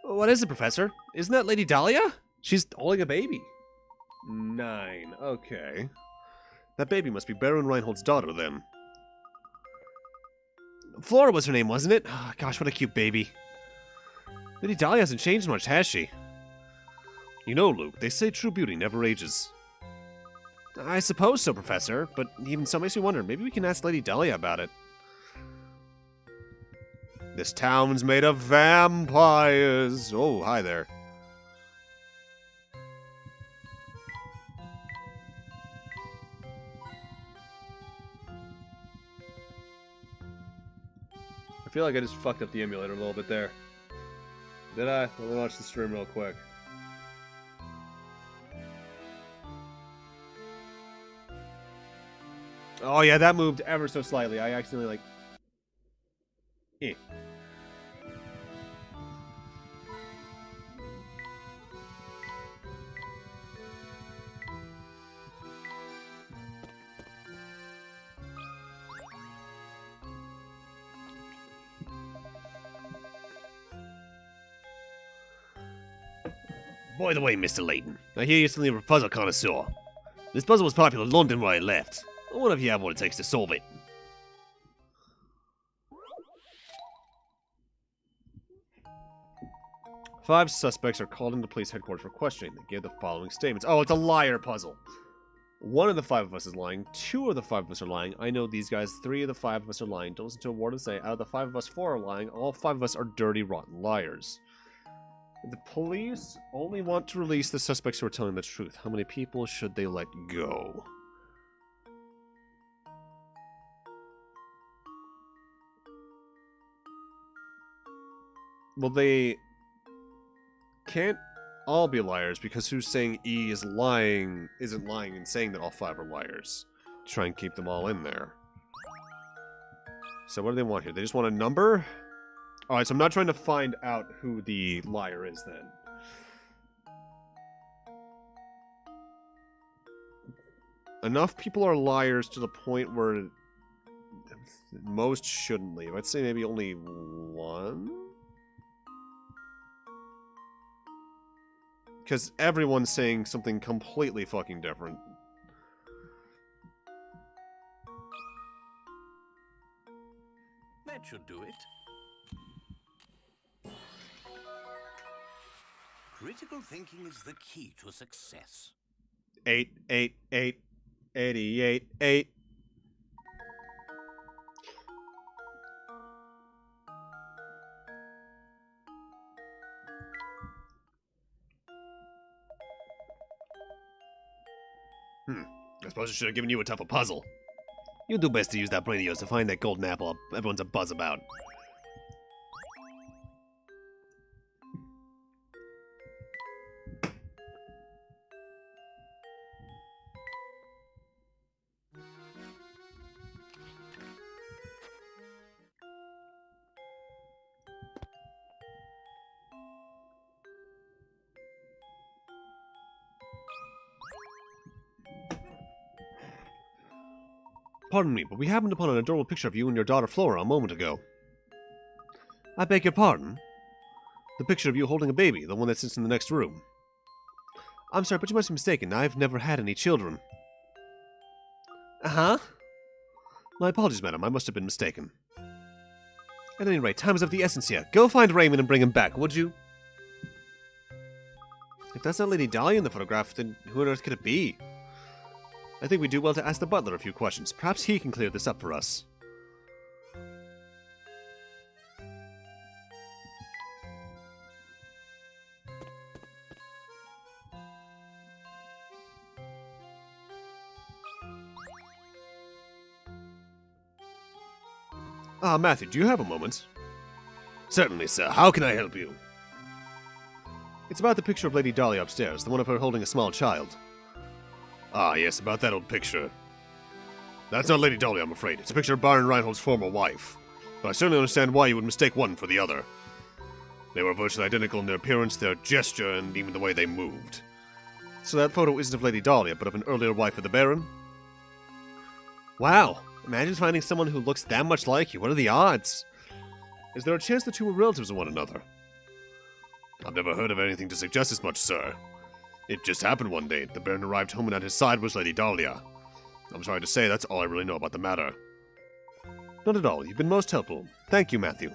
S1: What is it, Professor? Isn't that Lady Dahlia? She's holding a baby. 9. Okay. That baby must be Baron Reinhold's daughter, then. Flora was her name, wasn't it? Oh, gosh, what a cute baby. Lady Dahlia hasn't changed much, has she? You know, Luke, they say true beauty never ages. I suppose so, Professor, but even so makes me wonder, maybe we can ask Lady Dahlia about it. This town's made of vampires. Oh, hi there. I feel like I just fucked up the emulator a little bit there. Did I? Let me watch the stream real quick. Oh yeah, that moved ever so slightly. I accidentally like... Eh. By the way, Mr. Layton, I hear you're suddenly a puzzle connoisseur. This puzzle was popular in London where I left. I wonder if you have what it takes to solve it. Five suspects are called into police headquarters for questioning. They gave the following statements. Oh, it's a liar puzzle. One of the 5 of us is lying. 2 of the 5 of us are lying. I know these guys. 3 of the 5 of us are lying. Don't listen to a word I say. Out of the 5 of us, 4 are lying. All 5 of us are dirty, rotten liars. The police only want to release the suspects who are telling the truth. How many people should they let go? Well, they can't all be liars because who's saying E is lying isn't lying and saying that all 5 are liars. Try and keep them all in there. So what do they want here? They just want a number? Alright, so I'm not trying to find out who the liar is then. Enough people are liars to the point where most shouldn't leave. I'd say maybe only 1? Because everyone's saying something completely fucking different.
S3: That should do it. Critical thinking is the key to success.
S1: 8, 8, 8, 88, 8. I suppose I should have given you a tougher puzzle. You'll do best to use that brain of yours to find that golden apple everyone's a buzz about. Pardon me, but we happened upon an adorable picture of you and your daughter Flora a moment ago. I beg your pardon? The picture of you holding a baby, the one that sits in the next room. I'm sorry, but you must be mistaken. I've never had any children. Uh-huh? My apologies, madam. I must have been mistaken. At any rate, time is of the essence here. Go find Raymond and bring him back, would you? If that's not Lady Dahlia in the photograph, then who on earth could it be? I think we do well to ask the butler a few questions. Perhaps he can clear this up for us. Ah, Matthew, do you have a moment? Certainly, sir. How can I help you? It's about the picture of Lady Dahlia upstairs, the one of her holding a small child. Ah, yes, about that old picture. That's not Lady Dahlia, I'm afraid. It's a picture of Baron Reinhold's former wife. But I certainly understand why you would mistake one for the other. They were virtually identical in their appearance, their gesture, and even the way they moved. So that photo isn't of Lady Dahlia, but of an earlier wife of the Baron? Wow, imagine finding someone who looks that much like you. What are the odds? Is there a chance the two were relatives of one another? I've never heard of anything to suggest as much, sir. It just happened one day. The Baron arrived home and at his side was Lady Dahlia. I'm sorry to say that's all I really know about the matter.
S6: Not at all. You've been most helpful. Thank you, Matthew.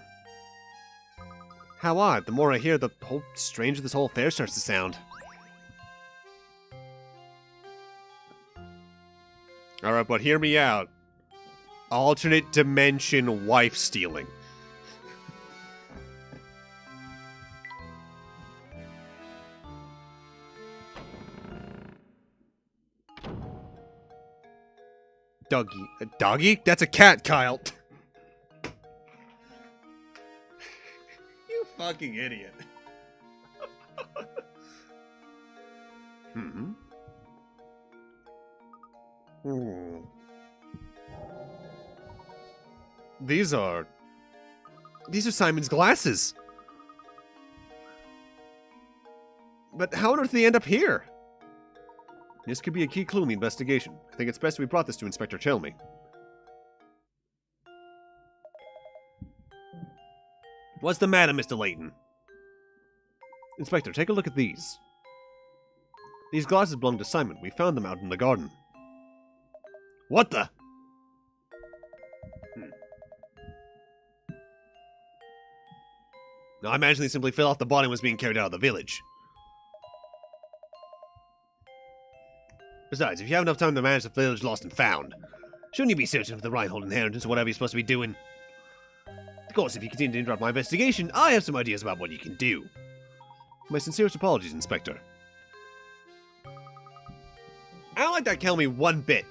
S6: How odd. The more I hear, the stranger this whole affair starts to sound.
S1: Alright, but hear me out. Alternate dimension wife stealing.
S6: Doggy.
S1: Doggy? That's a cat, Kyle. You fucking idiot.
S6: Hmm.
S1: These are Simon's glasses. But how on earth did they end up here?
S6: This could be a key clue in the investigation. I think it's best we brought this to Inspector Chelmy.
S1: What's the matter, Mr. Layton?
S6: Inspector, take a look at these. These glasses belong to Simon. We found them out in the garden.
S1: What the? Now, I imagine they simply fell off the body and was being carried out of the village. Besides, if you have enough time to manage the village lost and found, shouldn't you be searching for the Reinhold inheritance or whatever you're supposed to be doing? Of course, if you continue to interrupt my investigation, I have some ideas about what you can do.
S6: My sincerest apologies, Inspector.
S1: I don't like that Kelmy one bit.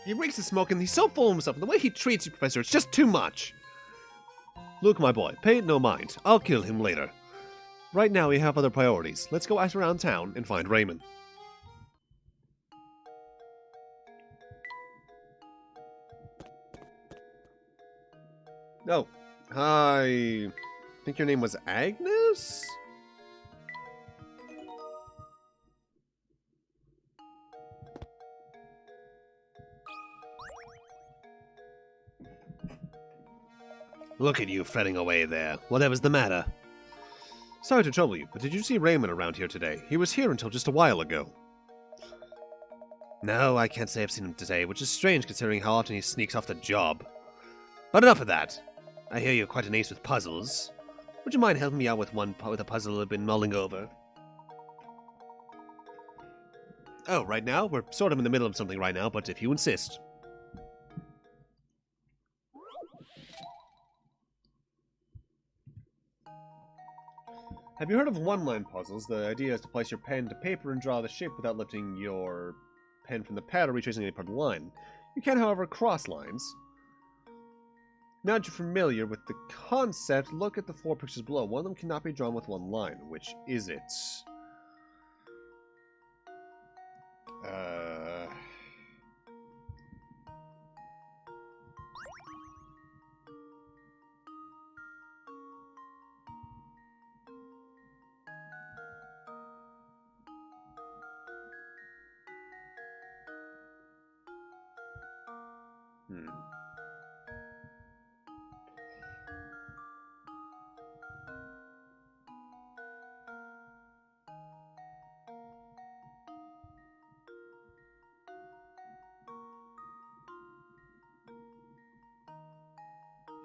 S1: He reeks the smoke and he's so full of himself. And the way he treats you, Professor, it's just too much.
S6: Look, my boy, pay it no mind. I'll kill him later. Right now, we have other priorities. Let's go ask around town and find Raymond.
S1: Oh, I think your name was Agnes? Look at you fretting away there. Whatever's the matter?
S6: Sorry to trouble you, but did you see Raymond around here today? He was here until just a while ago.
S1: No, I can't say I've seen him today, which is strange considering how often he sneaks off the job. But enough of that. I hear you're quite an ace with puzzles. Would you mind helping me out with a puzzle I've been mulling over? Oh, right now? We're sort of in the middle of something right now, but if you insist.
S6: Have you heard of one-line puzzles? The idea is to place your pen to paper and draw the shape without lifting your pen from the pad or retracing any part of the line. You can, however, cross lines. Now that you're familiar with the concept, look at the 4 pictures below. One of them cannot be drawn with one line. Which is it?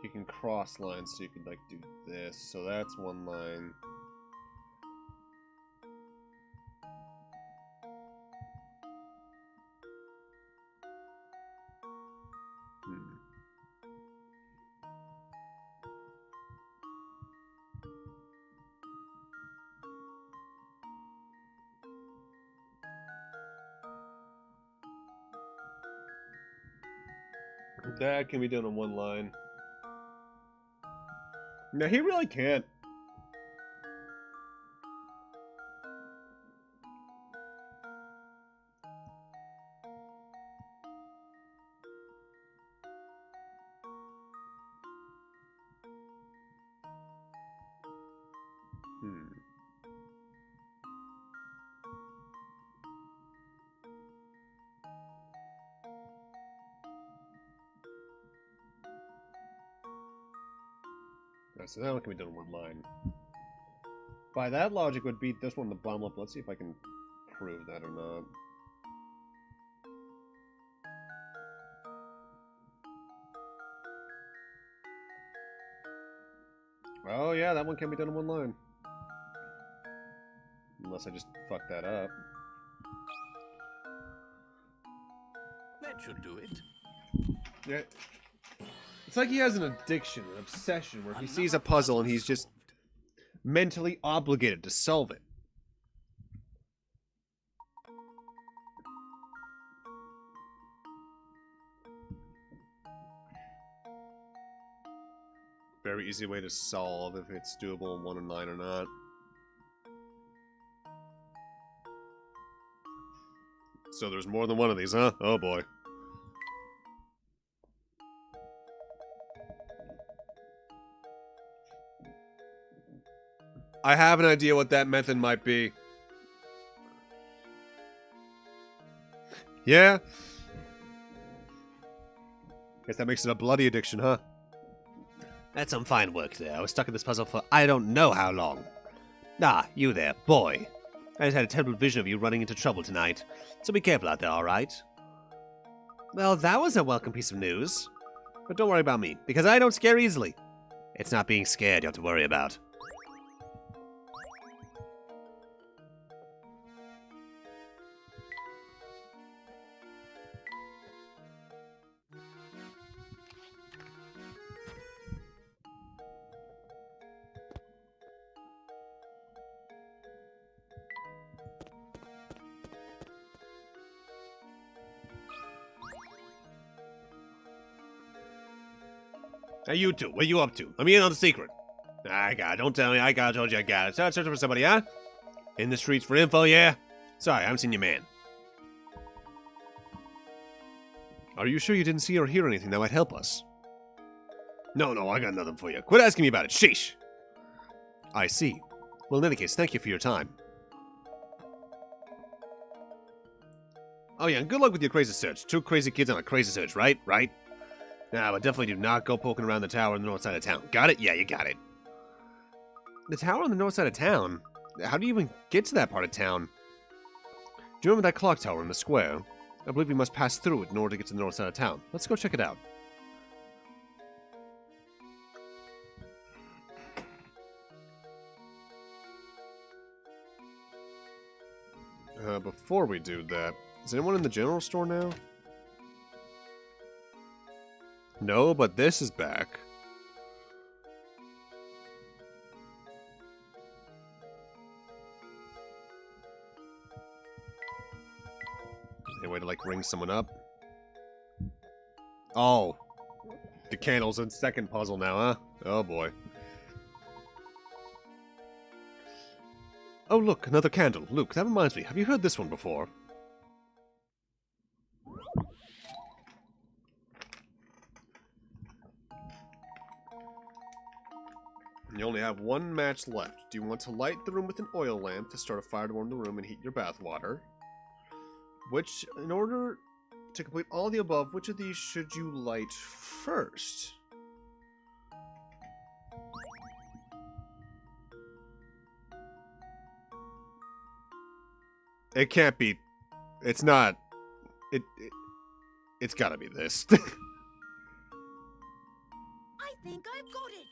S6: You can cross lines, so you could, like, do this. So that's one line. That can be done on one line. No, he really can't.
S1: Alright, so that one can be done in one line. By that logic would beat this one the bottom up. Let's see if I can prove that or not. Oh yeah, that one can be done in one line. Unless I just fucked that up.
S3: That should do it.
S1: Yeah. It's like he has an addiction, an obsession, where if he sees a puzzle and he's just mentally obligated to solve it. Very easy way to solve if it's doable in 1 and 9 or not. So there's more than one of these, huh? Oh boy. I have an idea what that method might be. Yeah? Guess that makes it a bloody addiction, huh?
S6: That's some fine work there. I was stuck in this puzzle for I don't know how long. Ah, you there, boy. I just had a terrible vision of you running into trouble tonight. So be careful out there, alright? Well, that was a welcome piece of news. But don't worry about me, because I don't scare easily. It's not being scared you have to worry about.
S1: Hey, you two, what you up to? Let me in on the secret. I got it. Don't tell me. I told you I got it. Start searching for somebody, huh? In the streets for info, yeah? Sorry, I haven't seen your man. Are you sure you didn't see or hear anything that might help us? No, I got nothing for you. Quit asking me about it. Sheesh. I see. Well, in any case, thank you for your time. Oh yeah, and good luck with your crazy search. 2 crazy kids on a crazy search, right? Right? Nah, but definitely do not go poking around the tower on the north side of town. Got it? Yeah, you got it. The tower on the north side of town? How do you even get to that part of town? Do you remember that clock tower in the square? I believe we must pass through it in order to get to the north side of town. Let's go check it out. Before we do that, is anyone in the general store now? No, but this is back. Any way to, like, ring someone up? Oh. The candle's in second puzzle now, huh? Oh, boy. Oh, look, another candle. Luke, that reminds me. Have you heard this one before? You only have 1 match left. Do you want to light the room with an oil lamp to start a fire to warm the room and heat your bath water? Which, in order to complete all of the above, which of these should you light first? It can't be. It's not. It's gotta be this.
S2: I think I've got it.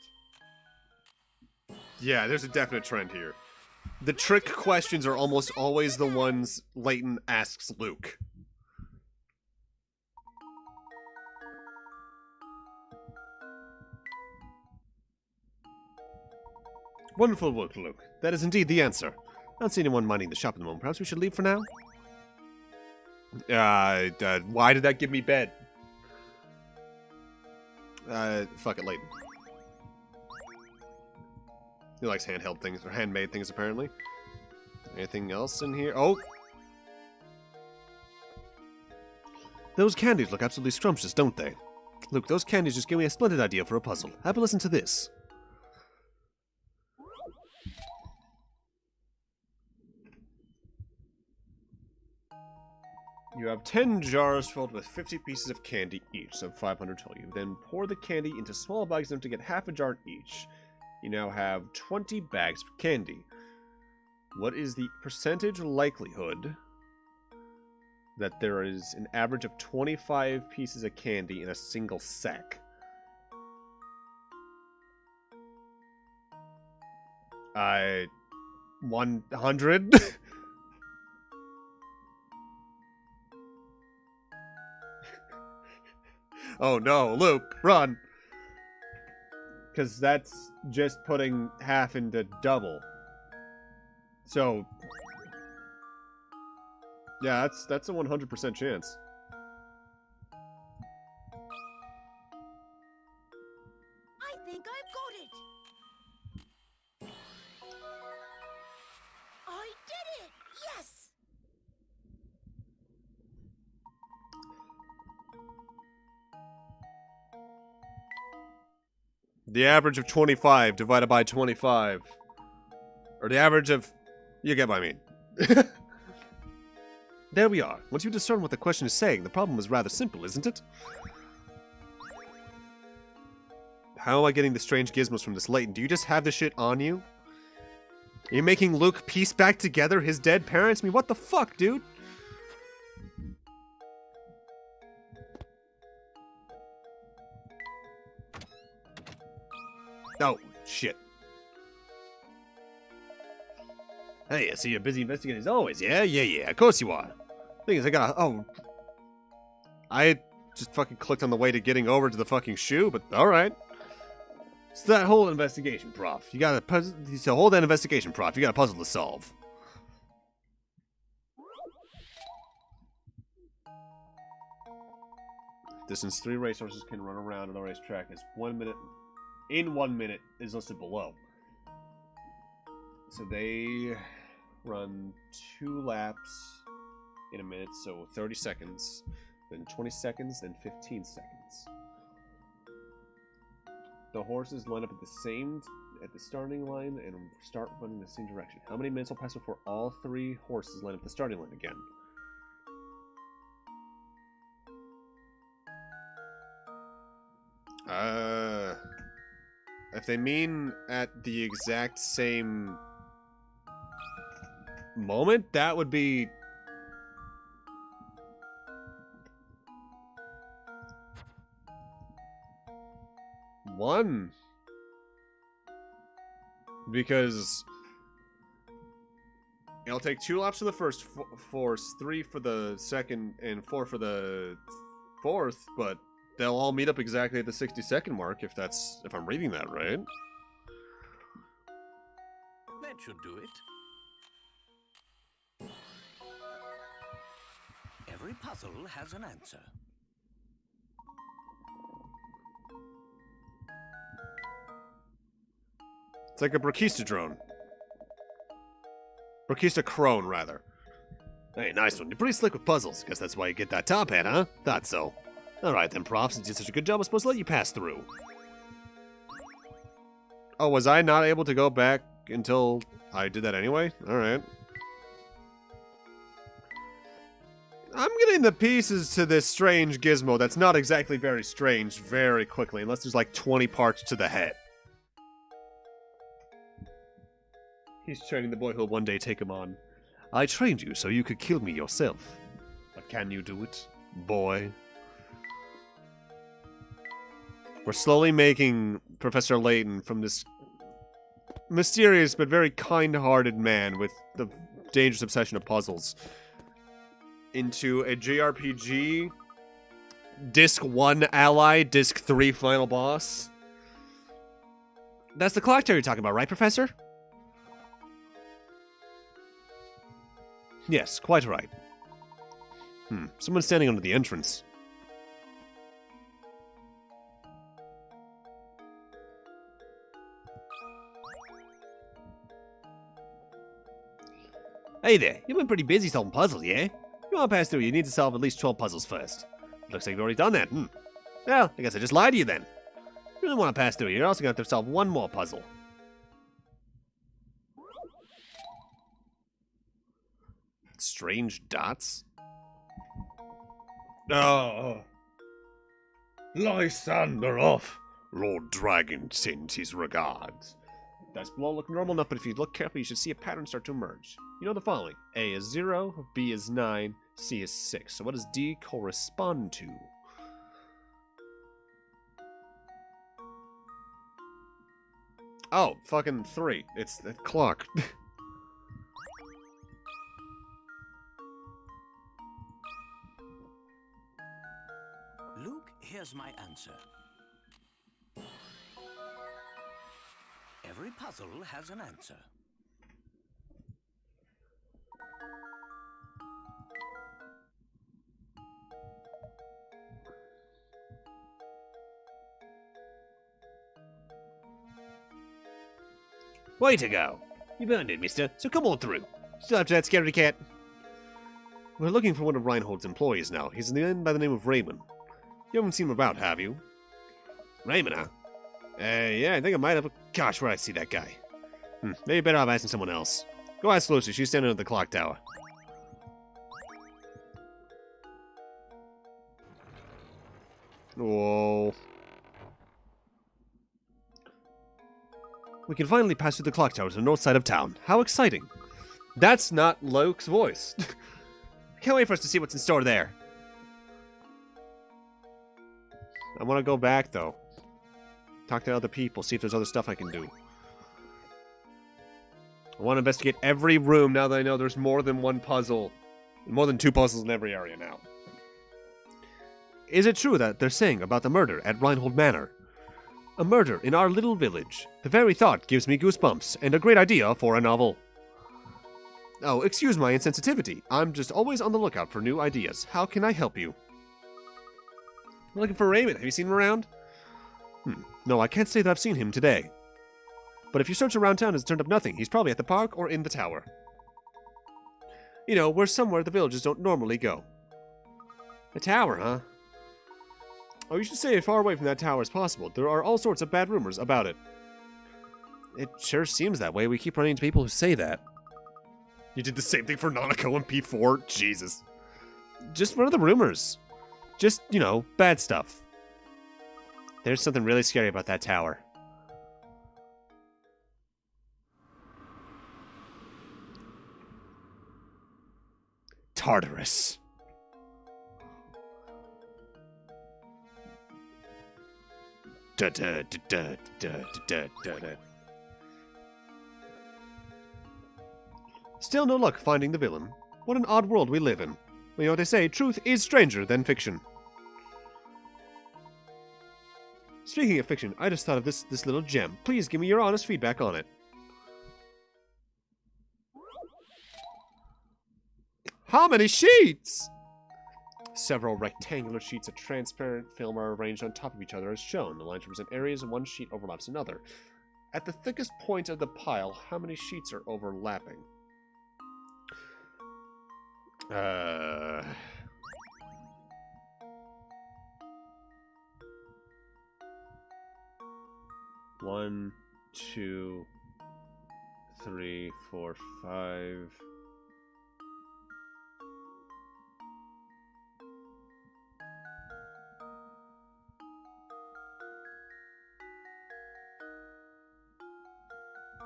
S1: Yeah, there's a definite trend here. The trick questions are almost always the ones Layton asks Luke. Wonderful work, Luke. That is indeed the answer. I don't see anyone minding the shop at the moment. Perhaps we should leave for now? Why did that give me bed? Fuck it, Layton. He likes handheld things, or handmade things, apparently. Anything else in here? Oh! Those candies look absolutely scrumptious, don't they? Luke, those candies just gave me a splendid idea for a puzzle. Have a listen to this. You have 10 jars filled with 50 pieces of candy each, so 500 total. You then pour the candy into small bags enough to get half a jar each. You now have 20 bags of candy. What is the percentage likelihood that there is an average of 25 pieces of candy in a single sack? 100? Oh no, Luke, run! Because that's just putting half into double. So, yeah, that's a 100% chance.
S2: I think I've got it. I did it! Yes!
S1: The average of 25 divided by 25. Or the average of... You get what I mean. There we are. Once you discern what the question is saying, the problem is rather simple, isn't it? How am I getting the strange gizmos from this Layton? Do you just have this shit on you? Are you making Luke piece back together his dead parents? I mean, what the fuck, dude? Oh, shit. Hey, I see you're busy investigating as always. Yeah, of course you are. Thing is, I just fucking clicked on the way to getting over to the fucking shoe, but alright. It's that whole investigation, Prof. You got a puzzle. It's a whole that investigation, Prof. You got a puzzle to solve. Distance 3 racehorses can run around on the racetrack is 1 minute. In 1 minute is listed below. So they run 2 laps in a minute, so 30 seconds, then 20 seconds, then 15 seconds. The horses line up at the starting line and start running in the same direction. How many minutes will pass before all 3 horses line up at the starting line again? If they mean at the exact same moment, that would be... one. Because it'll take 2 laps for the first force, 3 for the second, and 4 for the fourth, but they'll all meet up exactly at the 60-second mark if I'm reading that right.
S3: That should do it. Every puzzle has an answer.
S1: It's like a Brachista drone. Brachista crone, rather. Hey, nice one. You're pretty slick with puzzles. Guess that's why you get that top hat, huh? Thought so. Alright then, Prof. Since you did such a good job, I'm supposed to let you pass through. Oh, was I not able to go back until I did that anyway? Alright. I'm getting the pieces to this strange gizmo that's not exactly very strange very quickly, unless there's like 20 parts to the head. He's training the boy who'll one day take him on. I trained you so you could kill me yourself. But can you do it, boy? We're slowly making Professor Layton from this mysterious but very kind-hearted man with the dangerous obsession of puzzles into a JRPG Disc 1 ally, Disc 3 final boss. That's the clock tower you're talking about, right, Professor? Yes, quite right. Someone's standing under the entrance. Hey there, you've been pretty busy solving puzzles, yeah? You want to pass through, you need to solve at least 12 puzzles first. Looks like you've already done that, Well, I guess I just lied to you then. If you really want to pass through, you're also going to have to solve one more puzzle. Strange dots? Oh. Lysander off. Lord Dragon sends his regards. Dice below look normal enough, but if you look carefully, you should see a pattern start to emerge. You know the following. A is 0, B is 9, C is 6. So what does D correspond to? Oh, fucking 3. It's the clock.
S3: Luke, here's my answer. Every puzzle has an answer.
S6: Way to go. You've earned it, mister, so come on through. Still after that scaredy cat?
S1: We're looking for one of Reinhold's employees now. He's in the inn by the name of Raymond. You haven't seen him about, have you?
S6: Raymond, huh?
S1: Yeah, I think I might have. Gosh, where'd I see that guy?
S6: Maybe better off asking someone else.
S1: Go ask Lucy. She's standing at the clock tower. Whoa.
S6: We can finally pass through the clock tower to the north side of town. How exciting.
S1: That's not Luke's voice.
S6: Can't wait for us to see what's in store there.
S1: I want to go back, though. Talk to other people, see if there's other stuff I can do. I want to investigate every room now that I know there's more than one puzzle. More than 2 puzzles in every area now.
S6: Is it true that they're saying about the murder at Reinhold Manor? A murder in our little village. The very thought gives me goosebumps, and a great idea for a novel.
S1: Oh, excuse my insensitivity. I'm just always on the lookout for new ideas. How can I help you?
S6: I'm looking for Raymond. Have you seen him around?
S1: No, I can't say that I've seen him today. But if you search around town, it's turned up nothing. He's probably at the park or in the tower. You know, we're somewhere the villagers don't normally go.
S6: The tower, huh?
S1: Oh, you should stay as far away from that tower as possible. There are all sorts of bad rumors about it.
S6: It sure seems that way. We keep running into people who say that.
S1: You did the same thing for Nanako and P4? Jesus.
S6: Just one of the rumors. Just, you know, bad stuff. There's something really scary about that tower.
S1: Tartarus. Da, da, da, da, da, da, da, da. Still no luck finding the villain. What an odd world we live in. You know what they say, truth is stranger than fiction. Speaking of fiction, I just thought of this little gem. Please give me your honest feedback on it. How many sheets? Several rectangular sheets of transparent film are arranged on top of each other as shown. The lines represent areas and one sheet overlaps another. At the thickest point of the pile, how many sheets are overlapping? One, 2, 3, 4, 5.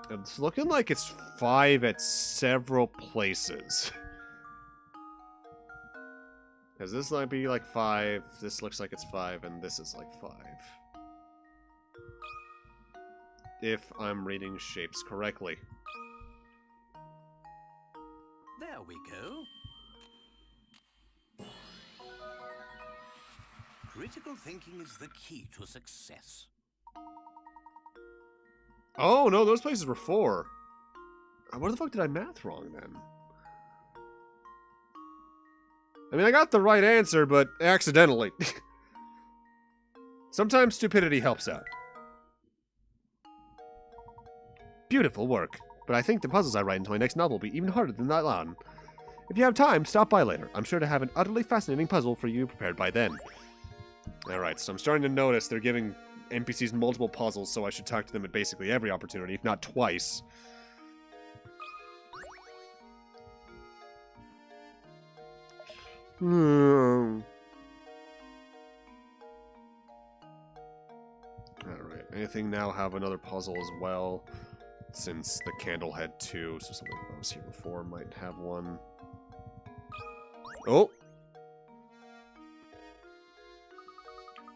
S1: It's looking like it's 5 at several places. Because this might be like 5, this looks like it's 5, and this is like 5. If I'm reading shapes correctly.
S3: There we go. Critical thinking is the key to success.
S1: Oh, no, those places were 4. What the fuck did I math wrong, then? I mean, I got the right answer, but accidentally. Sometimes stupidity helps out. Beautiful work. But I think the puzzles I write into my next novel will be even harder than that one. If you have time, stop by later. I'm sure to have an utterly fascinating puzzle for you prepared by then. Alright, so I'm starting to notice they're giving NPCs multiple puzzles, so I should talk to them at basically every opportunity, if not twice. Alright, anything now have another puzzle as well. since the candle had 2, so somebody that was here before might have 1. Oh!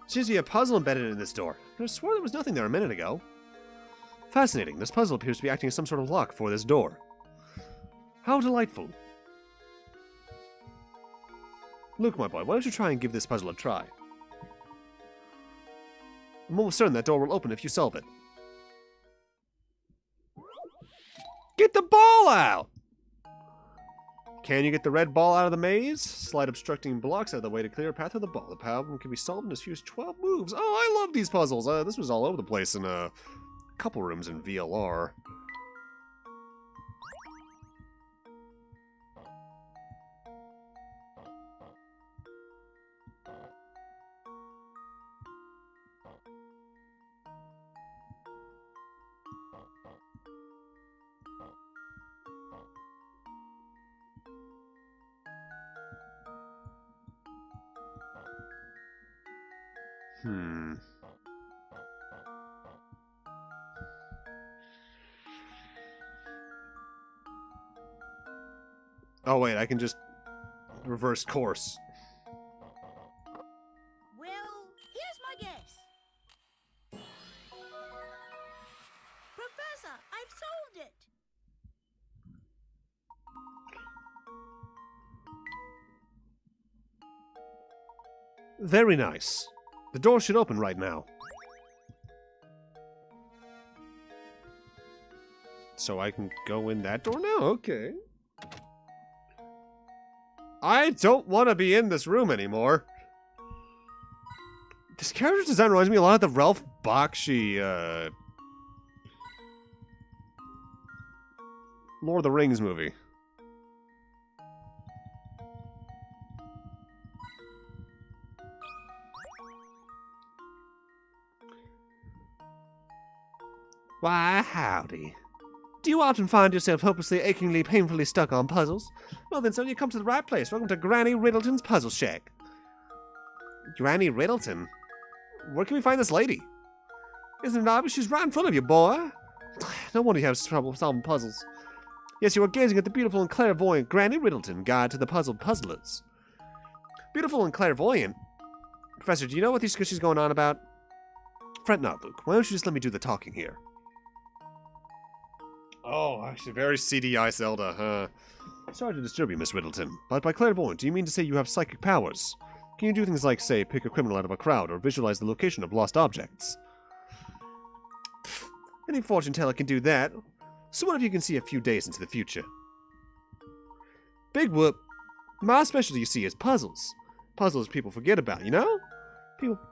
S1: Seems to be a puzzle embedded in this door. I swore there was nothing there a minute ago. Fascinating. This puzzle appears to be acting as some sort of lock for this door. How delightful. Luke, my boy, why don't you try and give this puzzle a try? I'm almost certain that door will open if you solve it. Get the ball out! Can you get the red ball out of the maze? Slide obstructing blocks out of the way to clear a path to the ball. The problem can be solved in as few as 12 moves. Oh, I love these puzzles. This was all over the place in a couple rooms in VLR. Oh wait, I can just reverse course.
S2: Well, here's my guess. Professor, I've solved it.
S6: Very nice. The door should open right now. So I can go in that door now? Okay. I don't want to be in this room anymore. This character's design reminds me a lot of the Ralph Bakshi, Lord of the Rings movie. Why, howdy. Do you often find yourself hopelessly, achingly, painfully stuck on puzzles? Well then, son, you come to the right place. Welcome to Granny Riddleton's Puzzle Shack. Granny Riddleton? Where can we find this lady? Isn't it obvious she's right in front of you, boy? No wonder you have trouble solving puzzles. Yes, you are gazing at the beautiful and clairvoyant Granny Riddleton, guide to the puzzled puzzlers. Beautiful and clairvoyant? Professor, do you know what she's going on about? Fret not, Luke. Why don't you just let me do the talking here? Oh, actually, very CDI Zelda, huh? Sorry to disturb you, Miss Riddleton, but by clairvoyant, do you mean to say you have psychic powers? Can you do things like, say, pick a criminal out of a crowd, or visualize the location of lost objects? Pfft, any fortune teller can do that. So what if you can see a few days into the future? Big whoop. My specialty, you see, is puzzles. Puzzles people forget about, you know?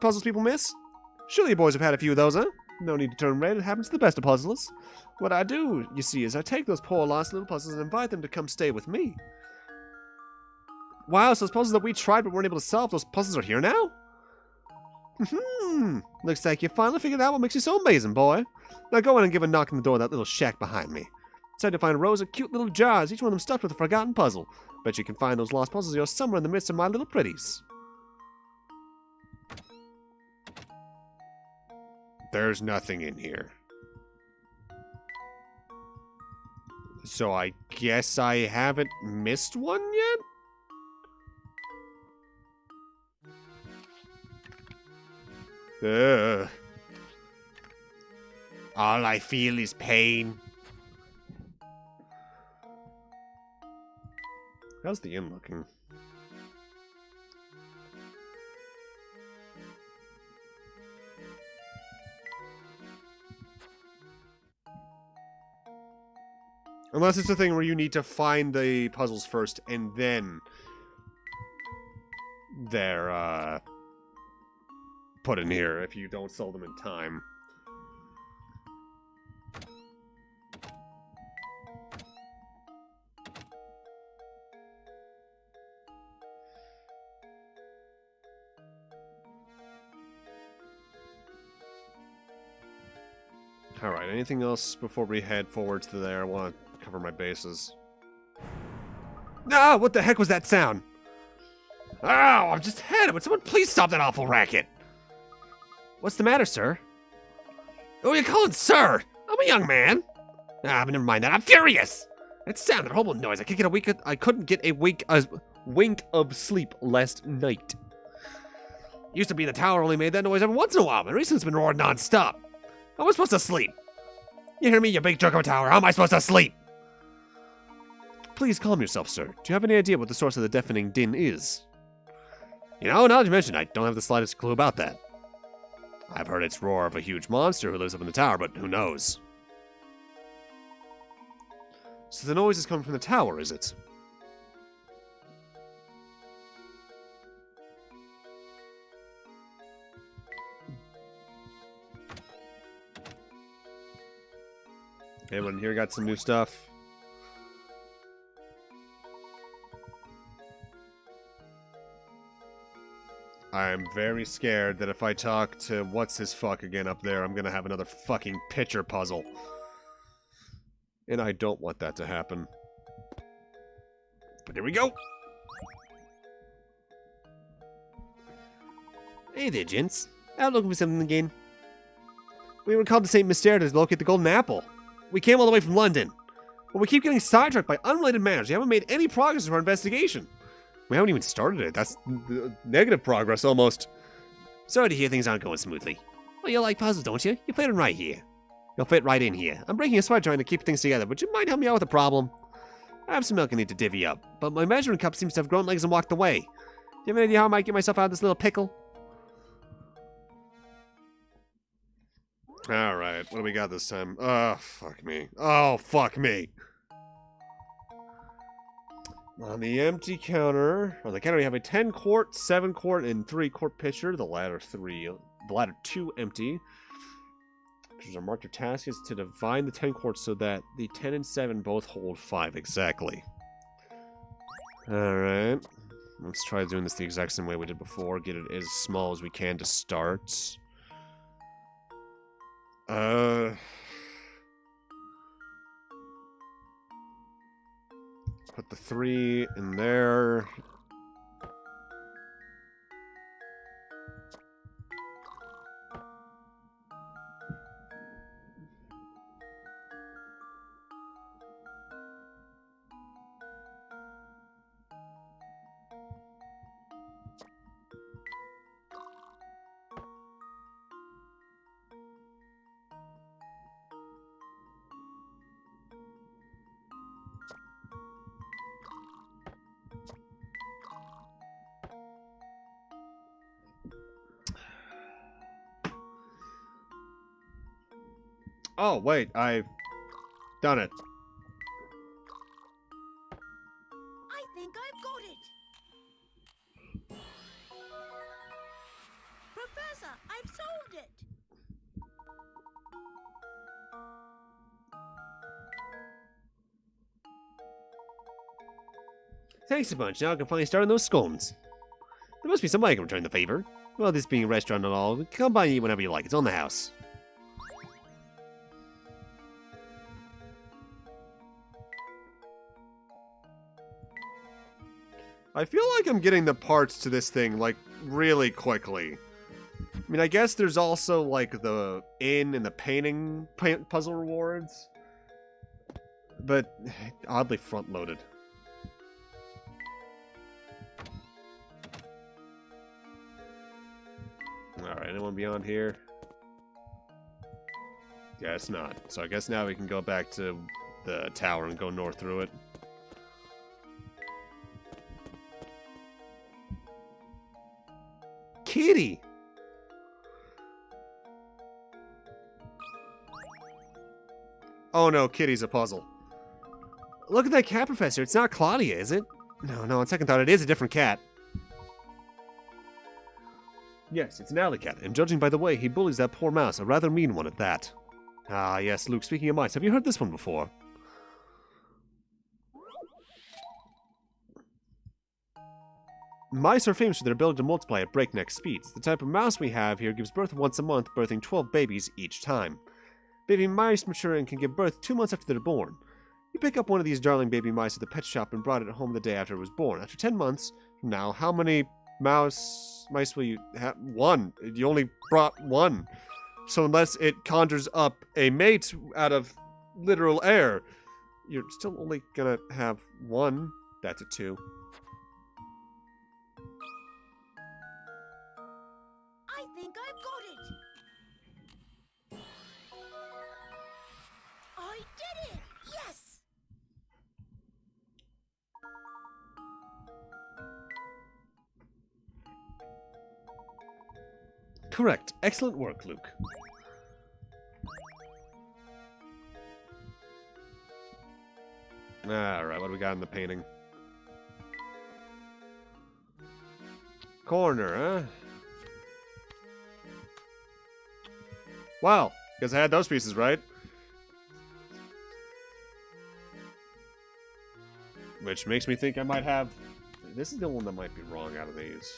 S6: Puzzles people miss? Surely you boys have had a few of those, huh? No need to turn red, it happens to the best of puzzlers. What I do, you see, is I take those poor lost little puzzles and invite them to come stay with me. Wow, so those puzzles that we tried but weren't able to solve, those puzzles are here now? Looks like you finally figured out what makes you so amazing, boy. Now go in and give a knock on the door of that little shack behind me. Inside you'll find rows of cute little jars, each one of them stuffed with a forgotten puzzle. Bet you can find those lost puzzles here somewhere in the midst of my little pretties. There's nothing in here. So I guess I haven't missed one yet? Ugh. All I feel is pain. How's the inn looking? Unless it's a thing where you need to find the puzzles first and then they're put in here if you don't solve them in time. Alright, anything else before we head forward to there? I want to cover my bases. Ah, what the heck was that sound? Oh, I've just had it. Would someone please stop that awful racket? What's the matter, sir? Oh, you're calling sir? I'm a young man. Ah, but never mind that. I'm furious! That sounded a horrible noise. I couldn't get a wink of sleep last night. Used to be the tower only made that noise every once in a while, but recently it's been roaring non-stop. How am I supposed to sleep? You hear me, you big jerk of a tower? How am I supposed to sleep? Please calm yourself, sir. Do you have any idea what the source of the deafening din is? You know, now that you mention it, I don't have the slightest clue about that. I've heard it's roar of a huge monster who lives up in the tower, but who knows? So the noise is coming from the tower, is it? Anyone here got some new stuff? I'm very scared that if I talk to what's-his-fuck again up there, I'm gonna have another fucking picture puzzle. And I don't want that to happen. But here we go! Hey there, gents. Out looking for something again. We were called to St Mystere to locate the golden apple. We came all the way from London. But we keep getting sidetracked by unrelated matters. We haven't made any progress in our investigation. We haven't even started it. That's negative progress, almost. Sorry to hear things aren't going smoothly. Well, you like puzzles, don't you? You fit in right here. You'll fit right in here. I'm breaking a sweat trying to keep things together, but you might help me out with a problem. I have some milk I need to divvy up, but my measuring cup seems to have grown legs and walked away. Do you have any idea how I might get myself out of this little pickle? Alright, what do we got this time? Oh, fuck me. Oh, fuck me. On the empty counter, we have a 10 quart, 7 quart, and 3 quart pitcher. The latter 2 empty. Pitchers are marked. Your task is to divide the 10 quarts so that the 10 and 7 both hold 5 exactly. Alright. Let's try doing this the exact same way we did before. Get it as small as we can to start. Put the 3 in there. Oh, wait, I've done it.
S2: I think I've got it. Professor, I've solved it.
S6: Thanks a bunch. Now I can finally start on those scones. There must be some way I can return the favor. Well, this being a restaurant and all, come by and eat whenever you like. It's on the house. I feel like I'm getting the parts to this thing, like, really quickly. I mean, I guess there's also, like, the inn and the painting puzzle rewards. But oddly front-loaded. Alright, anyone beyond here? Guess not. So I guess now we can go back to the tower and go north through it. Kitty! Oh no, Kitty's a puzzle. Look at that cat, Professor. It's not Claudia, is it? No, on second thought, it is a different cat. Yes, it's an alley cat, and judging by the way he bullies that poor mouse, a rather mean one at that. Ah, yes, Luke, speaking of mice, have you heard this one before? Mice are famous for their ability to multiply at breakneck speeds. The type of mouse we have here gives birth once a month, birthing 12 babies each time. Baby mice mature and can give birth 2 months after they're born. You pick up one of these darling baby mice at the pet shop and brought it home the day after it was born. After 10 months from now, how many mice will you have? 1. You only brought 1. So unless it conjures up a mate out of
S1: literal error. You're still only gonna have one. That's a 2.
S2: I think I've got it. I did it! Yes!
S1: Correct. Excellent work, Luke. Alright, what do we got in the painting? Corner, huh? Wow, guess I had those pieces right. Which makes me think I might have... This is the one that might be wrong out of these.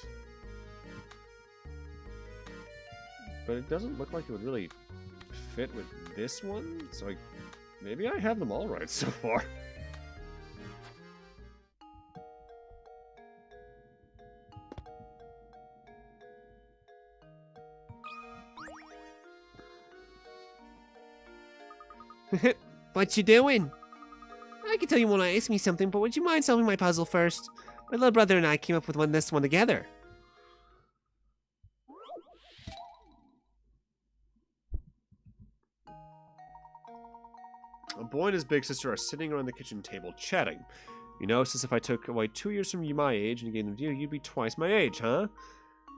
S1: But it doesn't look like it would really fit with this one, so maybe I have them all right so far.
S4: What you doing? I can tell you want to ask me something, but would you mind solving my puzzle first? My little brother and I came up with this one together.
S1: A boy and his big sister are sitting around the kitchen table chatting. You notice as if I took away 2 years from you my age and gave them to you, you'd be twice my age, huh?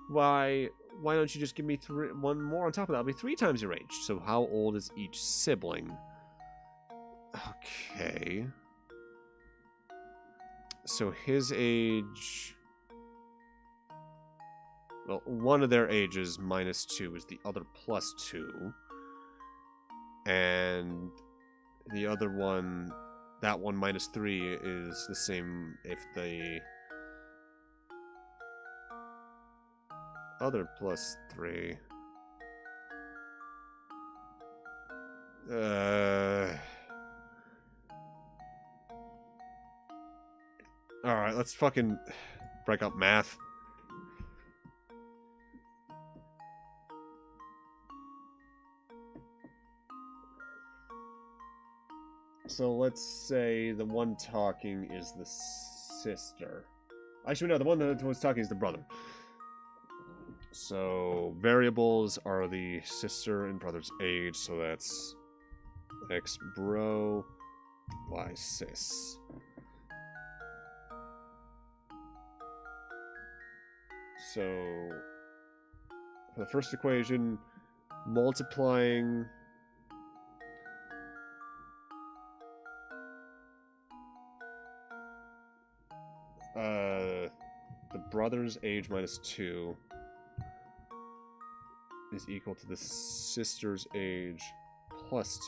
S1: Why don't you just give me one more on top of that? I'll be 3 times your age. So how old is each sibling? Okay. So his age... Well, one of their ages minus 2 is the other plus 2. And the other one, that one minus 3 is the same if the other plus 3. Alright, let's fucking break up math. So let's say the one talking is the sister. Actually, no, the one that was talking is the brother. So variables are the sister and brother's age, so that's X bro, Y sis. So for the first equation, multiplying the brother's age minus 2 is equal to the sister's age plus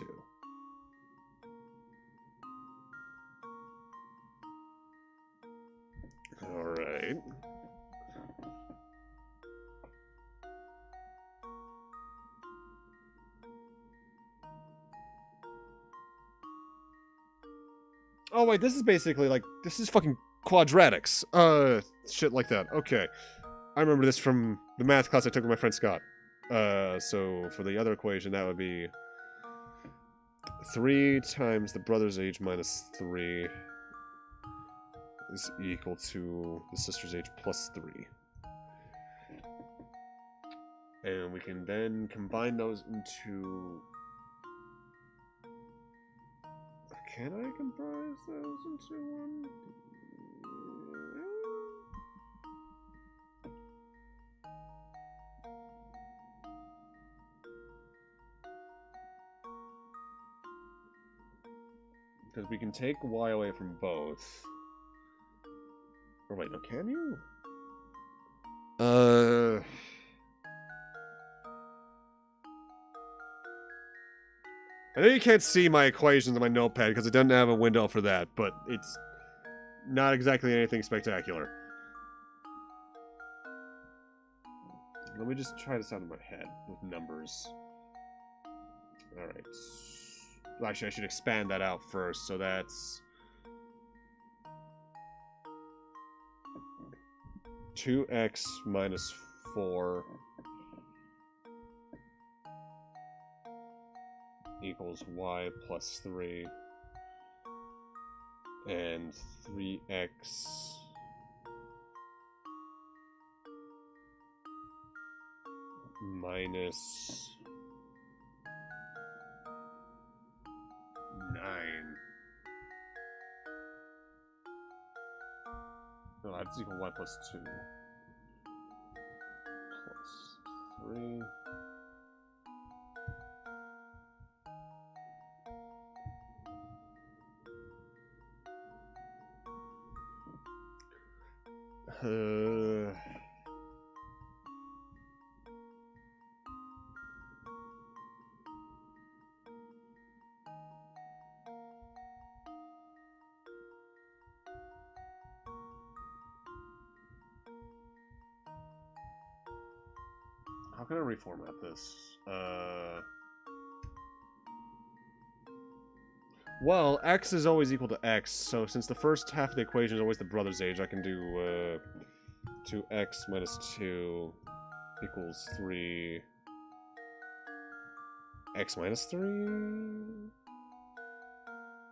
S1: 2. Alright. Oh wait, this is basically like, this is fucking quadratics. Shit like that. Okay. I remember this from the math class I took with my friend Scott. So for the other equation, that would be 3 times the brother's age minus 3 is equal to the sister's age plus 3. And we can then combine those into... Can I comprise those into one? Because we can take y away from both. Or wait, no, can you? I know you can't see my equations on my notepad because it doesn't have a window for that, but it's not exactly anything spectacular. Let me just try this out in my head with numbers. Alright. Well, actually, I should expand that out first, so that's 2x minus 4 equals y plus 3. And 3x minus 9. No, that's equal y plus 2. Plus 3. How can I reformat this? Well, x is always equal to x, so since the first half of the equation is always the brother's age, I can do 2x minus 2 equals 3. X minus 3?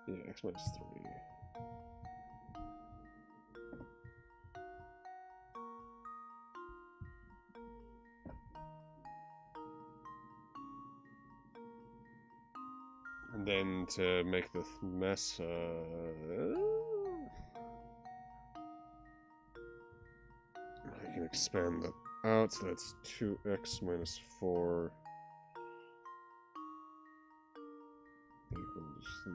S1: Yeah, x minus 3. And then to make the mess, I can expand that out, so that's 2x minus 4 equals...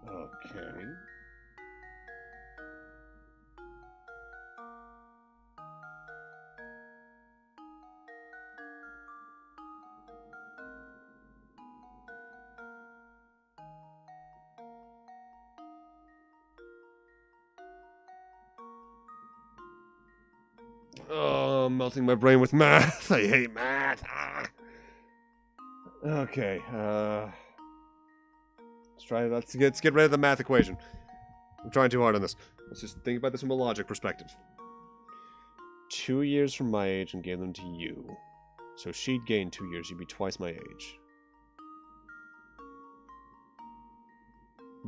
S1: Okay. Oh, I'm melting my brain with math. I hate math. Ah. Okay, let's get rid of the math equation. I'm trying too hard on this. Let's just think about this from a logic perspective. 2 years from my age and gave them to you. So she'd gain 2 years, she'd be twice my age.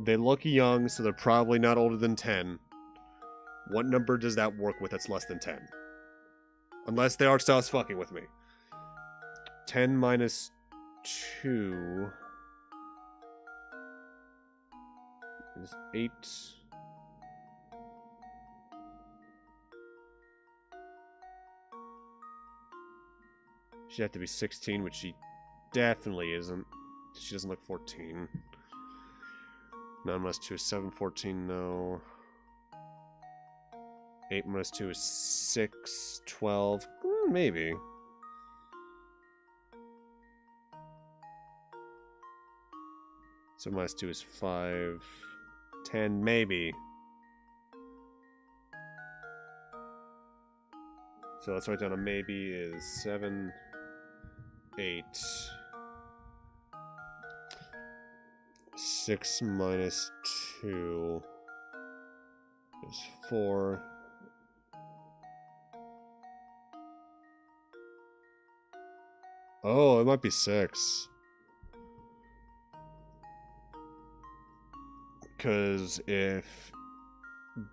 S1: They look young, so they're probably not older than 10. What number does that work with that's less than 10? Unless they are still fucking with me. 10 minus 2 is 8. She'd have to be 16, which she definitely isn't. She doesn't look 14. 9 minus 2 is 7, 14, no. 8 minus 2 is 6, 12, maybe. So minus 2 is 5, 10, maybe. So let's write down a maybe is 7, 8. 6 minus 2 is 4. Oh, it might be 6. Because if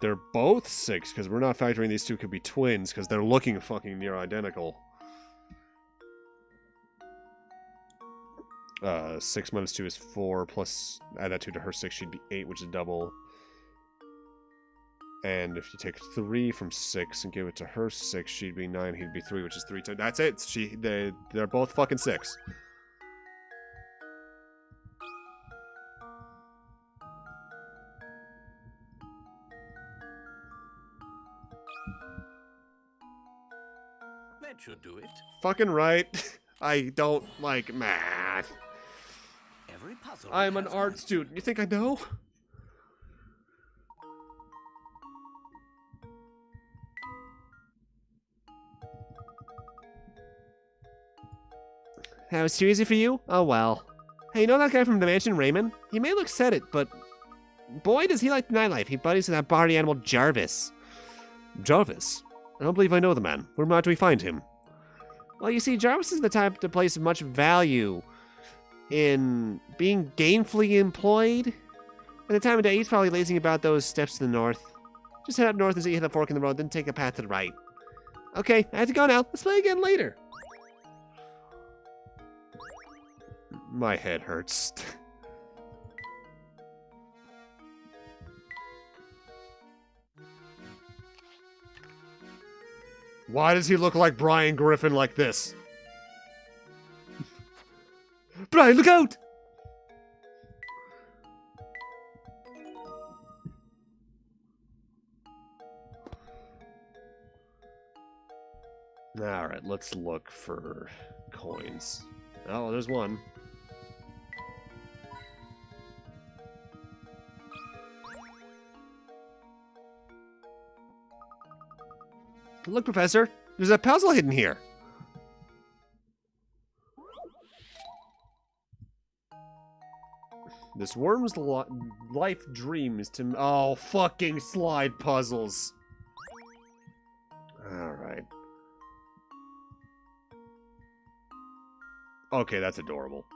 S1: they're both 6, because we're not factoring these two could be twins, because they're looking fucking near identical. 6 minus 2 is 4, plus add that 2 to her 6, she'd be 8, which is double. And if you take 3 from 6 and give it to her 6, she'd be 9, he'd be 3, which is 3 times. That's it. They're both fucking 6.
S3: That should do it.
S1: Fucking right. I don't like math.
S3: Every puzzle
S1: I'm an
S3: has
S1: art
S3: one.
S1: student. You think I know?
S4: That was too easy for you? Oh well. Hey, you know that guy from the mansion, Raymond? He may look set it, but boy does he like the nightlife. He buddies with that barty animal Jarvis.
S1: Jarvis? I don't believe I know the man. Where might we find him?
S6: Well, you see, Jarvis is the type to place much value in being gainfully employed. At the time of day, he's probably lazing about those steps to the north. Just head up north as you hit the fork in the road, then take a path to the right. Okay, I have to go now. Let's play again later. My head hurts. Why does he look like Brian Griffin like this? Brian, look out! Alright, let's look for coins. Oh, there's one. Look, Professor, there's a puzzle hidden here. This worm's life dream is to... Oh, fucking slide puzzles. Alright. Okay, that's adorable.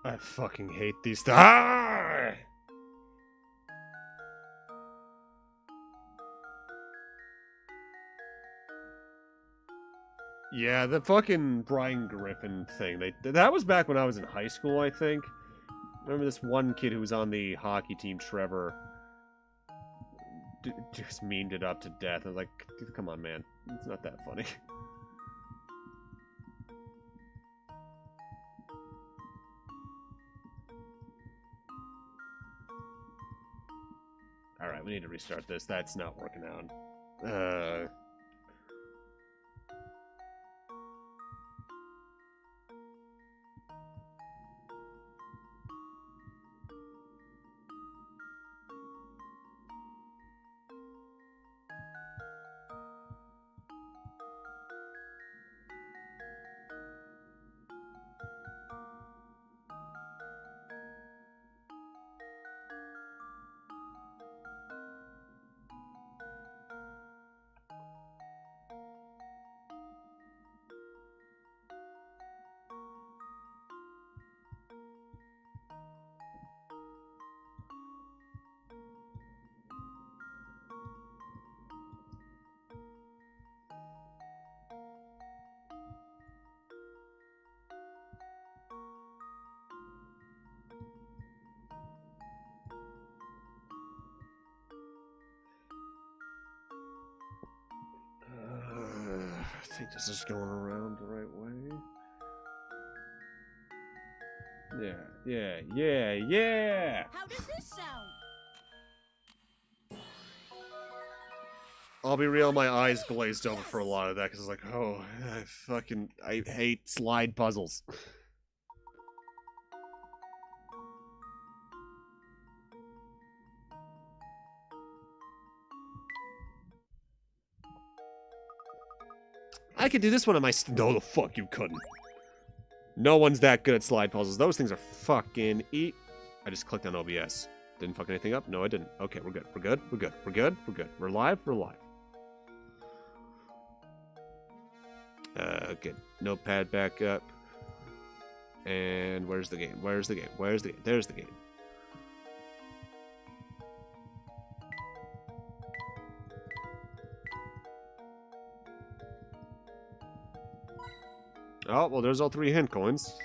S6: I fucking hate these things. Ah! Yeah, the fucking Brian Griffin thing. That was back when I was in high school, I think. Remember this one kid who was on the hockey team, Trevor, just memed it up to death. I was like, come on, man. It's not that funny. Alright, we need to restart this. That's not working out. I think this is going around the right way. Yeah.
S2: How does this sound?
S6: I'll be real, my eyes glazed over for a lot of that because I was like, oh, I hate slide puzzles. I could do this one on my... No, the fuck you couldn't. No one's that good at slide puzzles. Those things are fucking I just clicked on OBS. Didn't fuck anything up? No, I didn't. Okay, we're good. We're good. We're good. We're good. We're good. We're live. We're live. Okay. Notepad back up. And where's the game? Where's the game? Where's the game? There's the game.
S1: well, there's all 3 hint coins.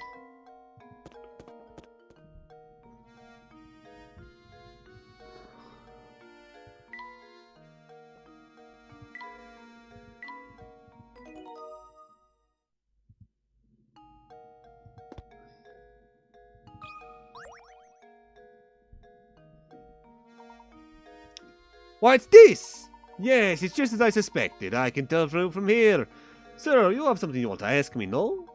S6: What's this? Yes, it's just as I suspected. I can tell from here. Sir, you have something you want to ask me, no?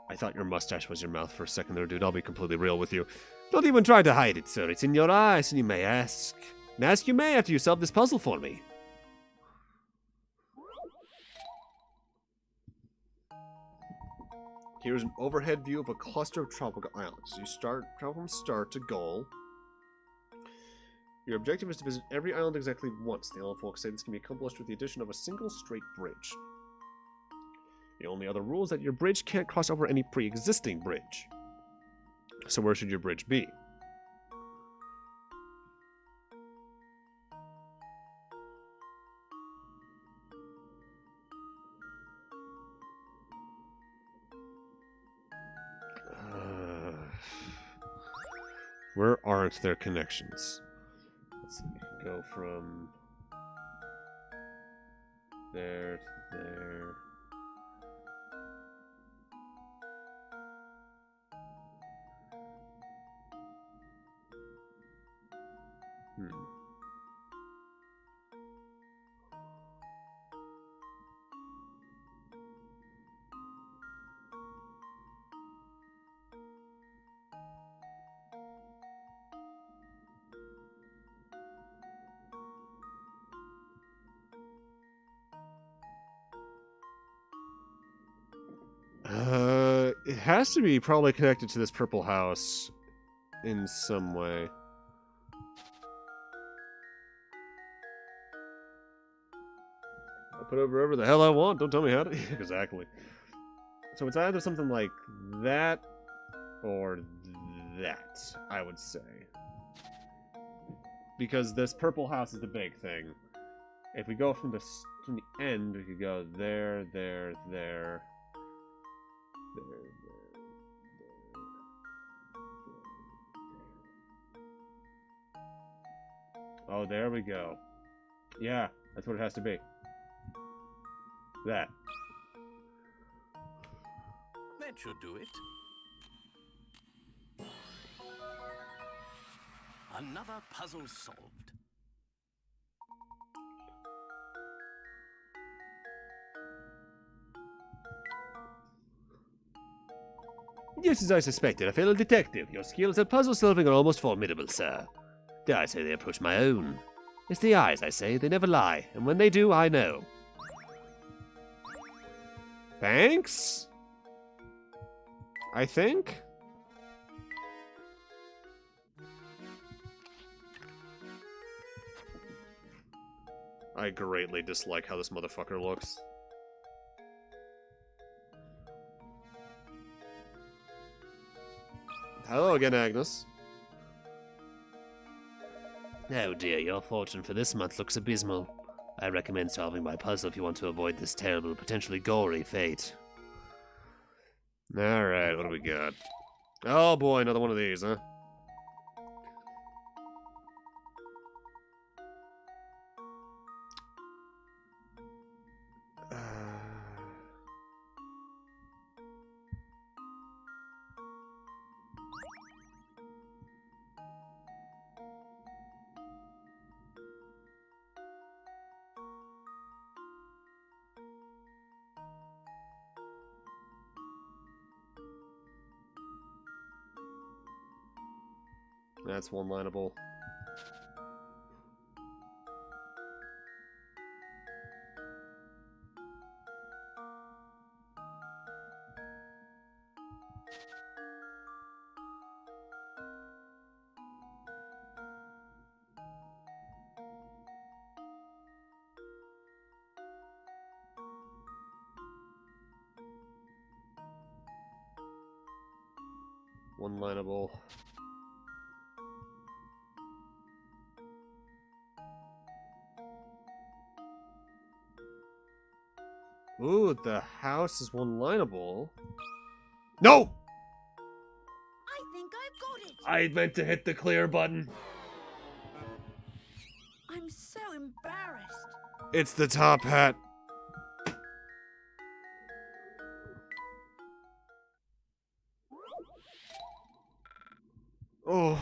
S1: I thought your mustache was your mouth for a second there, dude. I'll be completely real with you.
S6: Don't even try to hide it, sir. It's in your eyes, and you may ask. And ask you may after you solve this puzzle for me.
S1: Here's an overhead view of a cluster of tropical islands. You travel from start to goal. Your objective is to visit every island exactly once. The island folks say this can be accomplished with the addition of a single straight bridge. The only other rule is that your bridge can't cross over any pre-existing bridge. So where should your bridge be? Where aren't there connections? Let's see, we can go from there to there. It has to be probably connected to this purple house in some way. I'll put it wherever the hell I want. Don't tell me how to. Exactly. So it's either something like that or that, I would say. Because this purple house is the big thing. If we go from the end, we could go there, there, there. Oh, there we go. Yeah, that's what it has to be. That.
S3: That should do it. Another puzzle solved.
S6: Just as I suspected, a fellow detective. Your skills at puzzle solving are almost formidable, sir. Dare I say they approach my own. It's the eyes, I say. They never lie. And when they do, I know.
S1: Thanks? I think? I greatly dislike how this motherfucker looks. Hello again, Agnes.
S6: Oh dear, your fortune for this month looks abysmal. I recommend solving my puzzle if you want to avoid this terrible, potentially gory fate.
S1: Alright, what do we got? Oh boy, another one of these, huh? That's one-lineable. One-lineable. Ooh, the house is one-lineable. No!
S2: I think I've got it.
S1: I meant to hit the clear button.
S2: I'm so embarrassed.
S1: It's the top hat. Oh.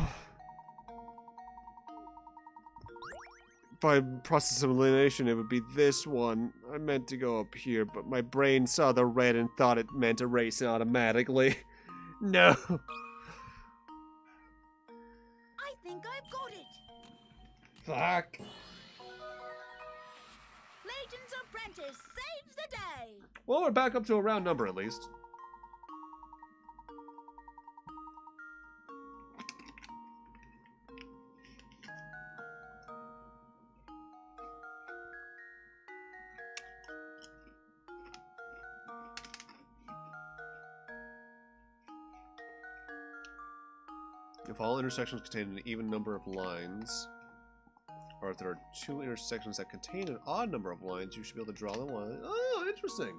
S1: By process of elimination, it would be this one. I meant to go up here, but my brain saw the red and thought it meant erase automatically. No.
S2: I think I've got it.
S1: Fuck.
S2: Layton's apprentice saves the day.
S1: Well, we're back up to a round number at least. If all intersections contain an even number of lines, or if there are two intersections that contain an odd number of lines, you should be able to draw them one. Oh, interesting.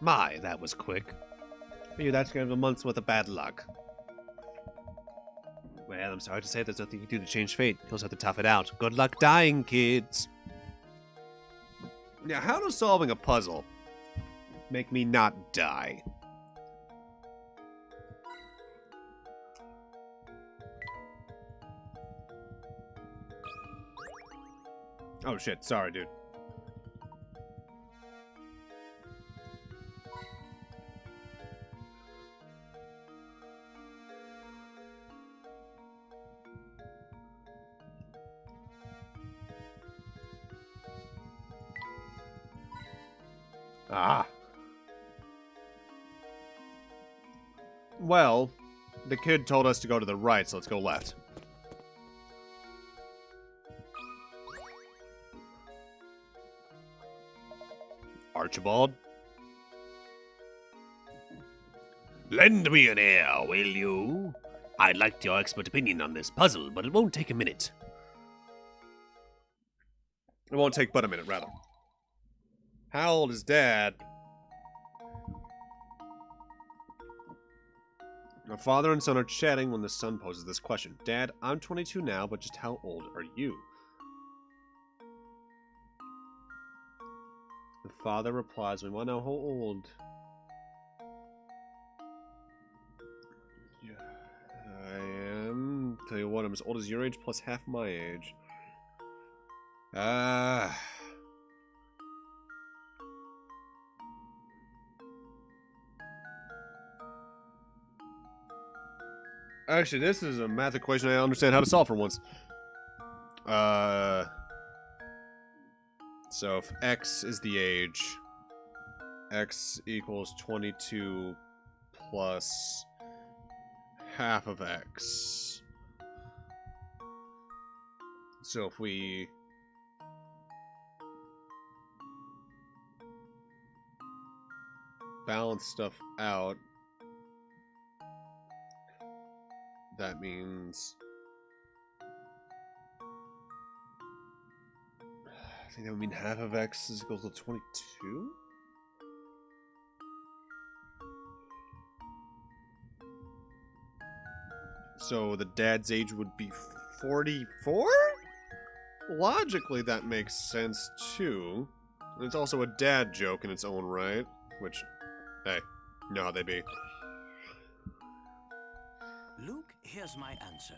S6: My, that was quick. Maybe that's kind of a month's worth of bad luck. Well, I'm sorry to say there's nothing you can do to change fate. You'll just have to tough it out. Good luck dying, kids.
S1: Now, how does solving a puzzle make me not die? Oh shit, sorry, dude. Ah. Well, the kid told us to go to the right, so let's go left. Archibald?
S6: Lend me an ear, will you? I'd like your expert opinion on this puzzle, but it won't take a minute.
S1: It won't take but a minute, rather. How old is Dad? My father and son are chatting when the son poses this question. Dad, I'm 22 now, but just how old are you? The father replies, we want to know how old. Yeah, I am. Tell you what, I'm as old as your age plus half my age. Actually, this is a math equation I understand how to solve for once. So if x is the age, x equals 22 plus half of x. So if we balance stuff out, that means I think that would mean half of x is equal to 22? So the dad's age would be 44? Logically, that makes sense too. And it's also a dad joke in its own right, which, hey, you know how they be.
S3: Luke, here's my answer.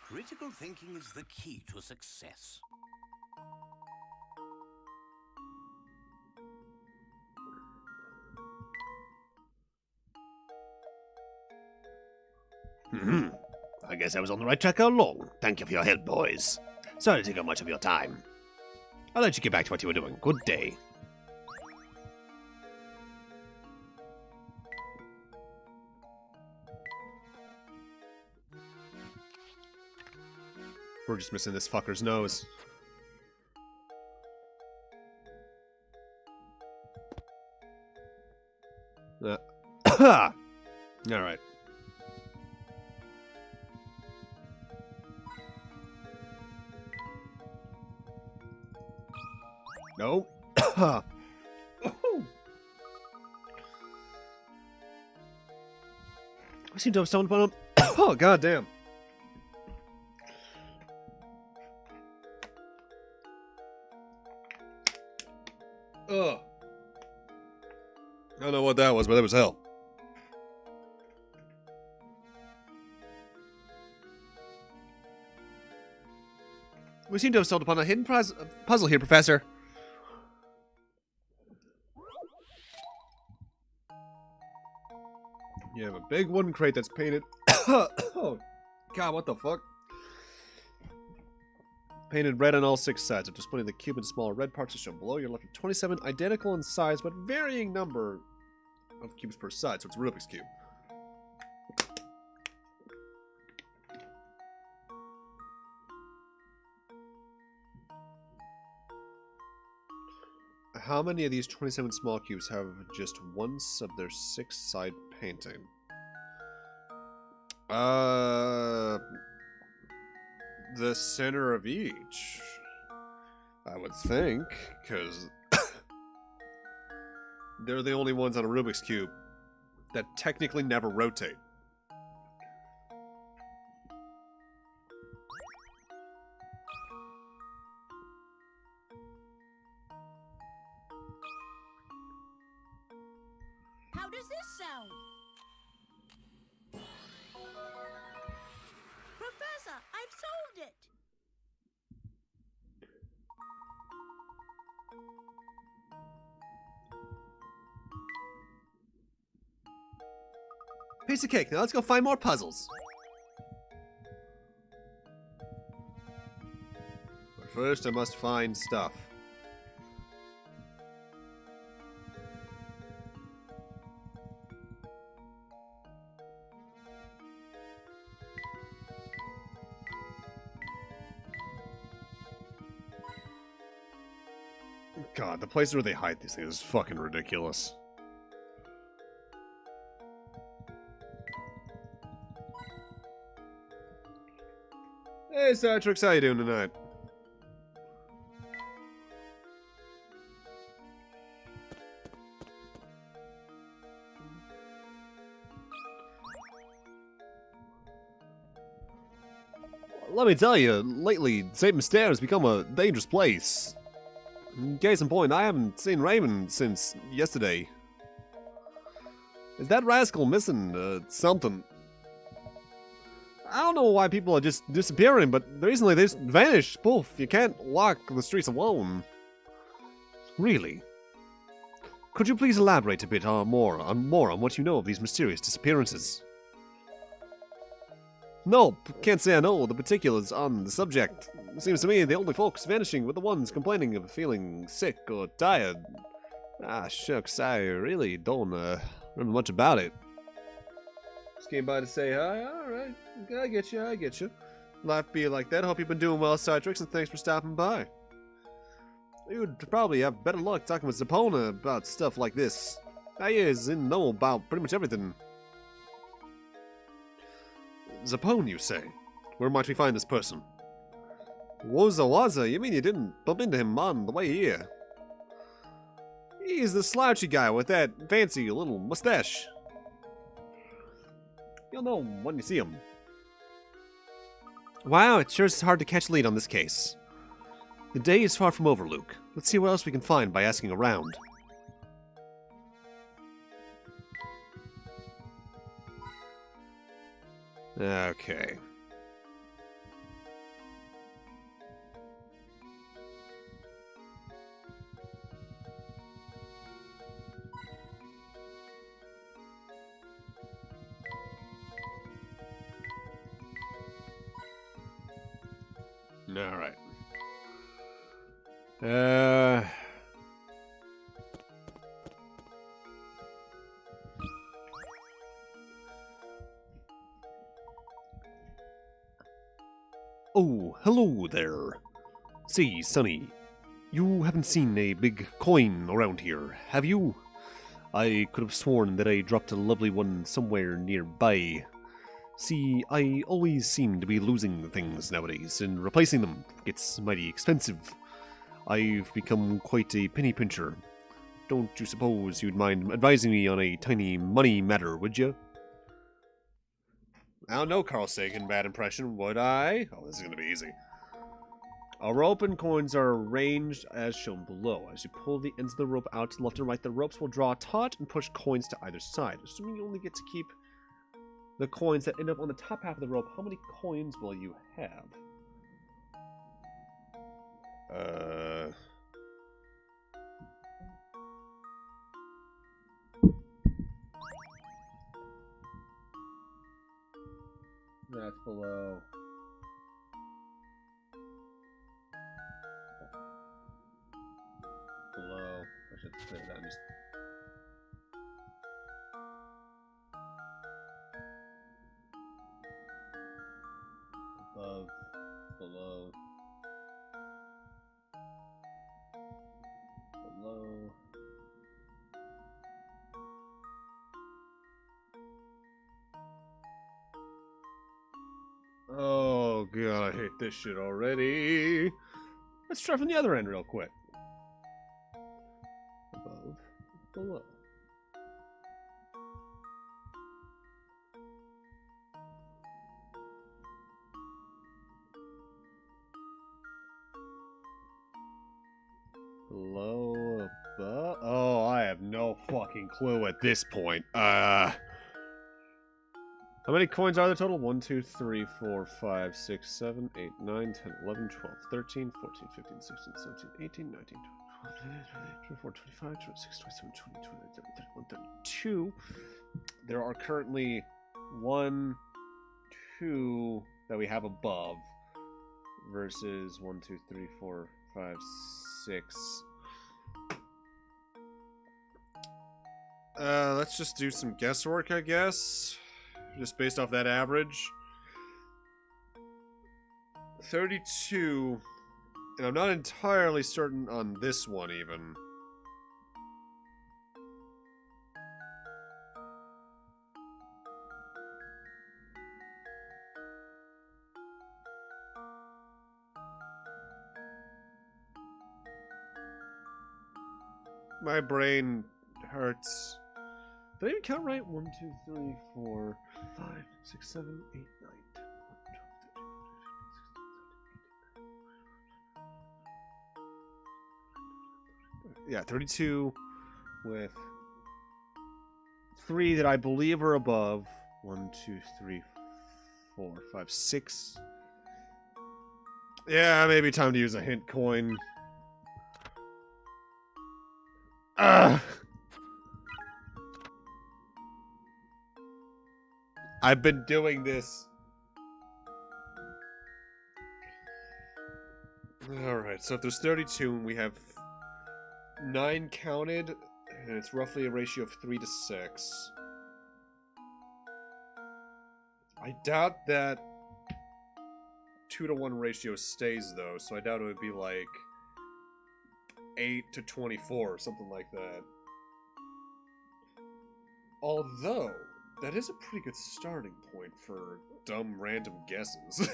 S3: Critical thinking is the key to success.
S6: I guess I was on the right track all along. Thank you for your help, boys. Sorry to take up much of your time. I'll let you get back to what you were doing. Good day.
S1: We're just missing this fucker's nose. Alright. No. I seem to have stumbled upon him. Oh, goddamn. Ugh. I don't know what that was, but it was hell. We seem to have stumbled upon a hidden puzzle here, Professor. You have a big wooden crate that's painted. Oh, God, what the fuck? Painted red on all 6 sides. After splitting the cube into smaller red parts as shown below, you're left with 27 identical in size but varying number of cubes per side, so it's a Rubik's Cube. How many of these 27 small cubes have just once of their 6-side painting? The center of each, I would think, because they're the only ones on a Rubik's Cube that technically never rotate.
S2: How does this sound? Professor, I've solved it!
S6: Piece of cake. Now let's go find more puzzles.
S1: But first, I must find stuff. God, the places where they hide these things is fucking ridiculous. Hey, Satrix, how you doing tonight? Let me tell you, lately, St Mystere has become a dangerous place. Case in point, I haven't seen Raymond since yesterday. Is that rascal missing something? I don't know why people are just disappearing, but recently they just vanished. Poof, you can't walk the streets alone. Really? Could you please elaborate a bit more on what you know of these mysterious disappearances? Nope, can't say I know the particulars on the subject. It seems to me the only folks vanishing were the ones complaining of feeling sick or tired. Ah, shucks, I really don't remember much about it. Just came by to say hi. Alright, I get you. Life be like that. Hope you've been doing well, Citrix, and thanks for stopping by. You'd probably have better luck talking with Zapona about stuff like this. He is in know about pretty much everything. Zapone, you say? Where might we find this person? Waza? You mean you didn't bump into him on the way here? He's the slouchy guy with that fancy little mustache. You'll know him when you see him. Wow, it sure is hard to catch lead on this case. The day is far from over, Luke. Let's see what else we can find by asking around. Okay. All right.
S6: Oh, hello there. Say, Sonny, you haven't seen a big coin around here, have you? I could have sworn that I dropped a lovely one somewhere nearby. See, I always seem to be losing things nowadays, and replacing them gets mighty expensive. I've become quite a penny pincher. Don't you suppose you'd mind advising me on a tiny money matter, would you?
S1: I don't know Carl Sagan, bad impression, would I? Oh, this is gonna be easy. A rope and coins are arranged as shown below. As you pull the ends of the rope out to the left and right, the ropes will draw taut and push coins to either side. Assuming you only get to keep the coins that end up on the top half of the rope, how many coins will you have? That's below. Below. I should split that and just. Above. Below. Below. Oh god, I hate this shit already. Let's try from the other end real quick. Above, below. Below, above. Oh, I have no fucking clue at this point. How many coins are there total? 1, 2, 3, 4, 5, 6, 7, 8, 9, 10, 11, 12, 13, 14, 15, 16, 17, 18, 19, 20, 24, 25, 26, 27, 28, 29, 30, 31, 32. There are currently 1, 2 that we have above versus 1, 2, 3, 4, 5, 6. Let's just do some guesswork, I guess. Just based off that average. 32. And I'm not entirely certain on this one, even. My brain hurts. Did I even count right? 1, 2, 3, 4, 5, 6, 7, 8, 9, 10, 11, 12, 13, 14, 15, 16, 17, 18, 19. Yeah, 32 with 3 that I believe are above. 1, 2, 3, 4, 5, 6. Yeah, maybe time to use a hint coin. I've been doing this. Alright, so if there's 32 and we have 9 counted, and it's roughly a ratio of 3 to 6. I doubt that 2 to 1 ratio stays, though, so I doubt it would be like 8 to 24 or something like that. Although, that is a pretty good starting point for dumb random guesses.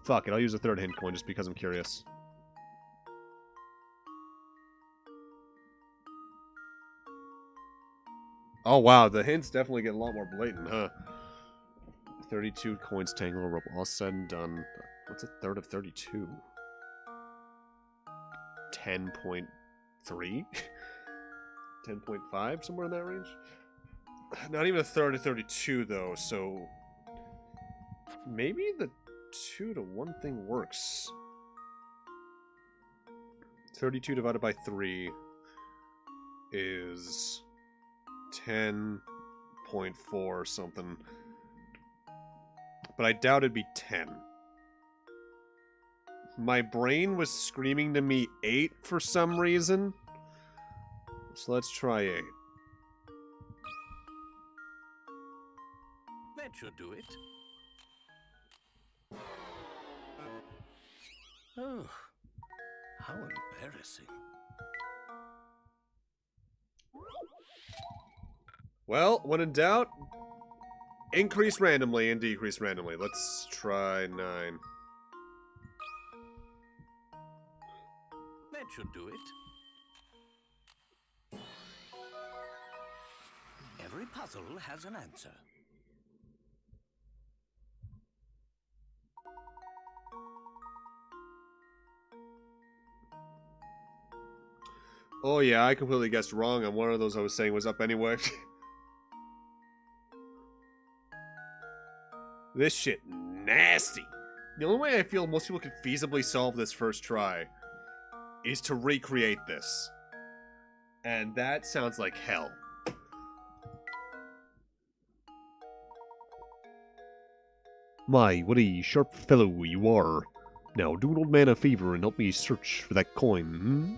S1: Fuck it, I'll use a third hint coin just because I'm curious. Oh wow, the hints definitely get a lot more blatant, huh? 32 coins tangle rope, all said and done. What's a third of 32? 10.3? 10.5, somewhere in that range? Not even a third of 32, though, so... Maybe the 2 to 1 thing works. 32 divided by 3 is 10.4 or something. But I doubt it'd be 10. My brain was screaming to me 8 for some reason. So let's try 8.
S3: That should do it. Oh, how embarrassing.
S1: Well, when in doubt, increase randomly and decrease randomly. Let's try 9.
S3: That should do it. Every puzzle has an answer.
S1: Oh yeah, I completely guessed wrong on one of those I was saying was up anyway. This shit nasty. The only way I feel most people could feasibly solve this first try is to recreate this. And that sounds like hell.
S6: My, what a sharp fellow you are. Now, do an old man a favor and help me search for that coin, hmm?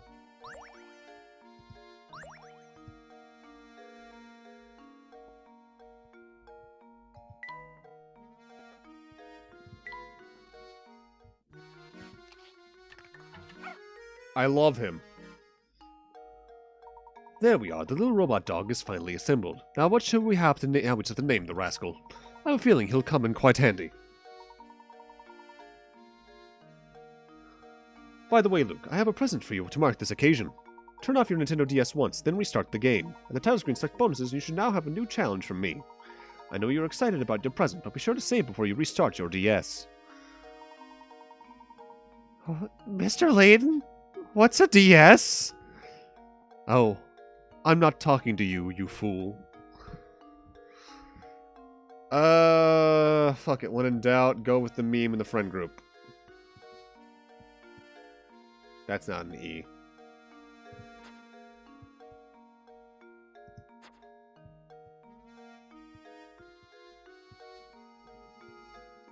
S1: I love him.
S6: There we are, the little robot dog is finally assembled. Now what shall we have to name the rascal? I have a feeling he'll come in quite handy. By the way, Luke, I have a present for you to mark this occasion. Turn off your Nintendo DS once, then restart the game. At the title screen, select bonuses, and you should now have a new challenge from me. I know you're excited about your present, but be sure to save before you restart your DS. Mr. Layton? What's a DS? Oh, I'm not talking to you, you fool.
S1: Fuck it. When in doubt, go with the meme in the friend group. That's not an E.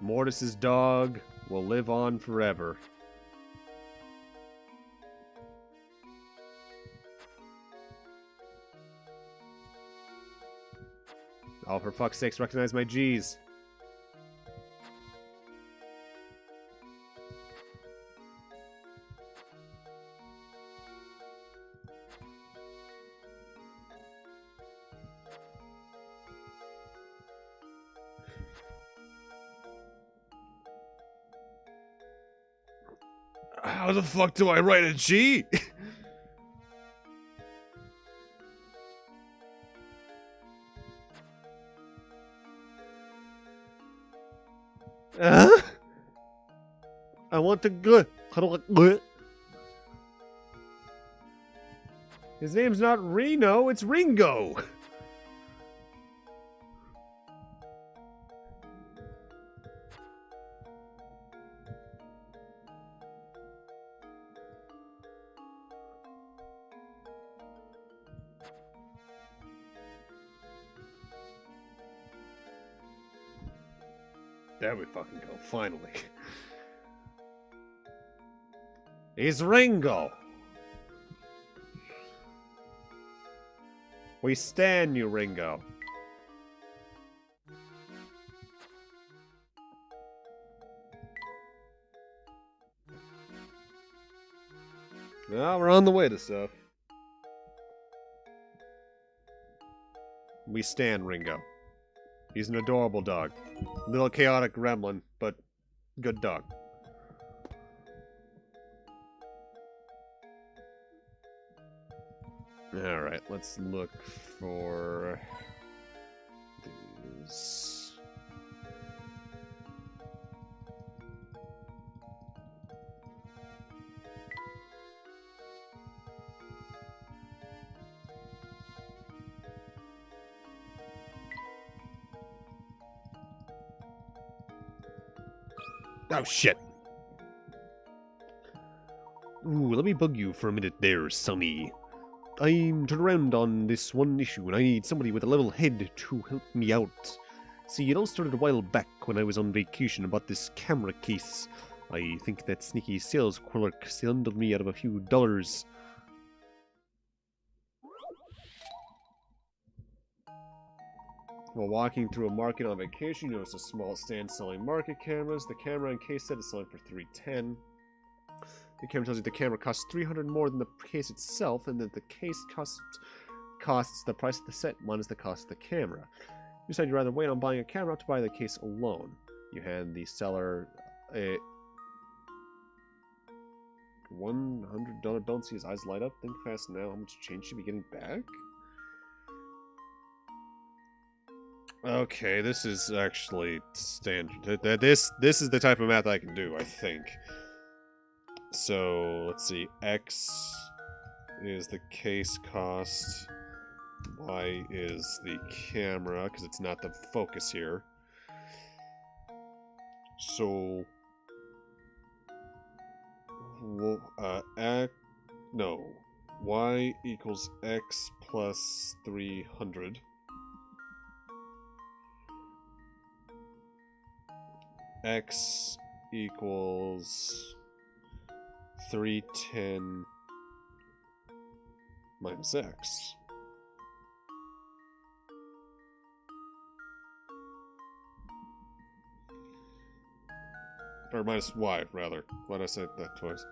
S1: Mortis's dog will live on forever. Oh, for fuck's sakes, recognize my G's. How the fuck do I write a G? I want to go. How do I go? His name's not Reno, it's Ringo. There we fucking go, finally. He's Ringo. We stand you, Ringo. Well, we're on the way to stuff. We stand Ringo. He's an adorable dog. Little chaotic gremlin, but good dog. Alright, let's look for these. Oh, shit. Ooh, let me bug you for a minute there, Sonny. I'm turned around on this one issue, and I need somebody with a level head to help me out. See, it all started a while back when I was on vacation and bought this camera case. I think that sneaky sales clerk swindled me out of a few dollars. While walking through a market on vacation, you notice a small stand selling market cameras. The camera and case set is selling for $310. The camera tells you the camera costs $300 more than the case itself, and that the case costs the price of the set minus the cost of the camera. You decide you'd rather wait on buying a camera to buy the case alone. You hand the seller a $100 bill and see his eyes light up. Think fast now. How much change should be getting back? Okay, this is actually standard. This is the type of math I can do, I think. So, let's see. X is the case cost. Y is the camera, because it's not the focus here. So, Y equals X plus 300. X equals 310 minus X. Or minus Y, rather. Why did I say that twice?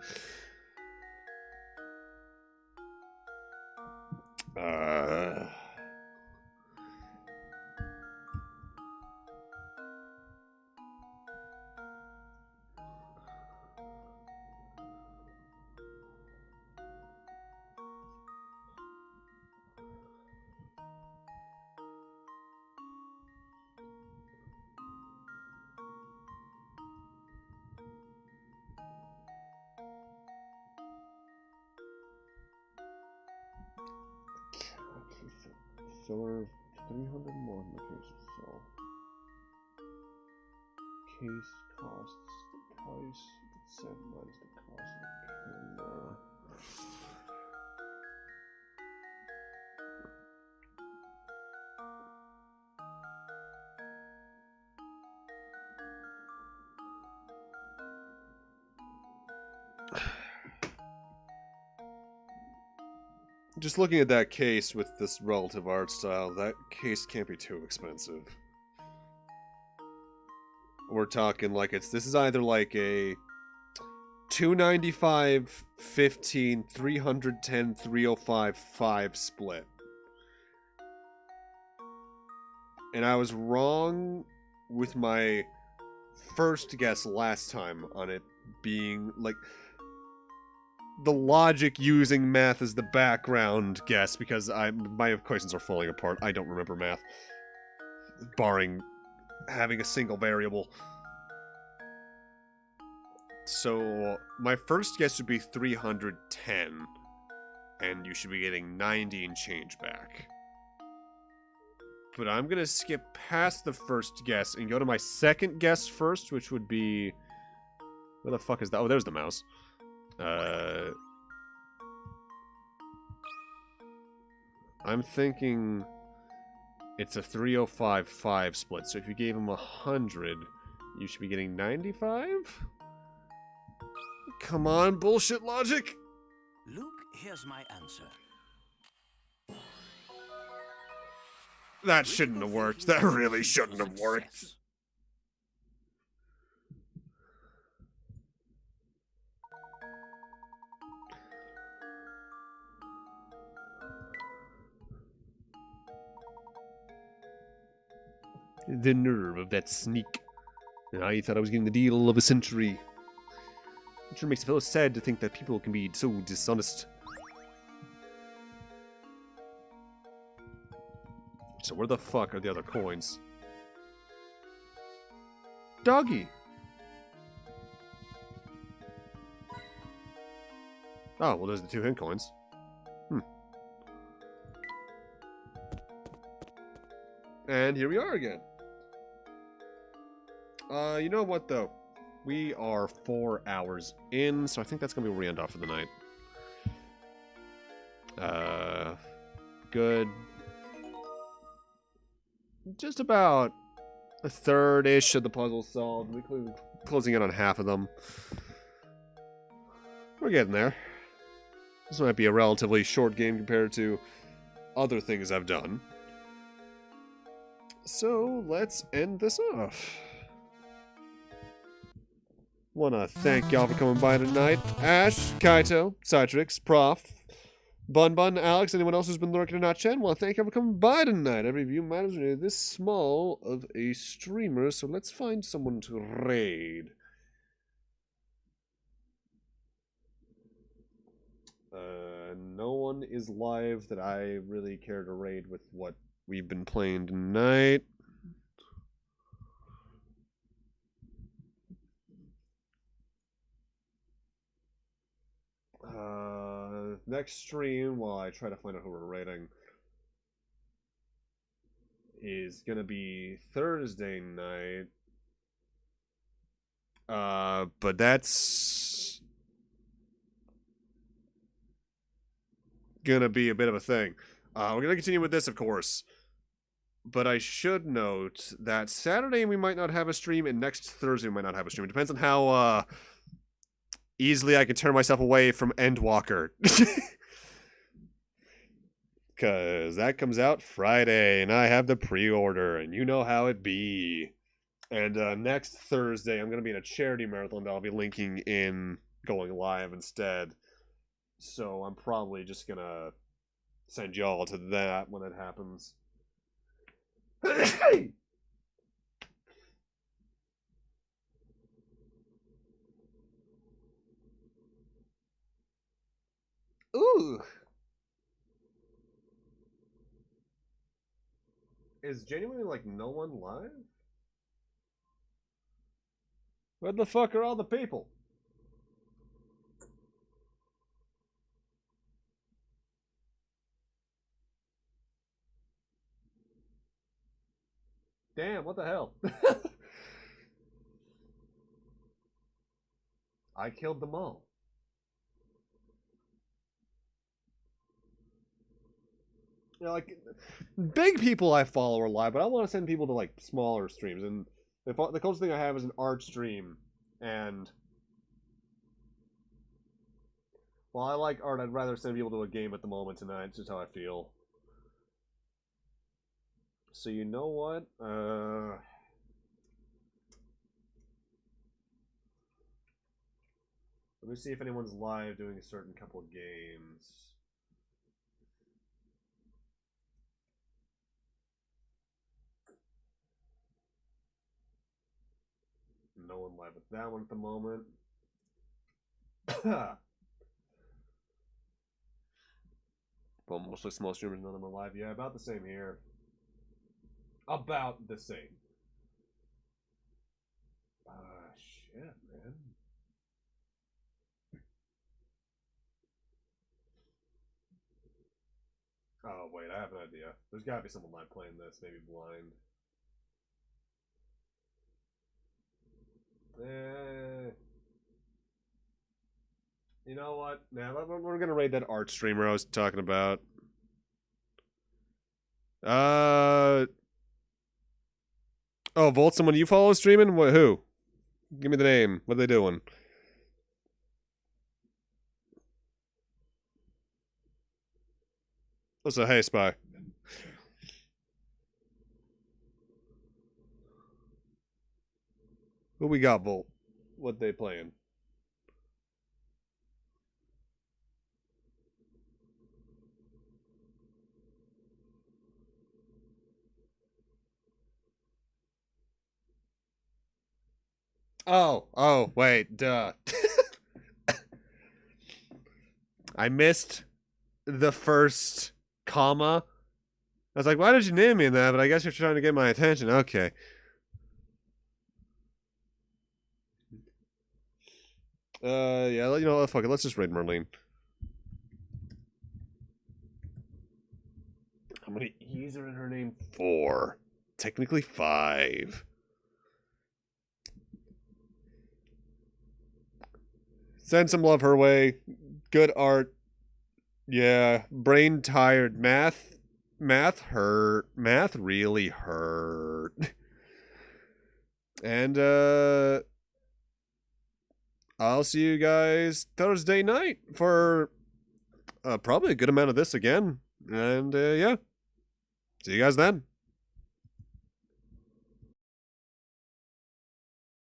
S1: Seller 300 more in the case itself. Case costs the price set minus the cost of the camera. Just looking at that case with this relative art style, that case can't be too expensive. We're talking like this is either like a 295, 15, 310, 305, 5 split. And I was wrong with my first guess last time on it being like the logic using math as the background guess, because my equations are falling apart. I don't remember math, barring having a single variable. So my first guess would be 310, and you should be getting 90 and change back. But I'm gonna skip past the first guess and go to my second guess first, which would be... Where the fuck is that? Oh, there's the mouse. I'm thinking it's a 305-5 split. So if you gave him 100, you should be getting 95? Come on, bullshit logic!
S3: Luke, here's my answer.
S1: That shouldn't have worked. That really shouldn't have worked. The nerve of that sneak. I thought I was getting the deal of a century. It sure makes a fellow sad to think that people can be so dishonest. So where the fuck are the other coins? Doggy! Oh, well there's the 2 hint coins. And here we are again. You know what though? We are 4 hours in, so I think that's gonna be where we end off for the night. Good. Just about a third-ish of the puzzle solved. We're closing in on half of them. We're getting there. This might be a relatively short game compared to other things I've done. So let's end this off. Wanna thank y'all for coming by tonight. Ash, Kaito, Citrix, Prof, Bun Bun, Alex, anyone else who's been lurking in our chat. Wanna thank y'all for coming by tonight. Every view matters when you're this small of a streamer, so let's find someone to raid. No one is live that I really care to raid with what we've been playing tonight. Next stream, while I try to find out who we're raiding, is gonna be Thursday night. But that's gonna be a bit of a thing. We're gonna continue with this, of course. But I should note that Saturday we might not have a stream, and next Thursday we might not have a stream. It depends on how easily I can turn myself away from Endwalker. Because that comes out Friday, and I have the pre-order, and you know how it be. And next Thursday, I'm going to be in a charity marathon that I'll be linking in going live instead. So I'm probably just going to send y'all to that when it happens. Ooh. Is genuinely like no one live? Where the fuck are all the people? Damn, what the hell? I killed them all. You know, like, big people I follow are live, but I want to send people to, like, smaller streams. And the closest thing I have is an art stream. And while I like art, I'd rather send people to a game at the moment tonight. It's just how I feel. So you know what? Let me see if anyone's live doing a certain couple of games. No one live with that one at the moment. Well, mostly small streamers, none of them are live. Yeah, about the same here. About the same. Shit, man. Oh, wait, I have an idea. There's gotta be someone live playing this, maybe blind. You know what? Nah, we're gonna raid that art streamer I was talking about. Oh, Volt, someone you follow streaming? What? Who? Give me the name. What are they doing? Oh, so hey, Spy. Who we got, Volt? What they playing? Oh, wait, duh. I missed the first comma. I was like, why did you name me that? But I guess you're trying to get my attention. Okay. Yeah, you know, fuck it. Let's just raid Merlene. How many E's are in her name? 4. Technically 5. Send some love her way. Good art. Yeah. Brain tired. Math hurt. Math really hurt. And I'll see you guys Thursday night for probably a good amount of this again. And yeah. See you guys then.